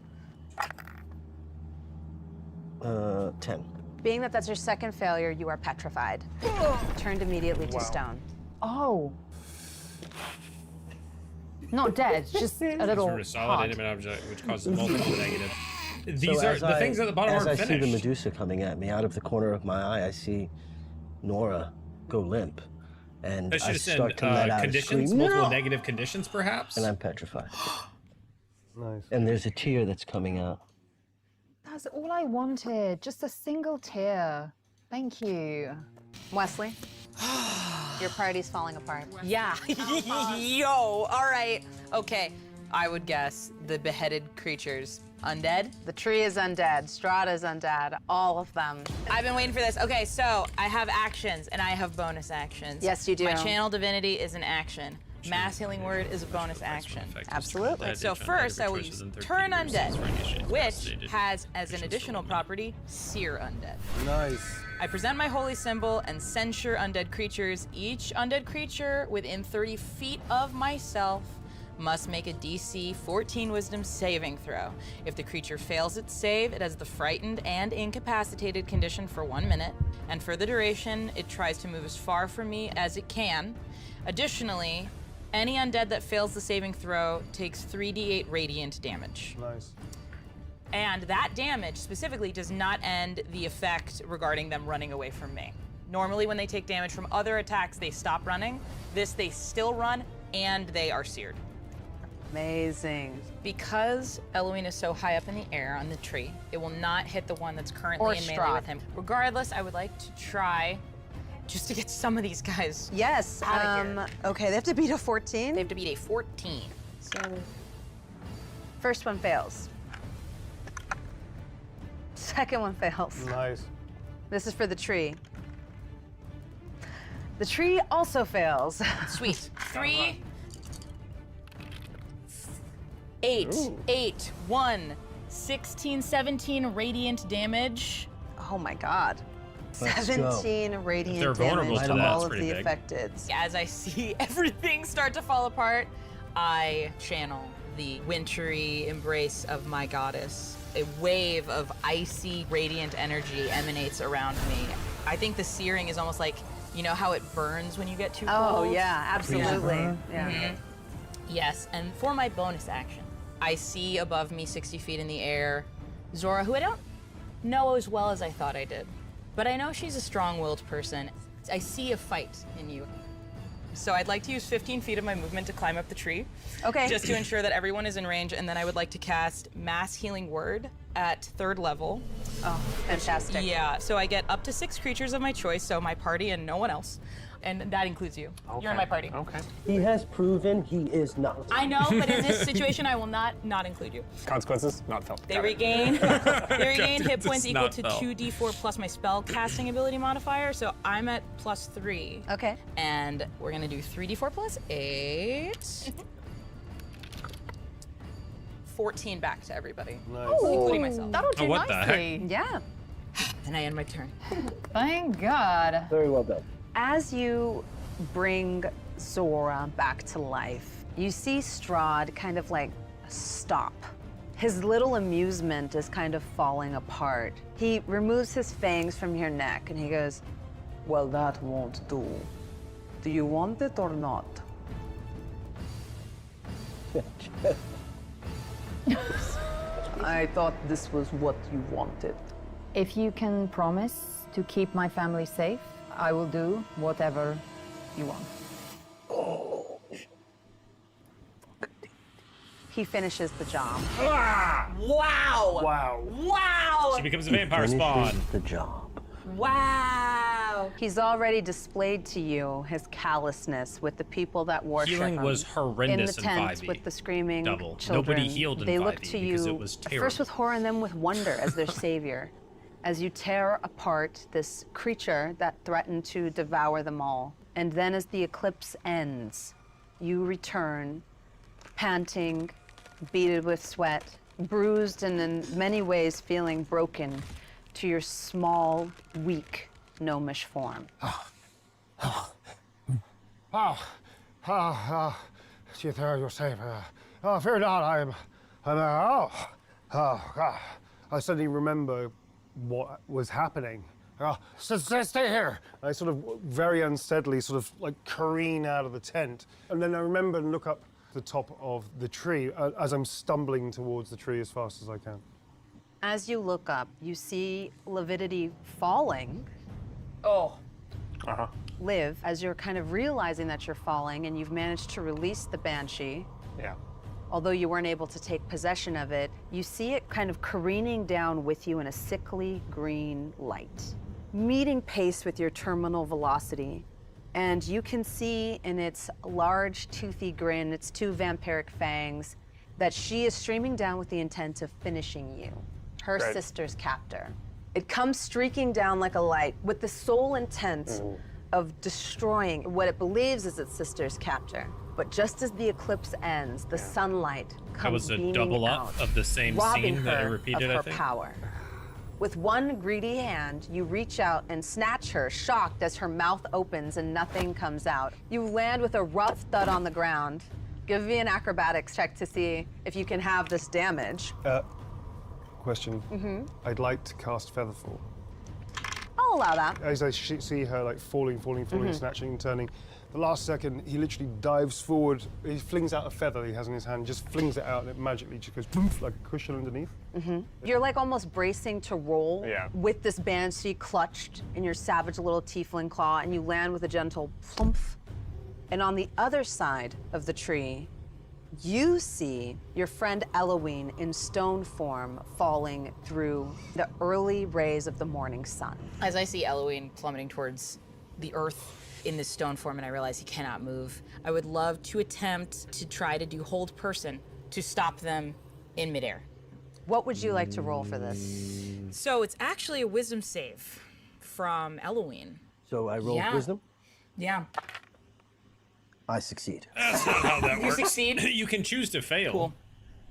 10. Being that that's your second failure, you are petrified. Turned immediately to stone. Oh. Not dead, just a little Sort of solid hard. inanimate object which causes multiple negative. These So are as the things at the bottom as are I finished. see the Medusa coming at me, out of the corner of my eye, I see Nora go limp. And I I should have start said to let out a conditions, scream, multiple "No!" negative conditions, perhaps. And I'm petrified. Nice. And there's a tear that's coming out. That's all I wanted, just a single tear. Thank you. Wesley, your party's falling apart. Yeah. Yo. All right. Okay. I would guess the beheaded creatures undead. The tree is undead, Strahd is undead, all of them. I've been waiting for this. Okay, so I have actions and I have bonus actions. Yes, you do. My channel divinity is an action. Mass healing word is a bonus action. Absolutely. So first, I will use turn undead, which has as an additional property sear undead. Nice. I present my holy symbol and censure undead creatures. Each undead creature within 30 feet of myself must make a DC 14 Wisdom saving throw. If the creature fails its save, it has the frightened and incapacitated condition for 1 minute, and for the duration, it tries to move as far from me as it can. Additionally, any undead that fails the saving throw takes 3d8 radiant damage. Nice. And that damage specifically does not end the effect regarding them running away from me. Normally when they take damage from other attacks, they stop running. This, they still run and they are seared. Amazing. Because Eloine is so high up in the air on the tree, it will not hit the one that's currently Or in melee Strahd. with him. Regardless, I would like to try just to get some of these guys. Yes. Outta here. Okay, they have to beat a 14. They have to beat a 14. So, first one fails. Second one fails. Nice. This is for the tree. The tree also fails. Sweet. 3, 8, 8, 1, 16, 17 radiant damage. Oh my god. Let's go. 17 radiant they're vulnerable damage to to that, all it's of pretty the big. affected. As I see everything start to fall apart, I channel the wintry embrace of my goddess. A wave of icy, radiant energy emanates around me. I think the searing is almost like, you know how it burns when you get too cold? Oh yeah, absolutely. Yeah. Yes, and for my bonus action, I see above me 60 feet in the air Zora, who I don't know as well as I thought I did, but I know she's a strong-willed person. I see a fight in you. So I'd like to use 15 feet of my movement to climb up the tree. Okay. Just to ensure that everyone is in range, and then I would like to cast Mass Healing Word at 3rd level. Oh, fantastic. Yeah, so I get up to 6 creatures of my choice, so my party and no one else. And that includes you. You're in my party. Okay. He has proven he is not. I know, but in this situation, I will not include you. Consequences not felt. They Got it. regain hit points It's equal not to felt. 2d4 plus my spell casting ability modifier, so I'm at +3. Okay. And we're gonna do 3d4 plus 8. 14 back to everybody, including myself. That'll do Oh, what the heck? nicely. Yeah. And I end my turn. Thank God. Very well done. As you bring Zora back to life, you see Strahd kind of like stop. His little amusement is kind of falling apart. He removes his fangs from your neck and he goes, well, that won't do. Do you want it or not? I thought this was what you wanted. If you can promise to keep my family safe, I will do whatever you want. He finishes the job. Wow! Wow. Wow! She becomes a vampire spawn. Finishes the job. Wow! He's already displayed to you his callousness with the people that worship Healing him. was horrendous in the in tent 5e. with the screaming Double. children. Nobody healed in They look 5e to because you it was first terrible. with horror and then with wonder as their savior, as you tear apart this creature that threatened to devour them all. And then as the eclipse ends, you return, panting, beaded with sweat, bruised and in many ways feeling broken, to your small, weak, gnomish form. You're safe. Fear not, I suddenly remember what was happening. Stay here. I sort of very unsteadily sort of like careen out of the tent. And then I remember and look up the top of the tree as I'm stumbling towards the tree as fast as I can. As you look up, you see Lividity falling. Oh. Liv, as you're kind of realizing that you're falling and you've managed to release the Banshee, Yeah. although you weren't able to take possession of it, you see it kind of careening down with you in a sickly green light, meeting pace with your terminal velocity. And you can see in its large, toothy grin, its two vampiric fangs, that she is streaming down with the intent of finishing you, her Great. sister's captor. It comes streaking down like a light with the sole intent of destroying what it believes is its sister's captor. But just as the eclipse ends, the sunlight comes That was a beaming double out, up of the same robbing scene that I her repeated, of her I think. power. With one greedy hand, you reach out and snatch her, shocked as her mouth opens and nothing comes out. You land with a rough thud on the ground. Give me an acrobatics check to see if you can have this damage. Question. I'd like to cast Featherfall. I'll allow that. As I see her like falling, snatching and turning, the last second he literally dives forward. He flings out a feather he has in his hand, just flings it out, and it magically just goes poof, like a cushion underneath. You're like almost bracing to roll Yeah. with this banshee clutched in your savage little tiefling claw, and you land with a gentle plump. And on the other side of the tree, you see your friend Eloine in stone form falling through the early rays of the morning sun. As I see Eloine plummeting towards the earth in this stone form and I realize he cannot move, I would love to attempt to try to do hold person to stop them in midair. What would you like to roll for this? So it's actually a wisdom save from Eloine. So I rolled Yeah. wisdom. Yeah. I succeed. That's not how that You works. succeed? You can choose to fail. Cool.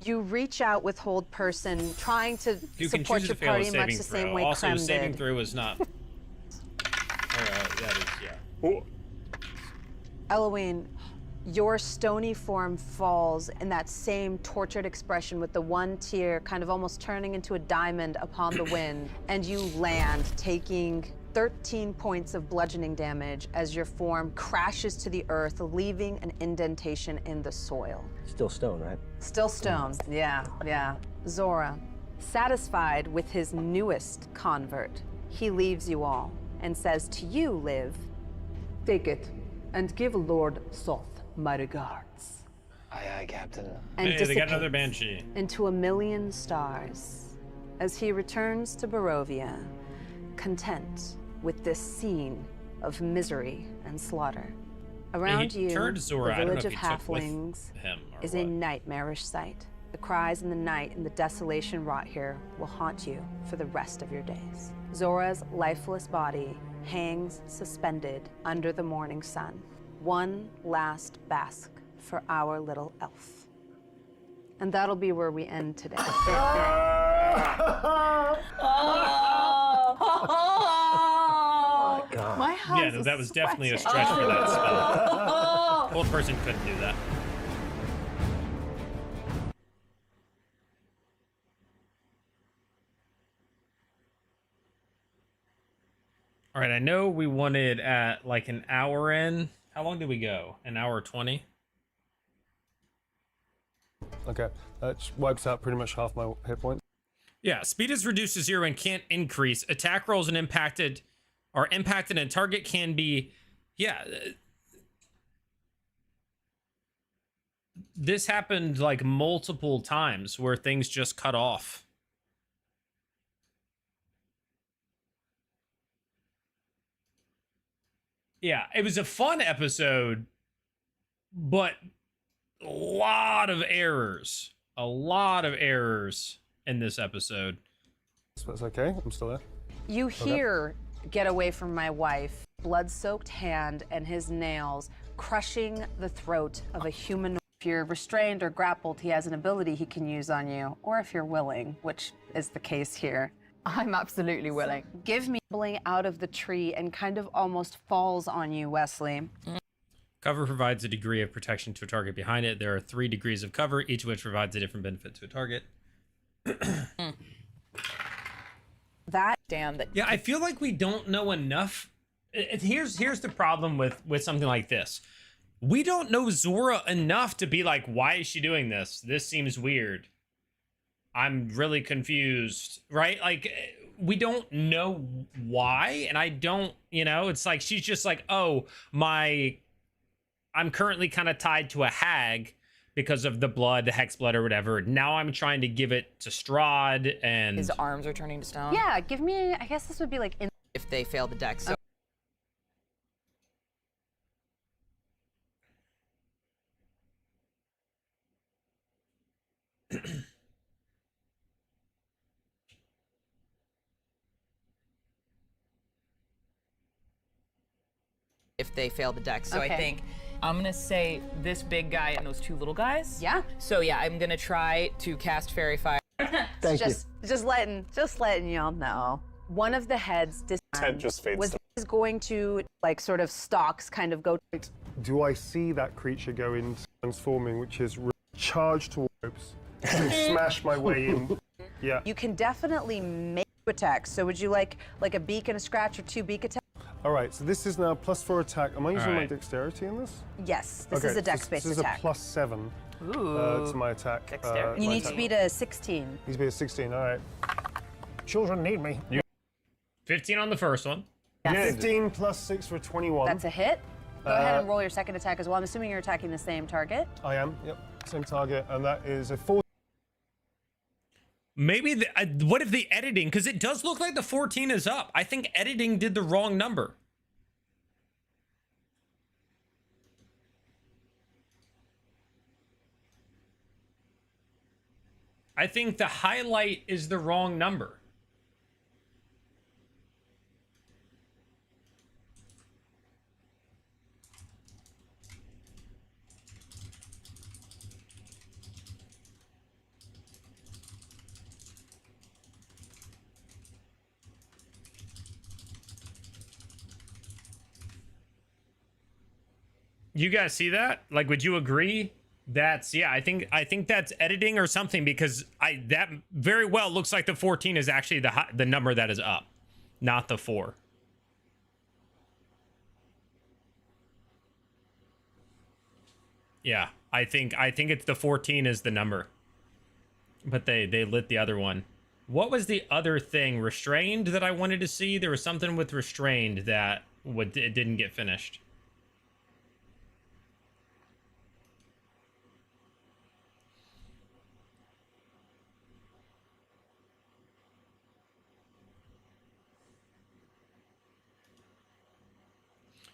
You reach out with hold person, trying to You can support choose your to fail a party much saving the throw. same way Also, Krem saving did. throw is not. That is, yeah. Eloine, your stony form falls in that same tortured expression with the one tear kind of almost turning into a diamond upon the wind, and you land, taking 13 points of bludgeoning damage as your form crashes to the earth, leaving an indentation in the soil. Still stone, right? Still stone, yeah. Zora, satisfied with his newest convert, he leaves you all and says to you, Liv, take it and give Lord Soth my regards. Aye, Captain. And Hey, they got another dissipates banshee. into a million stars as he returns to Barovia, content with this scene of misery and slaughter. Around He you, turned Zora. the I don't know village if of he took with halflings him or is what. a nightmarish sight. The cries in the night and the desolation wrought here will haunt you for the rest of your days. Zora's lifeless body hangs suspended under the morning sun. One last bask for our little elf. And that'll be where we end today. God. My house Yeah, no, is that was definitely a sweating. stretch for that spell. one person couldn't do that. All right, I know we wanted at like an hour in. How long did we go? An hour 20? Okay, that wipes out pretty much half my hit points. Yeah, speed is reduced to 0 and can't increase. Attack rolls and impacted and target can be, yeah. This happened like multiple times where things just cut off. Yeah, it was a fun episode, but a lot of errors. A lot of errors in this episode. That's okay, I'm still there. You hear "Get away from my wife," blood-soaked hand and his nails crushing the throat of a human. If you're restrained or grappled, he has an ability he can use on you, or if you're willing, which is the case here. I'm absolutely willing. Give me out of the tree and kind of almost falls on you, Wesley. Cover provides a degree of protection to a target behind it. There are 3 degrees of cover, each of which provides a different benefit to a target. Damn that. Yeah, I feel like we don't know enough. Here's the problem with something like this. We don't know Zora enough to be like, why is she doing this? This seems weird. I'm really confused, right? Like, we don't know why, and I don't, it's like she's just like, oh, I'm currently kind of tied to a hag because of the blood, the hex blood or whatever. Now I'm trying to give it to Strahd, and His arms are turning to stone. Yeah, give me, I guess this would be like in If they fail the dex. So if they fail the dex. So I Okay. think I'm gonna say this big guy and those 2 little guys. Yeah. So yeah, I'm gonna try to cast Fairy Fire. Thank you. just letting y'all know. One of the heads Head just fades to is going to like sort of stalks kind of go. Do I see that creature go into transforming, which is charge towards, to smash my way in? Yeah. You can definitely make attacks. So would you like a beak and a scratch or 2 beak attacks? All right, so this is now +4 attack. Am I using my right. dexterity in this? Yes, this Okay, is a dex-based This is attack. a +7 to my attack. Dexterity. You my need to attack. beat a 16. Needs to be a 16, all right. Children need me. 15 on the first one. 15 + 6 for 21. That's a hit. Go ahead and roll your second attack as well. I'm assuming you're attacking the same target. I am, yep. Same target, and that is a 4. Maybe what if the editing? Because it does look like the 14 is up. I think editing did the wrong number. I think the highlight is the wrong number. You guys see that? Like, would you agree? That's, yeah, I think that's editing or something, because that very well looks like the 14 is actually the number that is up, not the 4. Yeah, I think it's the 14 is the number. But they lit the other one. What was the other thing? Restrained that I wanted to see? There was something with restrained that it didn't get finished.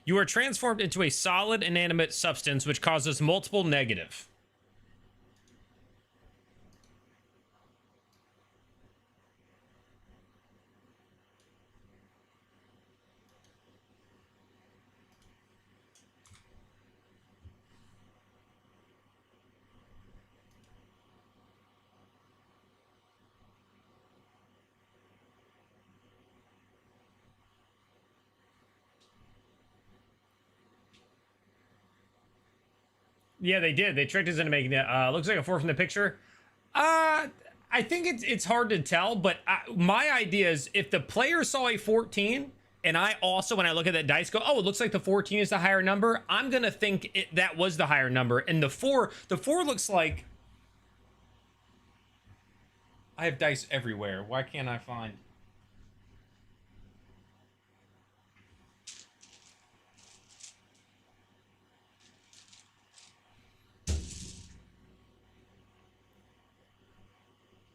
You are transformed into a solid inanimate substance which causes multiple negative. Yeah, they did. They tricked us into making it. Looks like a 4 from the picture. I think it's hard to tell, but my idea is if the player saw a 14, and I also, when I look at that dice, go, oh, it looks like the 14 is the higher number, I'm gonna think that was the higher number. And the 4 looks like... I have dice everywhere. Why can't I find...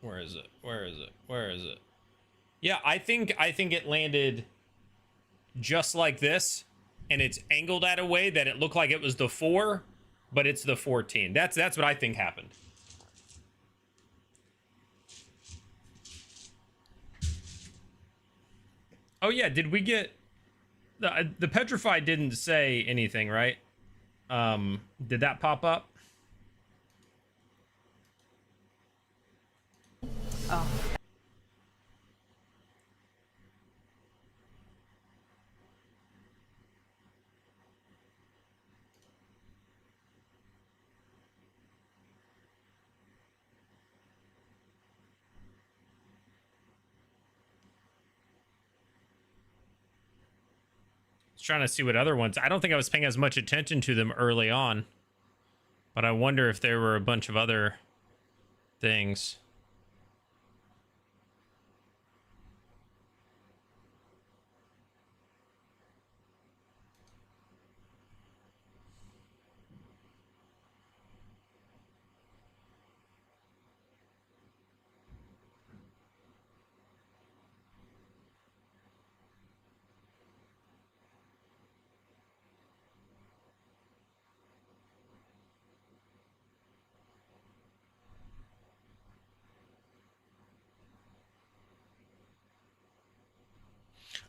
Where is it? Where is it? Where is it? Yeah, I think it landed just like this, and it's angled at a way that it looked like it was the 4, but it's the 14. That's what I think happened. Oh yeah, did we get the petrified didn't say anything, right? Did that pop up? Oh. Trying to see what other ones. I don't think I was paying as much attention to them early on, but I wonder if there were a bunch of other things.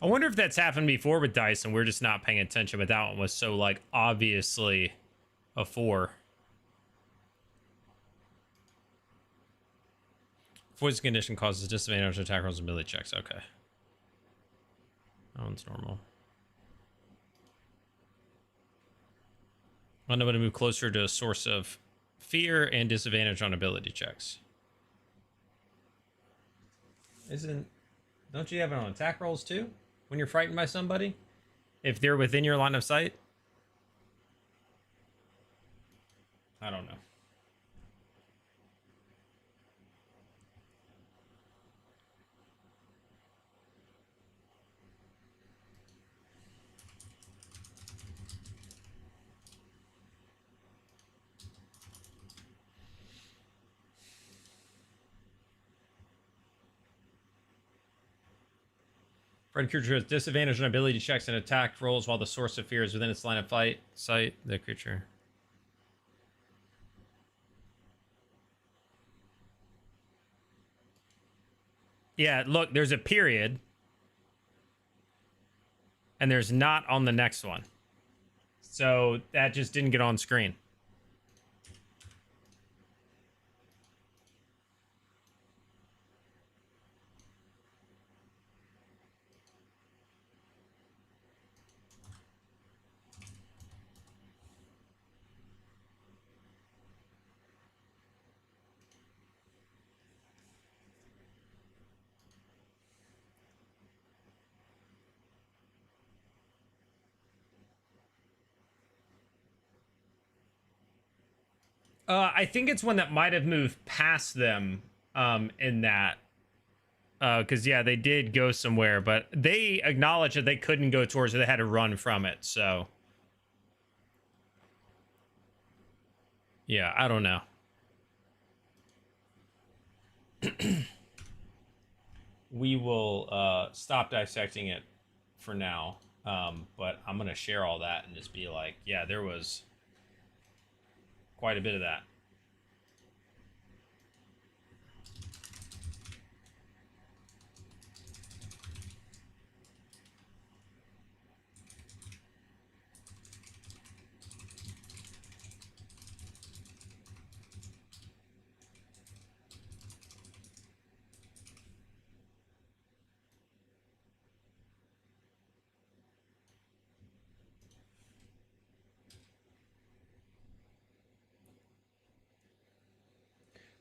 I wonder if that's happened before with dice and we're just not paying attention, but that one was so, like, obviously a 4. Poison condition causes disadvantage on attack rolls and ability checks. Okay. That one's normal. I'm going to move closer to a source of fear and disadvantage on ability checks. Don't you have it on attack rolls too? When you're frightened by somebody? If they're within your line of sight? I don't know. Friend creature has disadvantage on ability checks and attack rolls while the source of fear is within its line of sight. The creature. Yeah, look, there's a period. And there's not on the next one. So that just didn't get on screen. I think it's one that might have moved past them in that. Because, yeah, they did go somewhere, but they acknowledged that they couldn't go towards it. They had to run from it, so. Yeah, I don't know. We will stop dissecting it for now. But I'm going to share all that and just be like, yeah, there was quite a bit of that.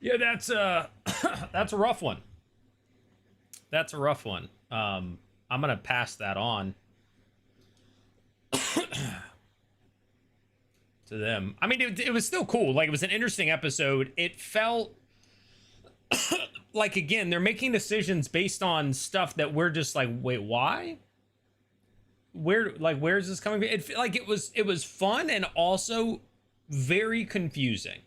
Yeah, that's that's a rough one. That's a rough one. I'm gonna pass that on to them. I mean, it was still cool. Like, it was an interesting episode. It felt like, again, they're making decisions based on stuff that we're just like, wait, why? Where's this coming from? It was fun and also very confusing.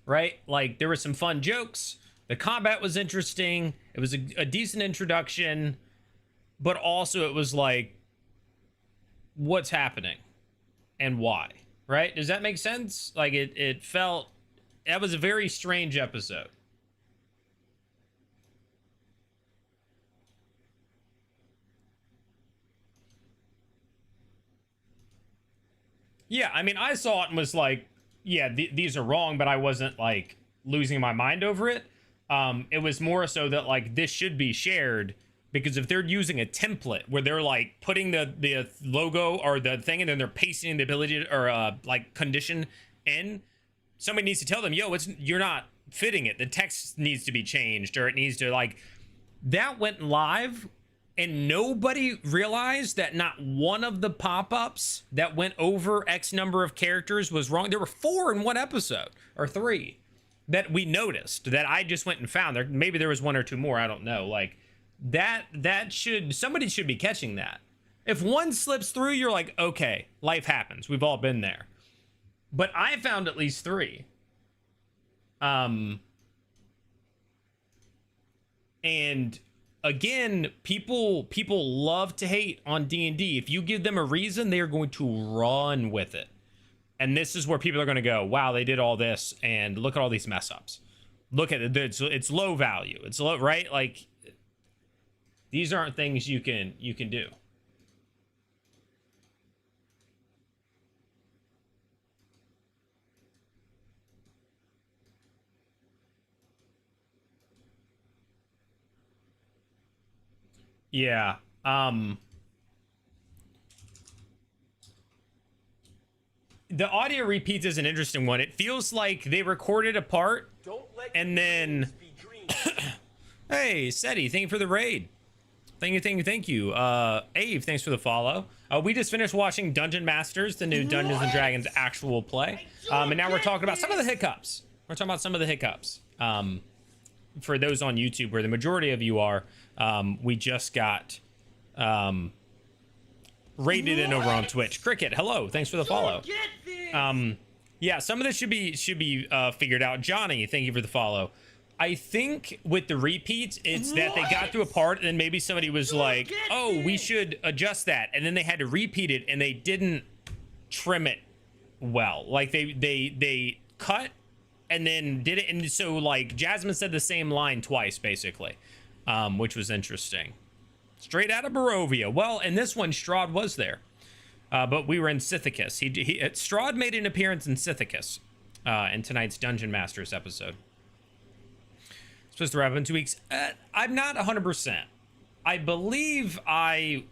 Right? Like, there were some fun jokes. The combat was interesting. It was a decent introduction, but also it was like, what's happening and why? Right? Does that make sense? Like, it felt, that was a very strange episode. Yeah, I mean, I saw it and was like, yeah, these are wrong, but I wasn't like losing my mind over it. It was more so that like this should be shared, because if they're using a template where they're like putting the logo or the thing and then they're pasting the ability to, or like condition in, somebody needs to tell them, yo, you're not fitting it. The text needs to be changed, or it needs to, like, that went live and nobody realized that not one of the pop-ups that went over X number of characters was wrong. There were 4 in one episode, or 3, that we noticed, that I just went and found. Maybe there was 1 or 2 more, I don't know. Like, somebody should be catching that. If one slips through, you're like, okay, life happens. We've all been there. But I found at least 3. And again, people love to hate on D&D. If you give them a reason, they are going to run with it. And this is where people are going to go, wow, they did all this, and look at all these mess ups. Look at it. It's low value. It's low, right? Like, these aren't things you can do. Yeah. The audio repeats is an interesting one. It feels like they recorded a part and then hey, Seti, thank you for the raid. Thank you. Ave, thanks for the follow. We just finished watching Dungeon Masters, the new Dungeons and Dragons actual play. And now we're talking about some of the hiccups. For those on YouTube, where the majority of you are, we just got raided in over on Twitch. Cricket, hello, thanks for the follow. Yeah, some of this should be figured out. Johnny, thank you for the follow. I think with the repeats, it's that they got through a part and then maybe somebody was like, oh, we should adjust that, and then they had to repeat it and they didn't trim it well. Like they cut and then did it, and so like Jasmine said the same line twice basically, which was interesting. Straight out of Barovia. Well, in this one, Strahd was there, but we were in Sithicus. Strahd made an appearance in Sithicus in tonight's Dungeon Masters episode. Supposed to wrap up in 2 weeks. I'm not 100%. I believe I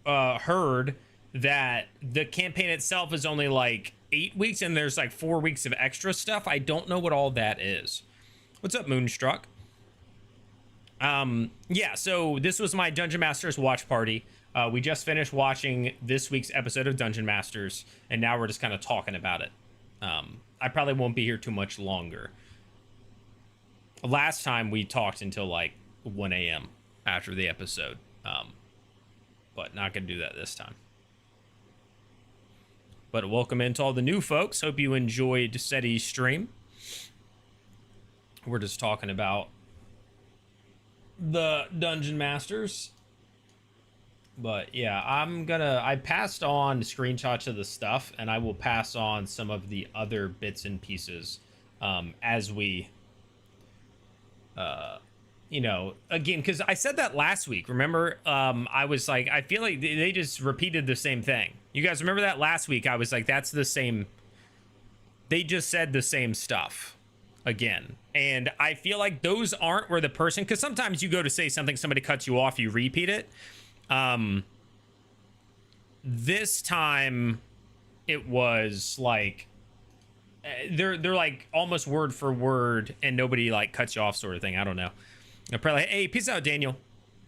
heard that the campaign itself is only like 8 weeks, and there's like 4 weeks of extra stuff. I don't know what all that is. What's up, Moonstruck? Yeah, so this was my Dungeon Masters watch party. We just finished watching this week's episode of Dungeon Masters, and now we're just kind of talking about it. I probably won't be here too much longer. Last time we talked until like 1 a.m. after the episode, but not gonna do that this time. But welcome into all the new folks. Hope you enjoyed Seti's stream. We're just talking about the Dungeon Masters. But yeah, I passed on screenshots of the stuff, and I will pass on some of the other bits and pieces as we you know, again, because I said that last week. Remember, I was like, I feel like they just repeated the same thing. You guys remember that last week? I was like, that's the same. They just said the same stuff again. And I feel like those aren't where the person, because sometimes you go to say something, somebody cuts you off, you repeat it. This time it was like, they're like almost word for word, and nobody like cuts you off, sort of thing. I don't know. They're probably like, hey, peace out, Daniel.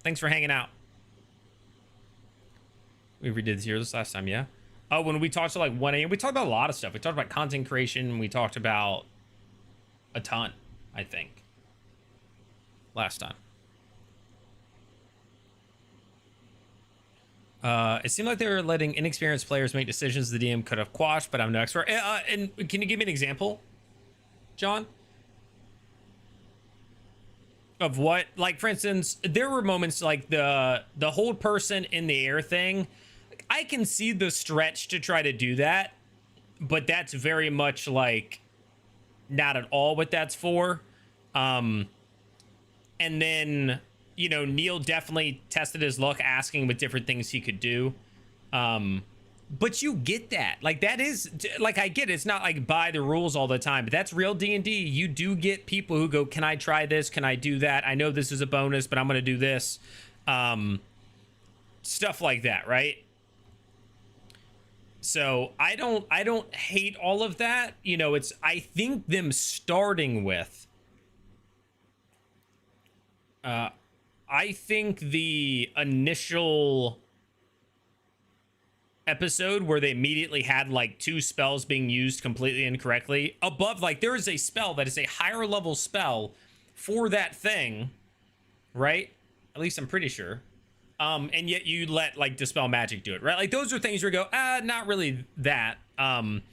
Thanks for hanging out. We redid this last time, yeah. Oh, when we talked to like 1 a.m., we talked about a lot of stuff. We talked about content creation. We talked about a ton, I think, last time. It seemed like they were letting inexperienced players make decisions the DM could have quashed, but I'm no expert. And can you give me an example, John? Of what? Like, for instance, there were moments like the hold person in the air thing. I can see the stretch to try to do that, but that's very much like not at all what that's for. And then, you know, Neil definitely tested his luck asking what different things he could do. But you get that. Like, that is, like, I get it. It's not like by the rules all the time, but that's real D&D. You do get people who go, can I try this? Can I do that? I know this is a bonus, but I'm going to do this. Stuff like that, right? So I don't hate all of that. You know, it's, I think them starting with, I think the initial episode where they immediately had like 2 spells being used completely incorrectly above, like there is a spell that is a higher level spell for that thing, right? At least I'm pretty sure. And yet you let like Dispel Magic do it, right? Like those are things where you go, not really that. And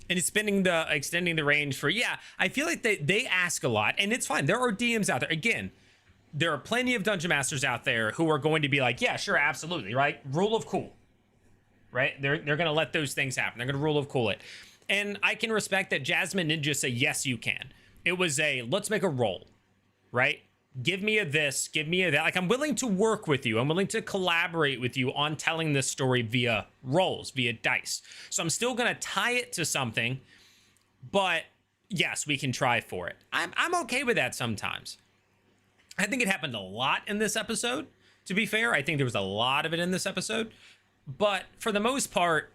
it's extending the range for, yeah, I feel like they ask a lot, and it's fine. There are DMs out there. Again, there are plenty of dungeon masters out there who are going to be like, yeah, sure, absolutely, right? Rule of cool, right? They're going to let those things happen. They're going to rule of cool it. And I can respect that Jasmine didn't just say, yes, you can. It was a, let's make a roll, right? Give me a this, give me a that. Like, I'm willing to work with you. I'm willing to collaborate with you on telling this story via rolls, via dice. So I'm still going to tie it to something, but yes, we can try for it. I'm okay with that sometimes. I think it happened a lot in this episode, to be fair. I think there was a lot of it in this episode. But for the most part,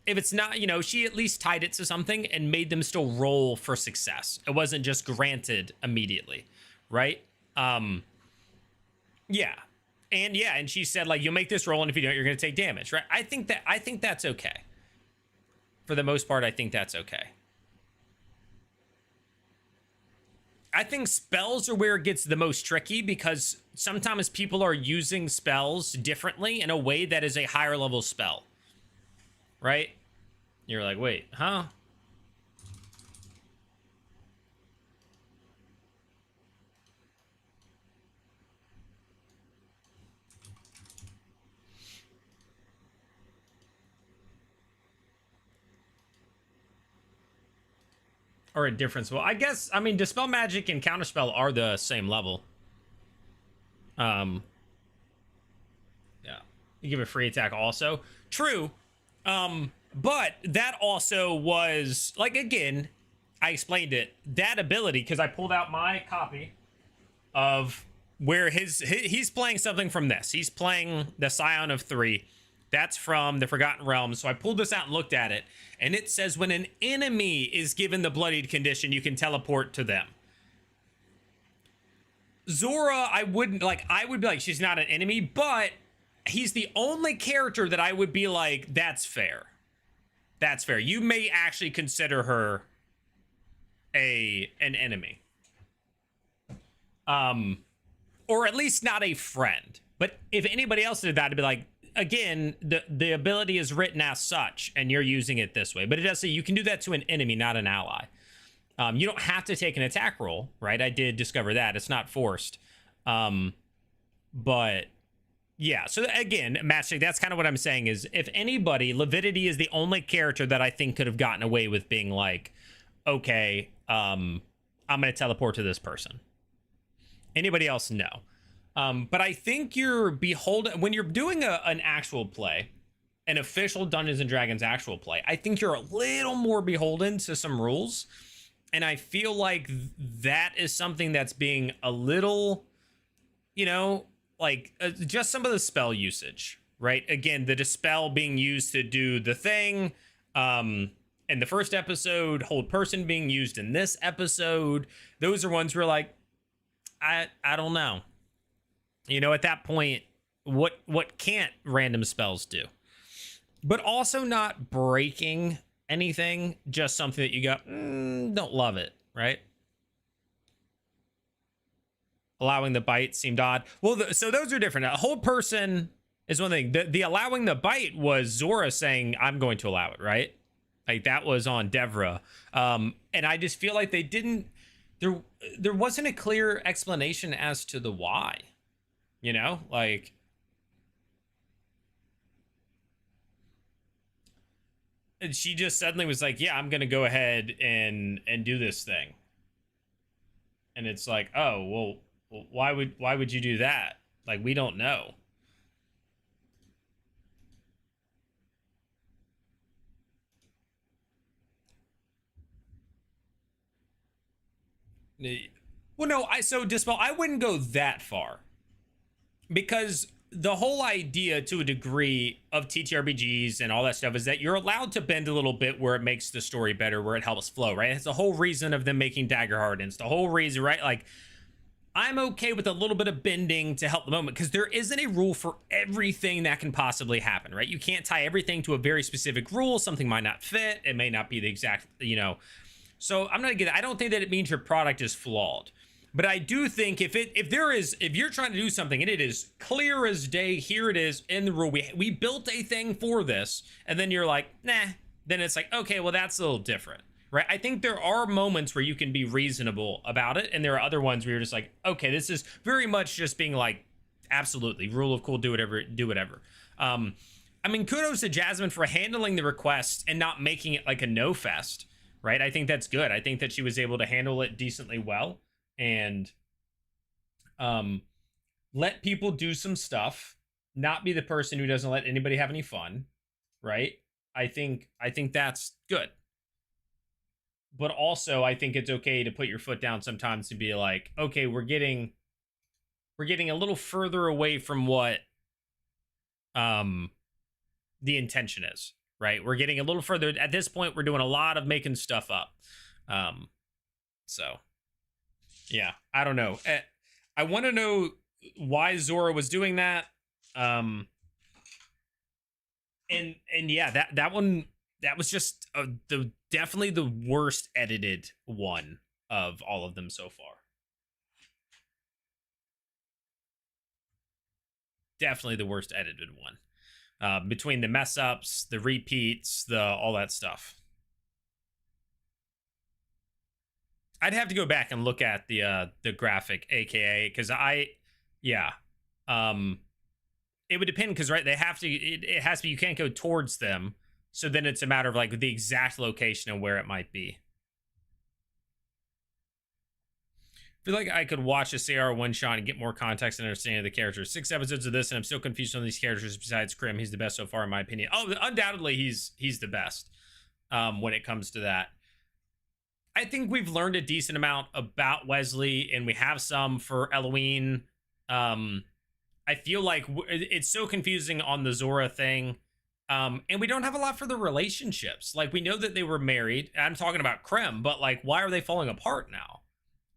if it's not, you know, she at least tied it to something and made them still roll for success. It wasn't just granted immediately, right? Yeah. And she said, like, you'll make this roll, and if you don't, you're going to take damage, right? I think that's okay. For the most part, I think that's okay. I think spells are where it gets the most tricky, because sometimes people are using spells differently in a way that is a higher level spell, right? You're like, wait, huh? Or a difference. Well, I guess, I mean, Dispel Magic and Counterspell are the same level. Yeah. You give a free attack also. True. But that also was, like, again, I explained it. That ability, because I pulled out my copy of where he's playing something from this. He's playing the Scion of 3. That's from the Forgotten Realms. So I pulled this out and looked at it, and it says when an enemy is given the bloodied condition, you can teleport to them. Zora, I would be like, she's not an enemy, but he's the only character that I would be like, that's fair. That's fair. You may actually consider her an enemy. Or at least not a friend. But if anybody else did that, it'd be like, again, the ability is written as such, and you're using it this way. But it does say you can do that to an enemy, not an ally. You don't have to take an attack roll, right? I did discover that. It's not forced. But yeah, so again, Matchstick, that's kind of what I'm saying is, if anybody, Levittity is the only character that I think could have gotten away with being like, okay, I'm going to teleport to this person. Anybody else, no. But I think you're beholden when you're doing an actual play, an official Dungeons and Dragons actual play. I think you're a little more beholden to some rules, and I feel like that is something that's being a little, you know, like just some of the spell usage, right? Again, the dispel being used to do the thing, in the first episode, hold person being used in this episode. Those are ones where like, I don't know. You know, at that point, what can't random spells do? But also not breaking anything, just something that you go, don't love it, right? Allowing the bite seemed odd. Well, so those are different. A whole person is one thing. The allowing the bite was Zora saying, I'm going to allow it, right? Like that was on Devra. And I just feel like they didn't, there wasn't a clear explanation as to the why, you know, like, and she just suddenly was like, yeah, I'm going to go ahead and do this thing. And it's like, oh, well, why would you do that? Like, we don't know. Well, no, so Dispel, I wouldn't go that far. Because the whole idea to a degree of TTRPGs and all that stuff is that you're allowed to bend a little bit where it makes the story better, where it helps flow, right? It's the whole reason of them making Daggerheart, and it's the whole reason, right? Like, I'm okay with a little bit of bending to help the moment because there isn't a rule for everything that can possibly happen, right? You can't tie everything to a very specific rule. Something might not fit. It may not be the exact, you know. So I'm not gonna get it. I don't think that it means your product is flawed. But I do think if you're trying to do something and it is clear as day, here it is in the rule. We built a thing for this, and then you're like, nah, then it's like, okay, well, that's a little different. Right? I think there are moments where you can be reasonable about it, and there are other ones where you're just like, okay, this is very much just being like, absolutely, rule of cool, do whatever. I mean, kudos to Jasmine for handling the request and not making it like a no fest, right? I think that's good. I think that she was able to handle it decently well and let people do some stuff, not be the person who doesn't let anybody have any fun, right? I think that's good. But also, I think it's okay to put your foot down sometimes to be like, okay, we're getting a little further away from what the intention is, right? We're getting a little further. At this point, we're doing a lot of making stuff up. So, yeah, I don't know. I want to know why Zora was doing that. And yeah, that one, that was just definitely the worst edited one of all of them so far. Definitely the worst edited one. Between the mess ups, the repeats, all that stuff. I'd have to go back and look at the graphic, aka, because it would depend, because right, they have to, it has to be, you can't go towards them. So then it's a matter of like the exact location and where it might be. I feel like I could watch a CR one shot and get more context and understanding of the characters. 6 episodes of this, and I'm still confused on these characters. Besides Krim, he's the best so far, in my opinion. Oh, undoubtedly, he's the best when it comes to that. I think we've learned a decent amount about Wesley, and we have some for Eloine. I feel like it's so confusing on the Zora thing. And we don't have a lot for the relationships. Like, we know that they were married. I'm talking about Krem, but like, why are they falling apart now?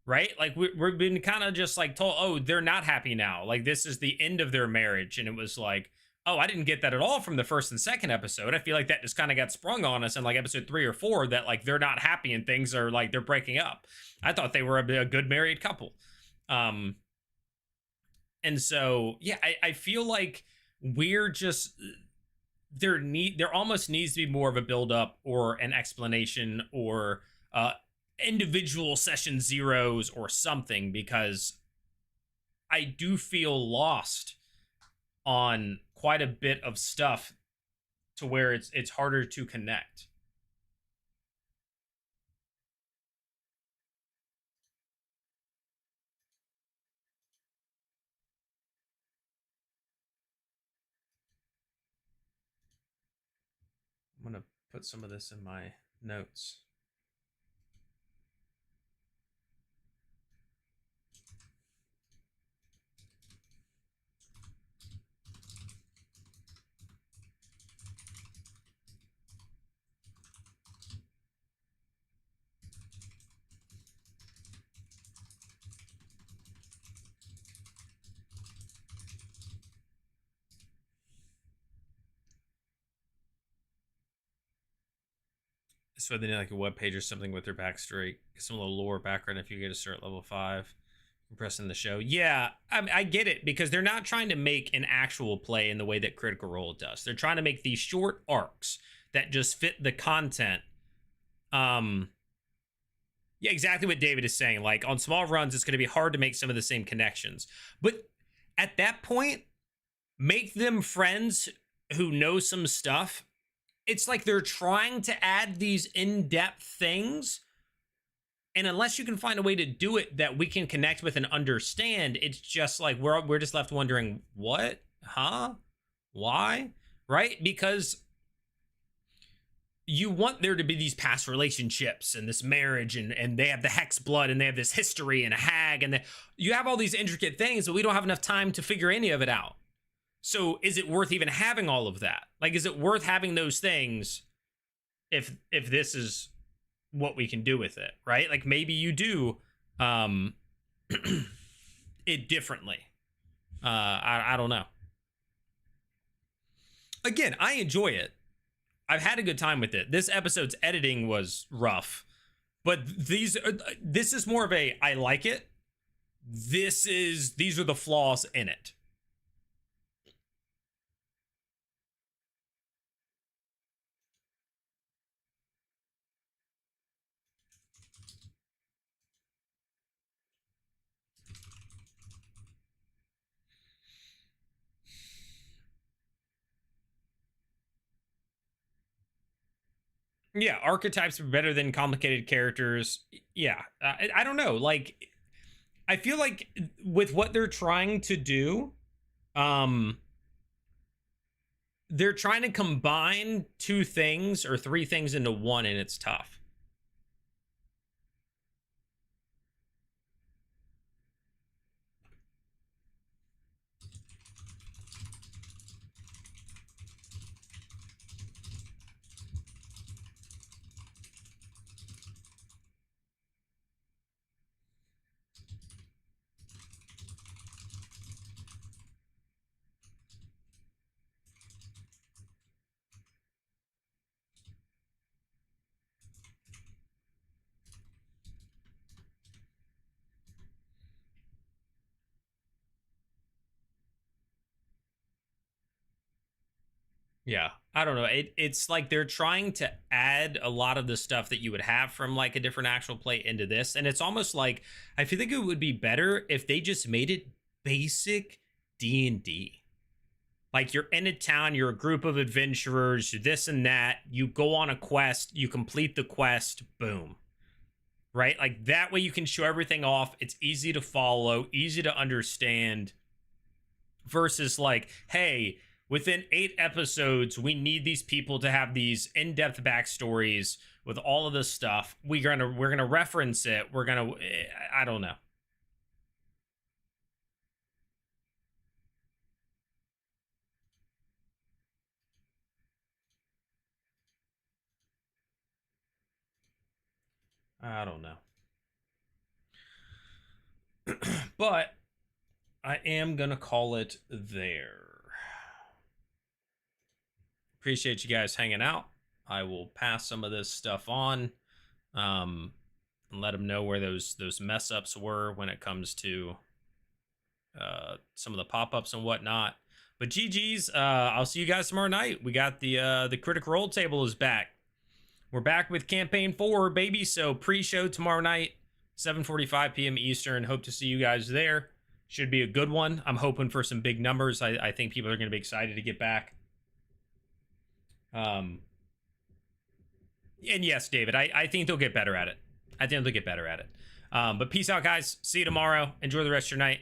Right? Like, we've been kind of just like told, oh, they're not happy now. Like, this is the end of their marriage. And it was like, oh, I didn't get that at all from the first and second episode. I feel like that just kind of got sprung on us in like episode 3 or 4, that like they're not happy and things are like, they're breaking up. I thought they were a good married couple. And so, yeah, I feel like we're just, there almost needs to be more of a build up or an explanation or individual session zeros or something, because I do feel lost on quite a bit of stuff to where it's harder to connect. I'm gonna put some of this in my notes. So they need like a web page or something with their backstory, some little lore background if you get to start level 5. Compressing the show. Yeah, I get it, because they're not trying to make an actual play in the way that Critical Role does. They're trying to make these short arcs that just fit the content. Yeah, exactly what David is saying. Like, on small runs, it's going to be hard to make some of the same connections. But at that point, make them friends who know some stuff. It's like they're trying to add these in-depth things, and unless you can find a way to do it that we can connect with and understand, it's just like we're just left wondering, what? Huh? Why? Right? Because you want there to be these past relationships and this marriage, and they have the hex blood, and they have this history and a hag, and you have all these intricate things, but we don't have enough time to figure any of it out. So is it worth even having all of that? Like, is it worth having those things if this is what we can do with it, right? Like, maybe you do it differently. I don't know. Again, I enjoy it. I've had a good time with it. This episode's editing was rough, but this is more of a I like it. These are the flaws in it. Yeah, archetypes are better than complicated characters. Yeah, I don't know. Like, I feel like with what they're trying to do, they're trying to combine 2 things or 3 things into one, and it's tough. Yeah, I don't know. It's like they're trying to add a lot of the stuff that you would have from like a different actual play into this, and it's almost like I feel like it would be better if they just made it basic D&D. Like, you're in a town, you're a group of adventurers, this and that. You go on a quest, you complete the quest, boom. Right? Like, that way you can show everything off. It's easy to follow, easy to understand. Versus like, hey, within 8 episodes, we need these people to have these in-depth backstories with all of this stuff. We're gonna reference it. I don't know. I don't know. But I am gonna call it there. Appreciate you guys hanging out. I will pass some of this stuff on, and let them know where those mess ups were when it comes to some of the pop-ups and whatnot. But GG's, I'll see you guys tomorrow night. We got the Critical Role table is back. We're back with campaign 4, baby. So pre-show tomorrow night, 7:45 p.m. Eastern. Hope to see you guys there. Should be a good one. I'm hoping for some big numbers. I think people are going to be excited to get back. And yes, David, I think they'll get better at it. But peace out, guys. See you tomorrow. Enjoy the rest of your night.